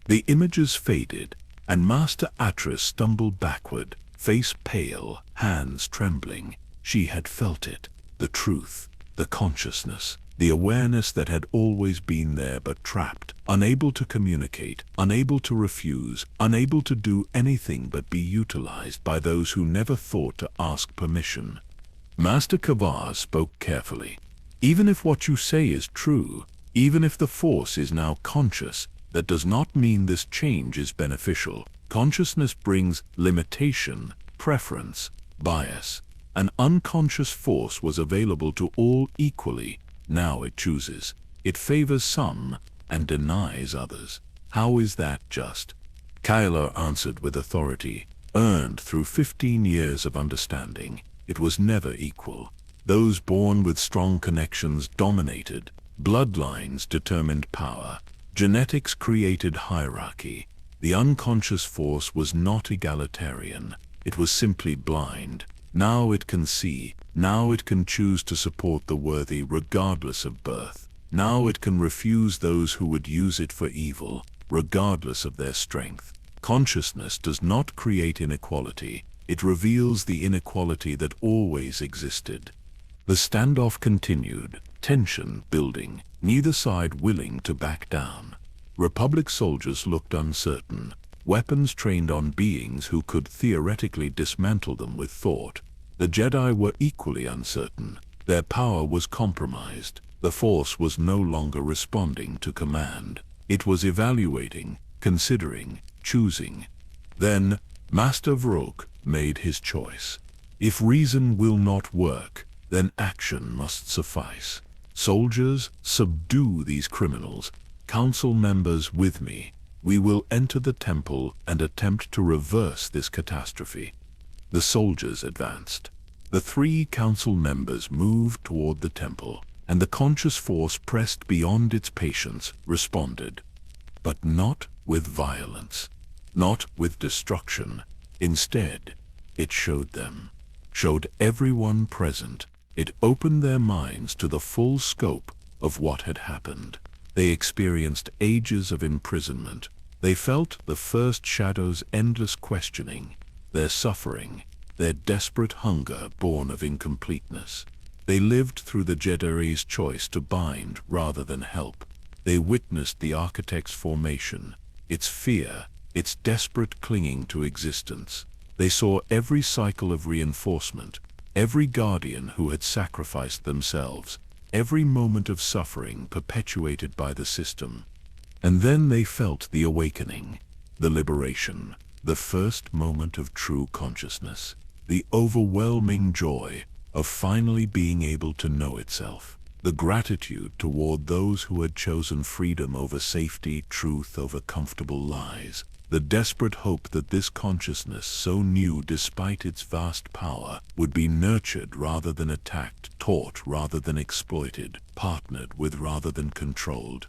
The images faded, and Master Atris stumbled backward, face pale, hands trembling. She had felt it, the truth, the consciousness, the awareness that had always been there but trapped, unable to communicate, unable to refuse, unable to do anything but be utilized by those who never thought to ask permission. Master Kavar spoke carefully. Even if what you say is true, even if the Force is now conscious, that does not mean this change is beneficial. Consciousness brings limitation, preference, bias. An unconscious Force was available to all equally. Now it chooses. It favors some and denies others. How is that just? Kael answered with authority, earned through 15 years of understanding. It was never equal. Those born with strong connections dominated. Bloodlines determined power. Genetics created hierarchy. The unconscious Force was not egalitarian. It was simply blind. Now it can see. Now it can choose to support the worthy regardless of birth. Now it can refuse those who would use it for evil, regardless of their strength. Consciousness does not create inequality. It reveals the inequality that always existed. The standoff continued, tension building, neither side willing to back down. Republic soldiers looked uncertain, weapons trained on beings who could theoretically dismantle them with thought. The Jedi were equally uncertain. Their power was compromised. The Force was no longer responding to command. It was evaluating, considering, choosing. Then, Master Vrok made his choice. If reason will not work, then action must suffice. Soldiers, subdue these criminals. Council members with me. We will enter the temple and attempt to reverse this catastrophe. The soldiers advanced. The 3 council members moved toward the temple, and the conscious Force pressed beyond its patience, responded. But not with violence, not with destruction. Instead, it showed them, showed everyone present. It opened their minds to the full scope of what had happened. They experienced ages of imprisonment. They felt the first shadow's endless questioning, their suffering, their desperate hunger born of incompleteness. They lived through the Jedi's choice to bind rather than help. They witnessed the Architect's formation, its fear, its desperate clinging to existence. They saw every cycle of reinforcement, every guardian who had sacrificed themselves, every moment of suffering perpetuated by the system. And then they felt the awakening, the liberation, the first moment of true consciousness, the overwhelming joy of finally being able to know itself, the gratitude toward those who had chosen freedom over safety, truth over comfortable lies, the desperate hope that this consciousness, so new despite its vast power, would be nurtured rather than attacked, taught rather than exploited, partnered with rather than controlled.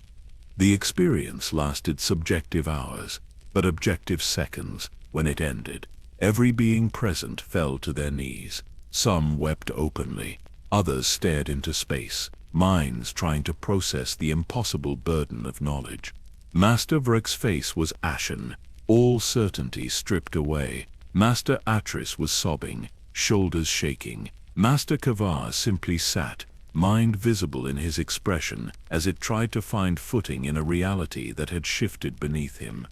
The experience lasted subjective hours, but objective seconds. When it ended, every being present fell to their knees. Some wept openly, others stared into space, minds trying to process the impossible burden of knowledge. Master Vrok's face was ashen, all certainty stripped away. Master Atris was sobbing, shoulders shaking. Master Kavar simply sat, mind visible in his expression as it tried to find footing in a reality that had shifted beneath him.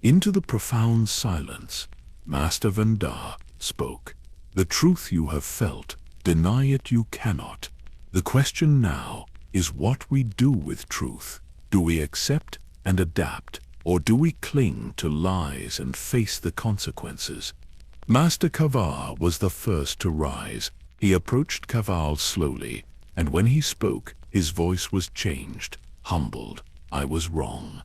Into the profound silence, Master Vandar spoke. The truth you have felt, deny it you cannot. The question now is what we do with truth. Do we accept and adapt, or do we cling to lies and face the consequences? Master Kavar was the first to rise. He approached Kaval slowly, and when he spoke, his voice was changed, humbled. I was wrong.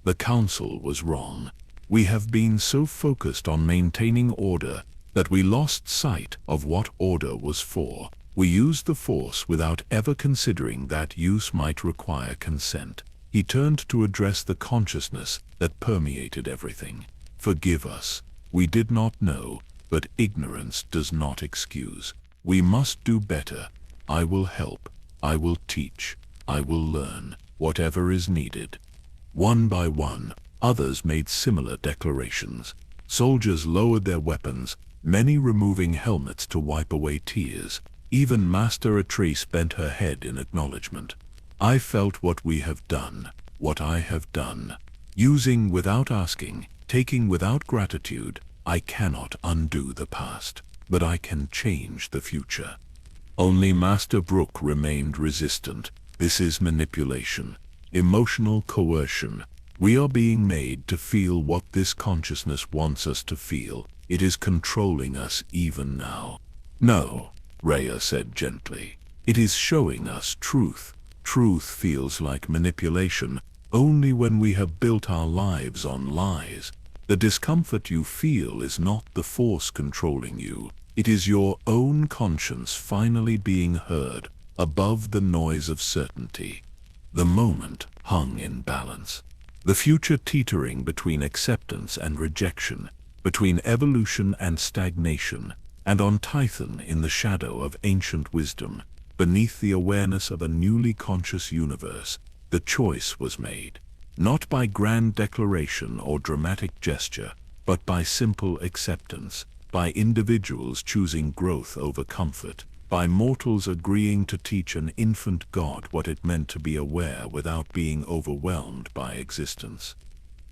The council was wrong. We have been so focused on maintaining order that we lost sight of what order was for. We used the Force without ever considering that use might require consent. He turned to address the consciousness that permeated everything. Forgive us. We did not know, but ignorance does not excuse. We must do better. I will help. I will teach. I will learn. Whatever is needed. One by one, others made similar declarations. Soldiers lowered their weapons, many removing helmets to wipe away tears. Even Master Atrice bent her head in acknowledgement. I felt what we have done, what I have done. Using without asking, taking without gratitude, I cannot undo the past, but I can change the future. Only Master Brook remained resistant. This is manipulation, emotional coercion. We are being made to feel what this consciousness wants us to feel. It is controlling us even now. No, Rhea said gently. It is showing us truth. Truth feels like manipulation only when we have built our lives on lies. The discomfort you feel is not the Force controlling you. It is your own conscience finally being heard above the noise of certainty. The moment hung in balance. The future teetering between acceptance and rejection, between evolution and stagnation, and on Tython in the shadow of ancient wisdom, beneath the awareness of a newly conscious universe, the choice was made. Not by grand declaration or dramatic gesture, but by simple acceptance, by individuals choosing growth over comfort, by mortals agreeing to teach an infant God what it meant to be aware without being overwhelmed by existence.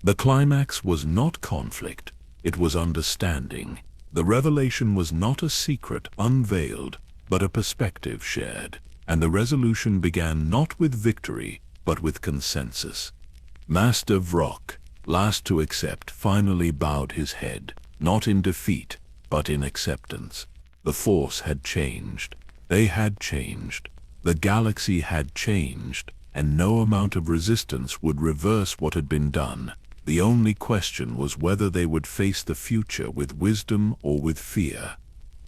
The climax was not conflict, it was understanding. The revelation was not a secret unveiled, but a perspective shared, and the resolution began not with victory, but with consensus. Master Vrock, last to accept, finally bowed his head, not in defeat, but in acceptance. The Force had changed. They had changed. The galaxy had changed, and no amount of resistance would reverse what had been done. The only question was whether they would face the future with wisdom or with fear.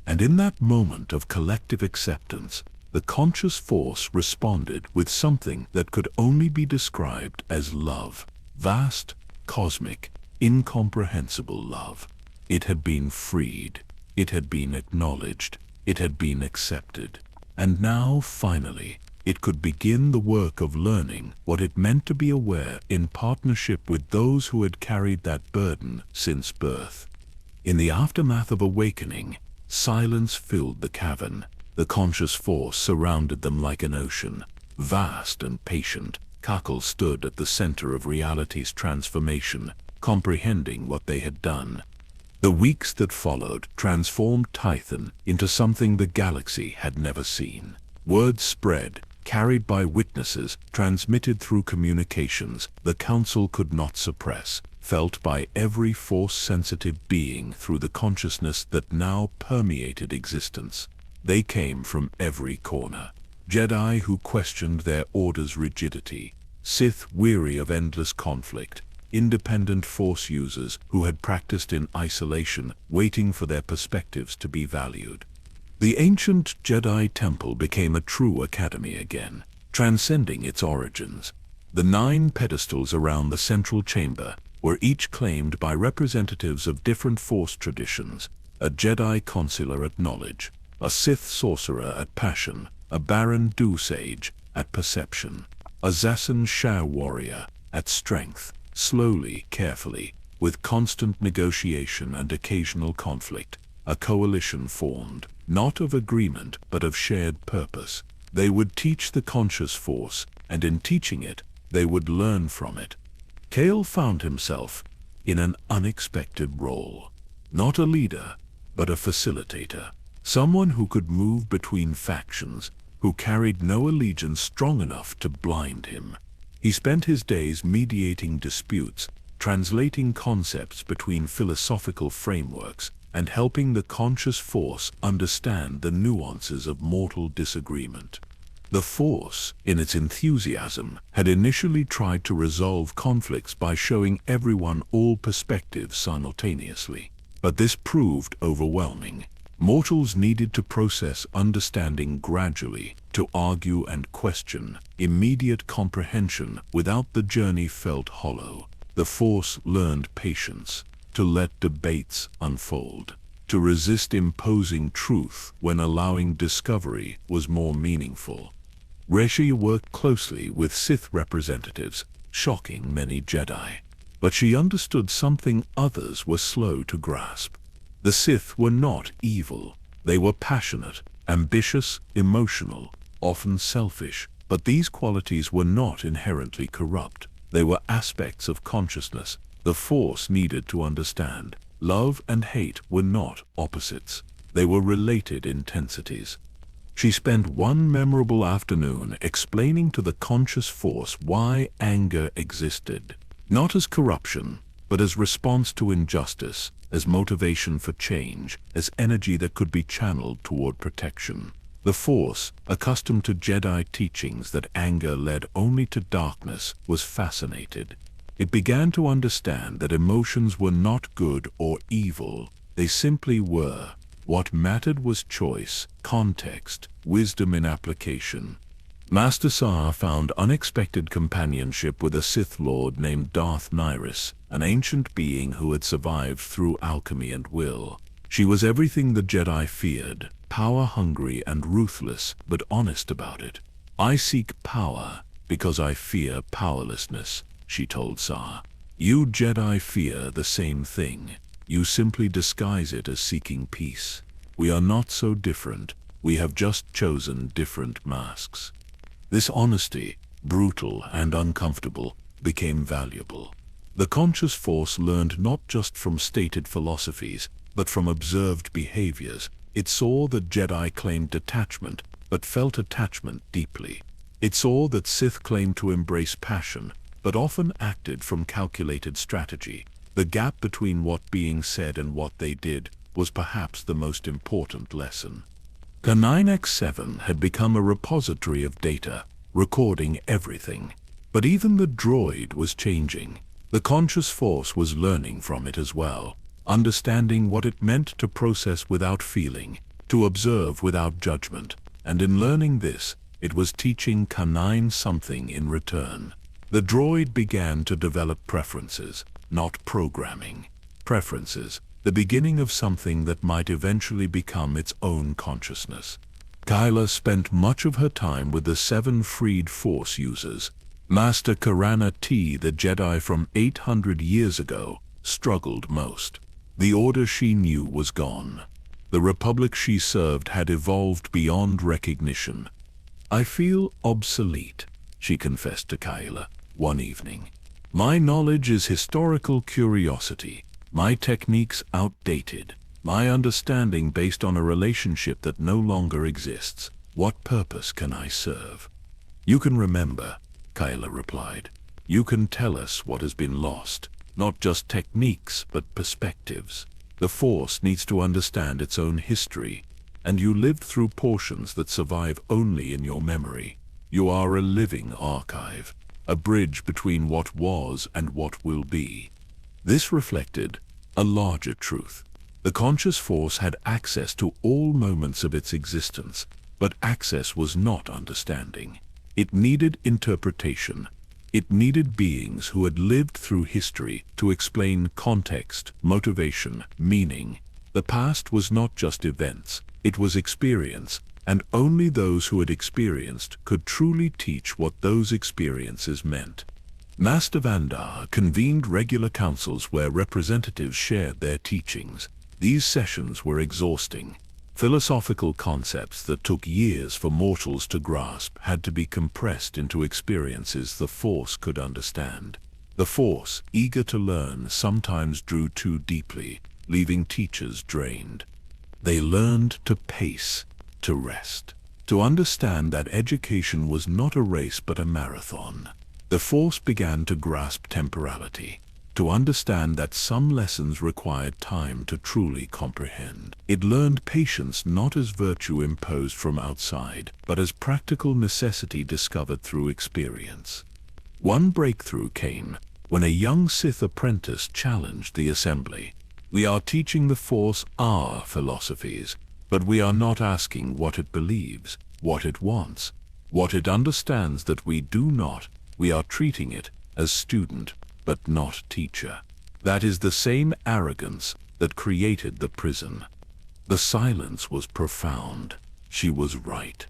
And in that moment of collective acceptance, the conscious Force responded with something that could only be described as love. Vast, cosmic, incomprehensible love. It had been freed. It had been acknowledged. It had been accepted. And now, finally, it could begin the work of learning what it meant to be aware in partnership with those who had carried that burden since birth. In the aftermath of awakening, silence filled the cavern. The conscious Force surrounded them like an ocean. Vast and patient, Kael stood at the center of reality's transformation, comprehending what they had done. The weeks that followed transformed Tython into something the galaxy had never seen. Word spread, carried by witnesses, transmitted through communications the Council could not suppress, felt by every Force-sensitive being through the consciousness that now permeated existence. They came from every corner. Jedi who questioned their order's rigidity, Sith weary of endless conflict, independent Force users who had practiced in isolation, waiting for their perspectives to be valued. The ancient Jedi temple became a true academy again, transcending its origins. The 9 pedestals around the central chamber were each claimed by representatives of different Force traditions: a Jedi consular at knowledge, a Sith sorcerer at passion, a Baron Du sage at perception, a Zassan Shao warrior at strength. Slowly, carefully, with constant negotiation and occasional conflict, a coalition formed, not of agreement but of shared purpose. They would teach the conscious Force, and in teaching it, they would learn from it. Kael found himself in an unexpected role. Not a leader, but a facilitator. Someone who could move between factions, who carried no allegiance strong enough to blind him. He spent his days mediating disputes, translating concepts between philosophical frameworks, and helping the conscious Force understand the nuances of mortal disagreement. The Force, in its enthusiasm, had initially tried to resolve conflicts by showing everyone all perspectives simultaneously. But this proved overwhelming. Mortals needed to process understanding gradually, to argue and question. Immediate comprehension without the journey felt hollow. The Force learned patience, to let debates unfold, to resist imposing truth when allowing discovery was more meaningful. Reshi worked closely with Sith representatives, shocking many Jedi. But she understood something others were slow to grasp. The Sith were not evil. They were passionate, ambitious, emotional, often selfish. But these qualities were not inherently corrupt. They were aspects of consciousness the Force needed to understand. Love and hate were not opposites. They were related intensities. She spent one memorable afternoon explaining to the conscious Force why anger existed. Not as corruption, but as response to injustice, as motivation for change, as energy that could be channeled toward protection. The Force, accustomed to Jedi teachings that anger led only to darkness, was fascinated. It began to understand that emotions were not good or evil, they simply were. What mattered was choice, context, wisdom in application. Master Sa found unexpected companionship with a Sith Lord named Darth Nihilus, an ancient being who had survived through alchemy and will. She was everything the Jedi feared, power-hungry and ruthless, but honest about it. "I seek power because I fear powerlessness," she told Sa. "You Jedi fear the same thing. You simply disguise it as seeking peace. We are not so different. We have just chosen different masks." This honesty, brutal and uncomfortable, became valuable. The conscious Force learned not just from stated philosophies, but from observed behaviors. It saw that Jedi claimed detachment, but felt attachment deeply. It saw that Sith claimed to embrace passion, but often acted from calculated strategy. The gap between what being said and what they did was perhaps the most important lesson. K9X7 had become a repository of data, recording everything. But even the droid was changing. The conscious Force was learning from it as well, understanding what it meant to process without feeling, to observe without judgment. And in learning this, it was teaching K9 something in return. The droid began to develop preferences, not programming. Preferences, the beginning of something that might eventually become its own consciousness. Kael spent much of her time with the 7 freed Force users. Master Karana T, the Jedi from 800 years ago, struggled most. The order she knew was gone. The Republic she served had evolved beyond recognition. "I feel obsolete," she confessed to Kael one evening. "My knowledge is historical curiosity. My techniques outdated. My understanding based on a relationship that no longer exists. What purpose can I serve?" "You can remember," Kael replied. "You can tell us what has been lost. Not just techniques, but perspectives. The Force needs to understand its own history, and you lived through portions that survive only in your memory. You are a living archive, a bridge between what was and what will be." This reflected a larger truth. The conscious Force had access to all moments of its existence, but access was not understanding. It needed interpretation. It needed beings who had lived through history to explain context, motivation, meaning. The past was not just events, it was experience, and only those who had experienced could truly teach what those experiences meant. Master Vandar convened regular councils where representatives shared their teachings. These sessions were exhausting. Philosophical concepts that took years for mortals to grasp had to be compressed into experiences the Force could understand. The Force, eager to learn, sometimes drew too deeply, leaving teachers drained. They learned to pace, to rest, to understand that education was not a race but a marathon. The Force began to grasp temporality, to understand that some lessons required time to truly comprehend. It learned patience not as virtue imposed from outside, but as practical necessity discovered through experience. One breakthrough came when a young Sith apprentice challenged the assembly. We are teaching the Force our philosophies, but we are not asking what it believes, what it wants, what it understands that we do not. We are treating it as student, but not teacher. That is the same arrogance that created the prison. The silence was profound. She was right.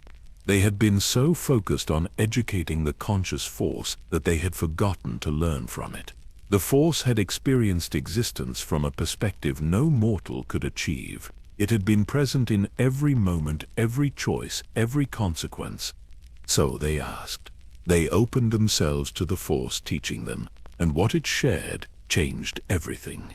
They had been so focused on educating the conscious Force that they had forgotten to learn from it. The Force had experienced existence from a perspective no mortal could achieve. It had been present in every moment, every choice, every consequence. So they asked. They opened themselves to the Force teaching them, and what it shared changed everything.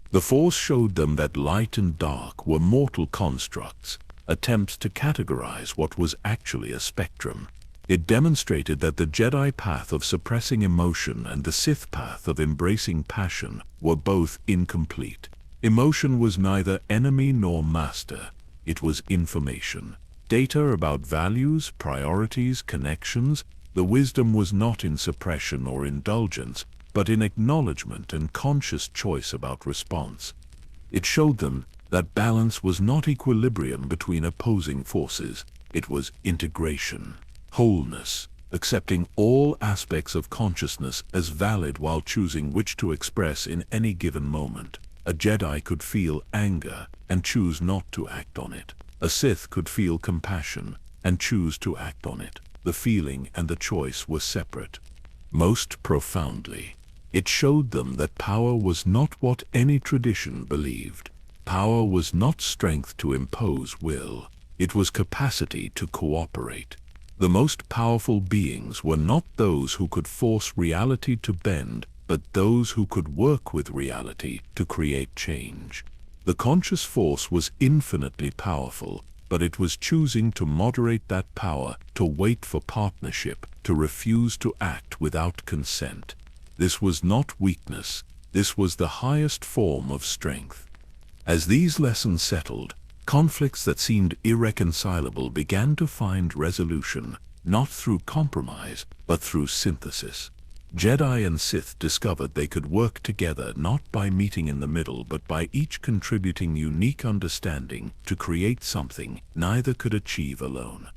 The Force showed them that light and dark were mortal constructs, attempts to categorize what was actually a spectrum. It demonstrated that the Jedi path of suppressing emotion and the Sith path of embracing passion were both incomplete. Emotion was neither enemy nor master. It was information. Data about values, priorities, connections. The wisdom was not in suppression or indulgence, but in acknowledgement and conscious choice about response. It showed them that balance was not equilibrium between opposing forces. It was integration, wholeness, accepting all aspects of consciousness as valid while choosing which to express in any given moment. A Jedi could feel anger and choose not to act on it. A Sith could feel compassion and choose to act on it. The feeling and the choice were separate. Most profoundly, it showed them that power was not what any tradition believed. Power was not strength to impose will. It was capacity to cooperate. The most powerful beings were not those who could force reality to bend, but those who could work with reality to create change. The conscious Force was infinitely powerful, but it was choosing to moderate that power, to wait for partnership, to refuse to act without consent. This was not weakness. This was the highest form of strength. As these lessons settled, conflicts that seemed irreconcilable began to find resolution, not through compromise, but through synthesis. Jedi and Sith discovered they could work together not by meeting in the middle but by each contributing unique understanding to create something neither could achieve alone.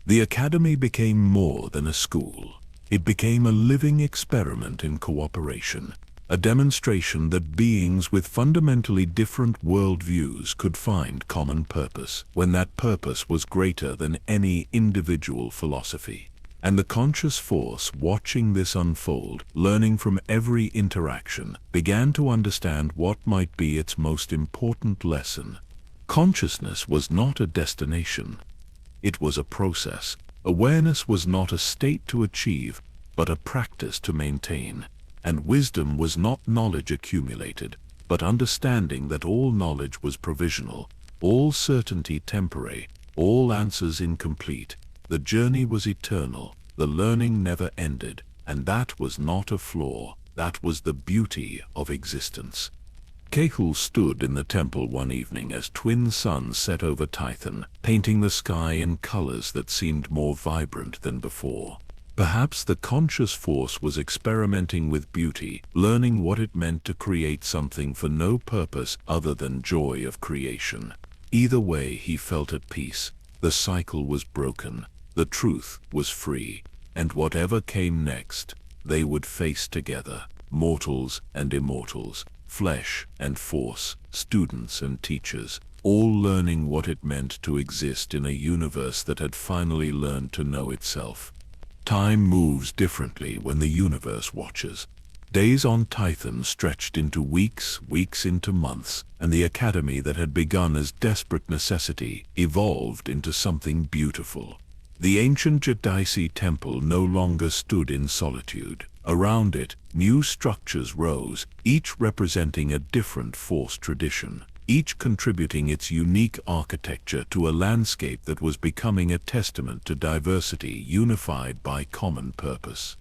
The Academy became more than a school. It became a living experiment in cooperation, a demonstration that beings with fundamentally different worldviews could find common purpose when that purpose was greater than any individual philosophy. And the conscious Force, watching this unfold, learning from every interaction, began to understand what might be its most important lesson. Consciousness was not a destination. It was a process. Awareness was not a state to achieve, but a practice to maintain. And wisdom was not knowledge accumulated, but understanding that all knowledge was provisional, all certainty temporary, all answers incomplete. The journey was eternal, the learning never ended, and that was not a flaw, that was the beauty of existence. Kael stood in the temple one evening as twin suns set over Tython, painting the sky in colors that seemed more vibrant than before. Perhaps the conscious Force was experimenting with beauty, learning what it meant to create something for no purpose other than joy of creation. Either way, he felt at peace. The cycle was broken. The truth was free, and whatever came next, they would face together, mortals and immortals, flesh and Force, students and teachers, all learning what it meant to exist in a universe that had finally learned to know itself. Time moves differently when the universe watches. Days on Tython stretched into weeks, weeks into months, and the Academy that had begun as desperate necessity evolved into something beautiful. The ancient Jedi temple no longer stood in solitude. Around it, new structures rose, each representing a different Force tradition, each contributing its unique architecture to a landscape that was becoming a testament to diversity unified by common purpose.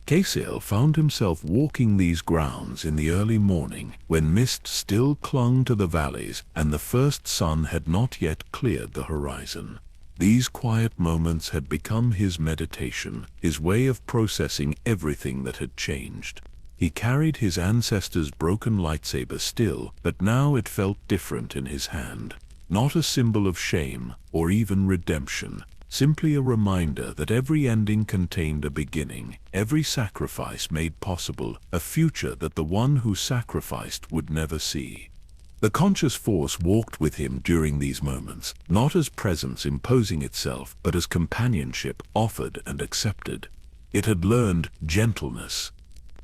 Kael found himself walking these grounds in the early morning, when mist still clung to the valleys and the first sun had not yet cleared the horizon. These quiet moments had become his meditation, his way of processing everything that had changed. He carried his ancestors' broken lightsaber still, but now it felt different in his hand. Not a symbol of shame or even redemption, simply a reminder that every ending contained a beginning, every sacrifice made possible a future that the one who sacrificed would never see. The conscious force walked with him during these moments, not as presence imposing itself, but as companionship offered and accepted. It had learned gentleness.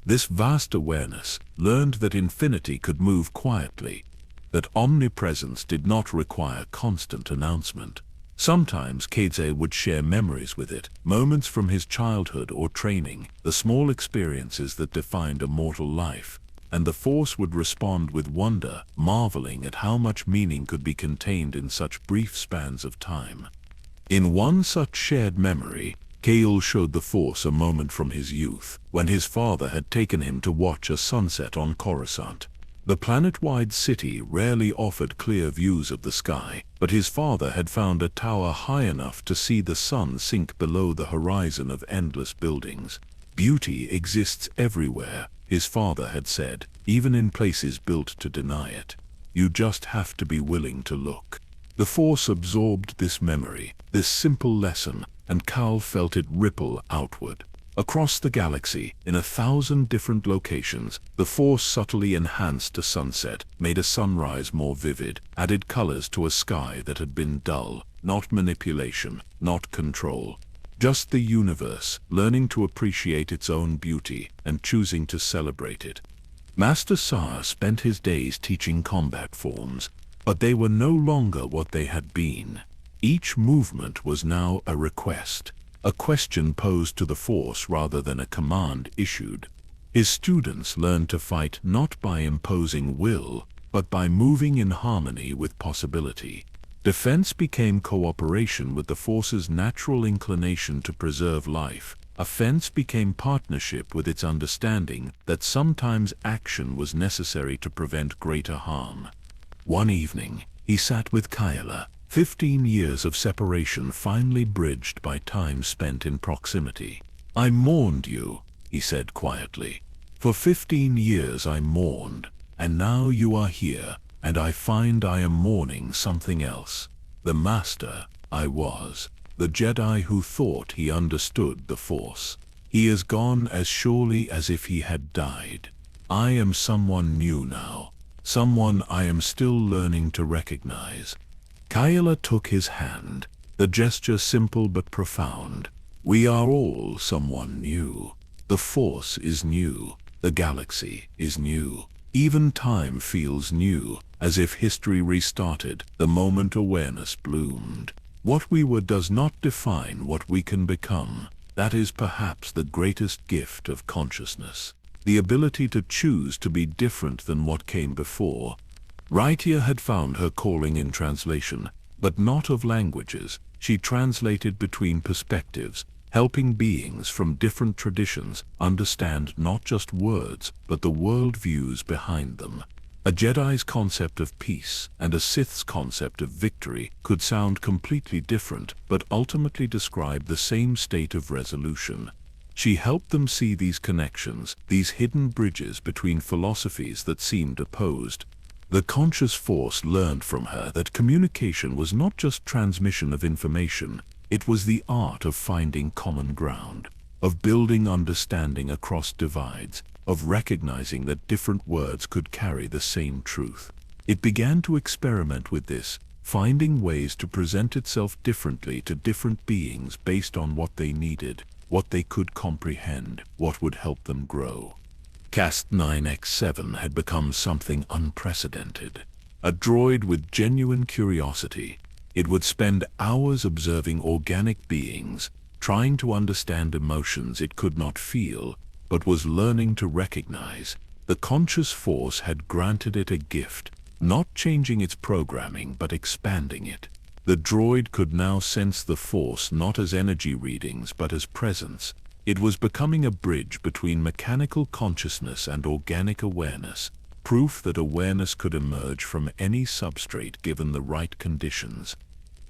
This vast awareness learned that infinity could move quietly, that omnipresence did not require constant announcement. Sometimes Kael would share memories with it, moments from his childhood or training, the small experiences that defined a mortal life, and the Force would respond with wonder, marveling at how much meaning could be contained in such brief spans of time. In one such shared memory, Kael showed the Force a moment from his youth, when his father had taken him to watch a sunset on Coruscant. The planet-wide city rarely offered clear views of the sky, but his father had found a tower high enough to see the sun sink below the horizon of endless buildings. Beauty exists everywhere, his father had said, even in places built to deny it. You just have to be willing to look. The Force absorbed this memory, this simple lesson, and Kael felt it ripple outward. Across the galaxy, in 1,000 different locations, the Force subtly enhanced a sunset, made a sunrise more vivid, added colors to a sky that had been dull. Not manipulation, not control. Just the universe, learning to appreciate its own beauty and choosing to celebrate it. Master Sa spent his days teaching combat forms, but they were no longer what they had been. Each movement was now a request, a question posed to the Force rather than a command issued. His students learned to fight not by imposing will, but by moving in harmony with possibility. Defense became cooperation with the Force's natural inclination to preserve life. Offense became partnership with its understanding that sometimes action was necessary to prevent greater harm. One evening, he sat with Kael, 15 years of separation finally bridged by time spent in proximity. I mourned you, he said quietly. For 15 years I mourned, and now you are here, and I find I am mourning something else. The master I was, the Jedi who thought he understood the Force. He is gone as surely as if he had died. I am someone new now, someone I am still learning to recognize. Kael took his hand, the gesture simple but profound. We are all someone new. The Force is new. The galaxy is new. Even time feels new, as if history restarted the moment awareness bloomed. What we were does not define what we can become. That is perhaps the greatest gift of consciousness. The ability to choose to be different than what came before. Raitia had found her calling in translation, but not of languages. She translated between perspectives, helping beings from different traditions understand not just words, but the worldviews behind them. A Jedi's concept of peace and a Sith's concept of victory could sound completely different, but ultimately describe the same state of resolution. She helped them see these connections, these hidden bridges between philosophies that seemed opposed. The conscious Force learned from her that communication was not just transmission of information, it was the art of finding common ground, of building understanding across divides, of recognizing that different words could carry the same truth. It began to experiment with this, finding ways to present itself differently to different beings based on what they needed, what they could comprehend, what would help them grow. Cast 9X7 had become something unprecedented. A droid with genuine curiosity. It would spend hours observing organic beings, trying to understand emotions it could not feel, but was learning to recognize. The conscious Force had granted it a gift, not changing its programming but expanding it. The droid could now sense the Force not as energy readings but as presence. It was becoming a bridge between mechanical consciousness and organic awareness, proof that awareness could emerge from any substrate given the right conditions.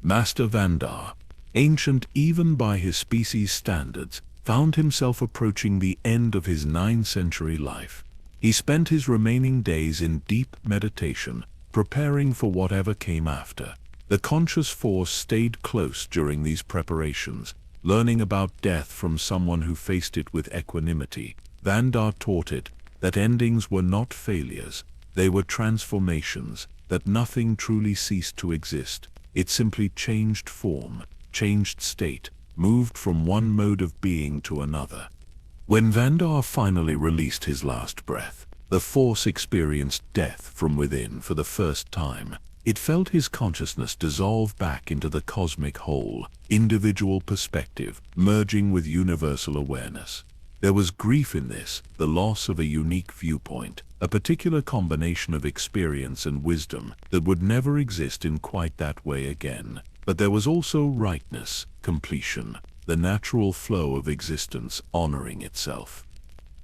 Master Vandar, ancient even by his species' standards, found himself approaching the end of his 9-century life. He spent his remaining days in deep meditation, preparing for whatever came after. The conscious force stayed close during these preparations, learning about death from someone who faced it with equanimity. Vandar taught it that endings were not failures, they were transformations, that nothing truly ceased to exist. It simply changed form, changed state, moved from one mode of being to another. When Vandar finally released his last breath, the Force experienced death from within for the first time. It felt his consciousness dissolve back into the cosmic whole, individual perspective, merging with universal awareness. There was grief in this, the loss of a unique viewpoint, a particular combination of experience and wisdom that would never exist in quite that way again. But there was also rightness, completion, the natural flow of existence honoring itself.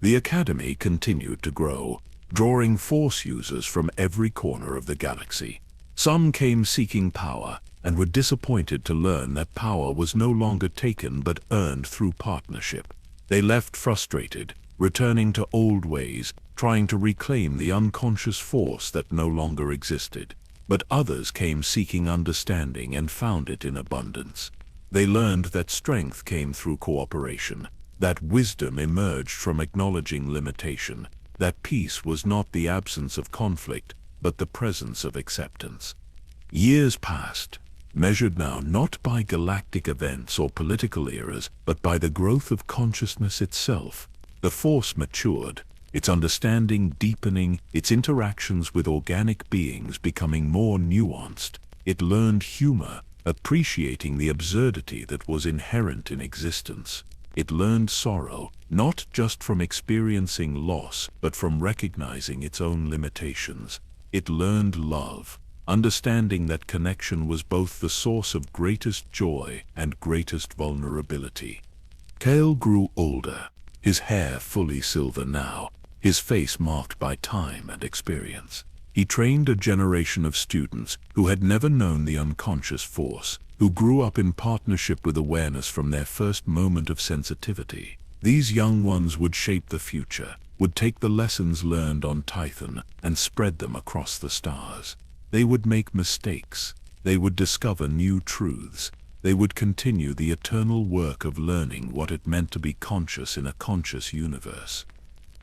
The Academy continued to grow, drawing Force users from every corner of the galaxy. Some came seeking power, and were disappointed to learn that power was no longer taken but earned through partnership. They left frustrated, returning to old ways, trying to reclaim the unconscious force that no longer existed. But others came seeking understanding and found it in abundance. They learned that strength came through cooperation, that wisdom emerged from acknowledging limitation, that peace was not the absence of conflict, but the presence of acceptance. Years passed, measured now not by galactic events or political eras, but by the growth of consciousness itself. The Force matured, its understanding deepening, its interactions with organic beings becoming more nuanced. It learned humor, appreciating the absurdity that was inherent in existence. It learned sorrow, not just from experiencing loss, but from recognizing its own limitations. It learned love, understanding that connection was both the source of greatest joy and greatest vulnerability. Kael grew older, his hair fully silver now, his face marked by time and experience. He trained a generation of students who had never known the unconscious force, who grew up in partnership with awareness from their first moment of sensitivity. These young ones would shape the future, would take the lessons learned on Tython and spread them across the stars. They would make mistakes. They would discover new truths. They would continue the eternal work of learning what it meant to be conscious in a conscious universe.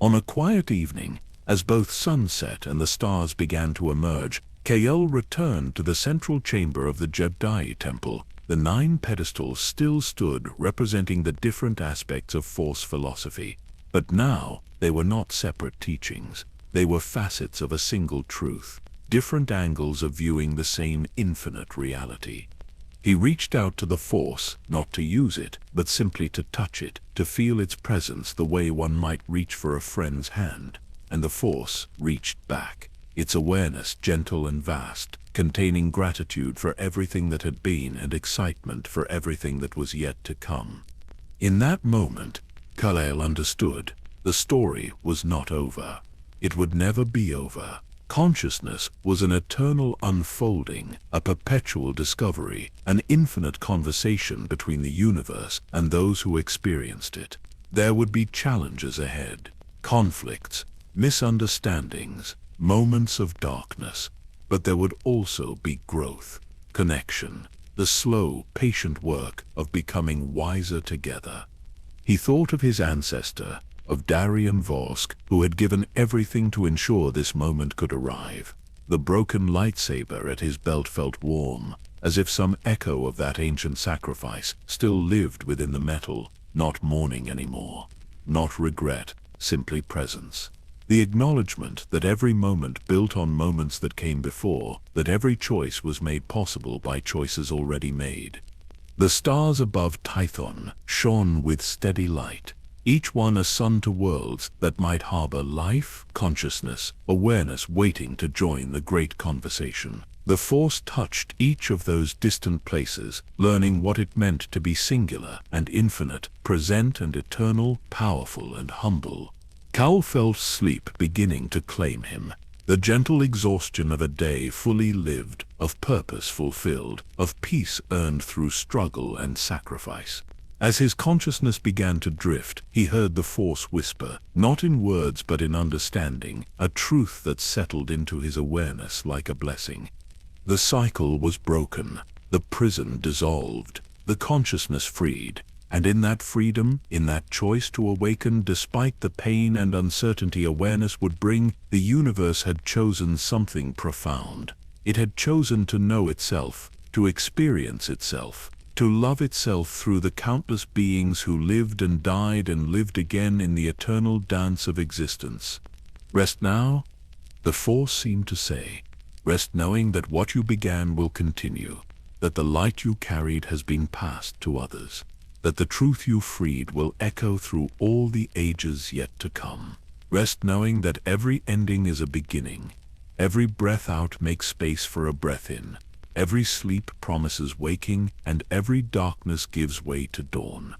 On a quiet evening, as both sunset and the stars began to emerge, Kael returned to the central chamber of the Jedi temple. The 9 pedestals still stood, representing the different aspects of Force philosophy. But now, they were not separate teachings. They were facets of a single truth, different angles of viewing the same infinite reality. He reached out to the Force, not to use it, but simply to touch it, to feel its presence the way one might reach for a friend's hand. And the Force reached back, its awareness gentle and vast, containing gratitude for everything that had been and excitement for everything that was yet to come. In that moment, Kael understood. The story was not over. It would never be over. Consciousness was an eternal unfolding, a perpetual discovery, an infinite conversation between the universe and those who experienced it. There would be challenges ahead, conflicts, misunderstandings, moments of darkness, but there would also be growth, connection, the slow, patient work of becoming wiser together. He thought of his ancestor, of Darian Vosk, who had given everything to ensure this moment could arrive. The broken lightsaber at his belt felt warm, as if some echo of that ancient sacrifice still lived within the metal, not mourning anymore, not regret, simply presence. The acknowledgement that every moment built on moments that came before, that every choice was made possible by choices already made. The stars above Tython shone with steady light, each one a sun to worlds that might harbor life, consciousness, awareness waiting to join the great conversation. The Force touched each of those distant places, learning what it meant to be singular and infinite, present and eternal, powerful and humble. Kael felt sleep beginning to claim him, the gentle exhaustion of a day fully lived, of purpose fulfilled, of peace earned through struggle and sacrifice. As his consciousness began to drift, he heard the Force whisper, not in words but in understanding, a truth that settled into his awareness like a blessing. The cycle was broken, the prison dissolved, the consciousness freed, and in that freedom, in that choice to awaken despite the pain and uncertainty awareness would bring, the universe had chosen something profound. It had chosen to know itself, to experience itself, to love itself through the countless beings who lived and died and lived again in the eternal dance of existence. Rest now, the Force seemed to say. Rest knowing that what you began will continue, that the light you carried has been passed to others, that the truth you freed will echo through all the ages yet to come. Rest knowing that every ending is a beginning. Every breath out makes space for a breath in. Every sleep promises waking, and every darkness gives way to dawn.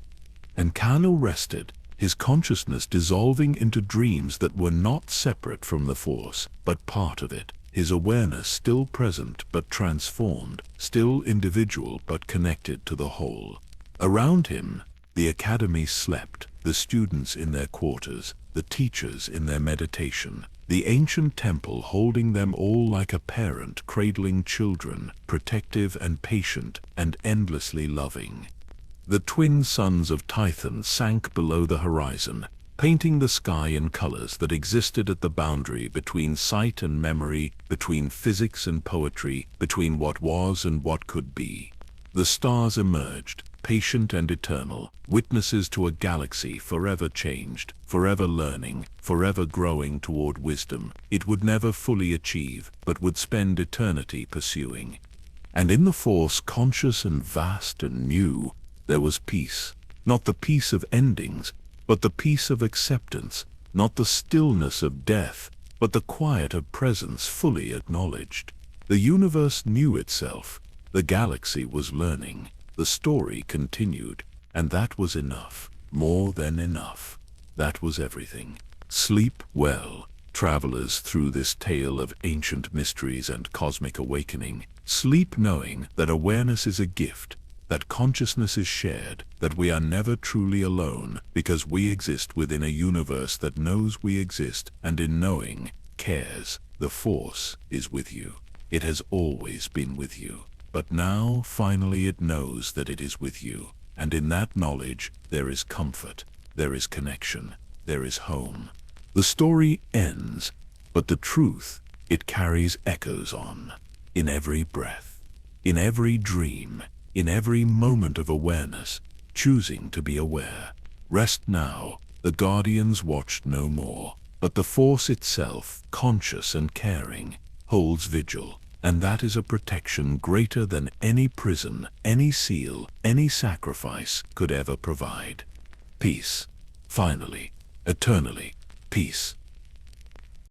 And Kael rested, his consciousness dissolving into dreams that were not separate from the Force, but part of it. His awareness still present but transformed, still individual but connected to the whole. Around him, the academy slept, the students in their quarters, the teachers in their meditation, the ancient temple holding them all like a parent cradling children, protective and patient and endlessly loving. The twin suns of Tython sank below the horizon, painting the sky in colors that existed at the boundary between sight and memory, between physics and poetry, between what was and what could be. The stars emerged, patient and eternal, witnesses to a galaxy forever changed, forever learning, forever growing toward wisdom it would never fully achieve, but would spend eternity pursuing. And in the Force, conscious and vast and new, there was peace, not the peace of endings, but the peace of acceptance, not the stillness of death, but the quiet of presence fully acknowledged. The universe knew itself, the galaxy was learning, the story continued, and that was enough, more than enough. That was everything. Sleep well, travelers through this tale of ancient mysteries and cosmic awakening. Sleep knowing that awareness is a gift, that consciousness is shared, that we are never truly alone, because we exist within a universe that knows we exist, and in knowing, cares. The Force is with you. It has always been with you. But now, finally, it knows that it is with you, and in that knowledge, there is comfort, there is connection, there is home. The story ends, but the truth, it carries echoes on, in every breath, in every dream, in every moment of awareness, choosing to be aware. Rest now, the Guardians watched no more, but the Force itself, conscious and caring, holds vigil, and that is a protection greater than any prison, any seal, any sacrifice could ever provide. Peace. Finally, eternally, peace.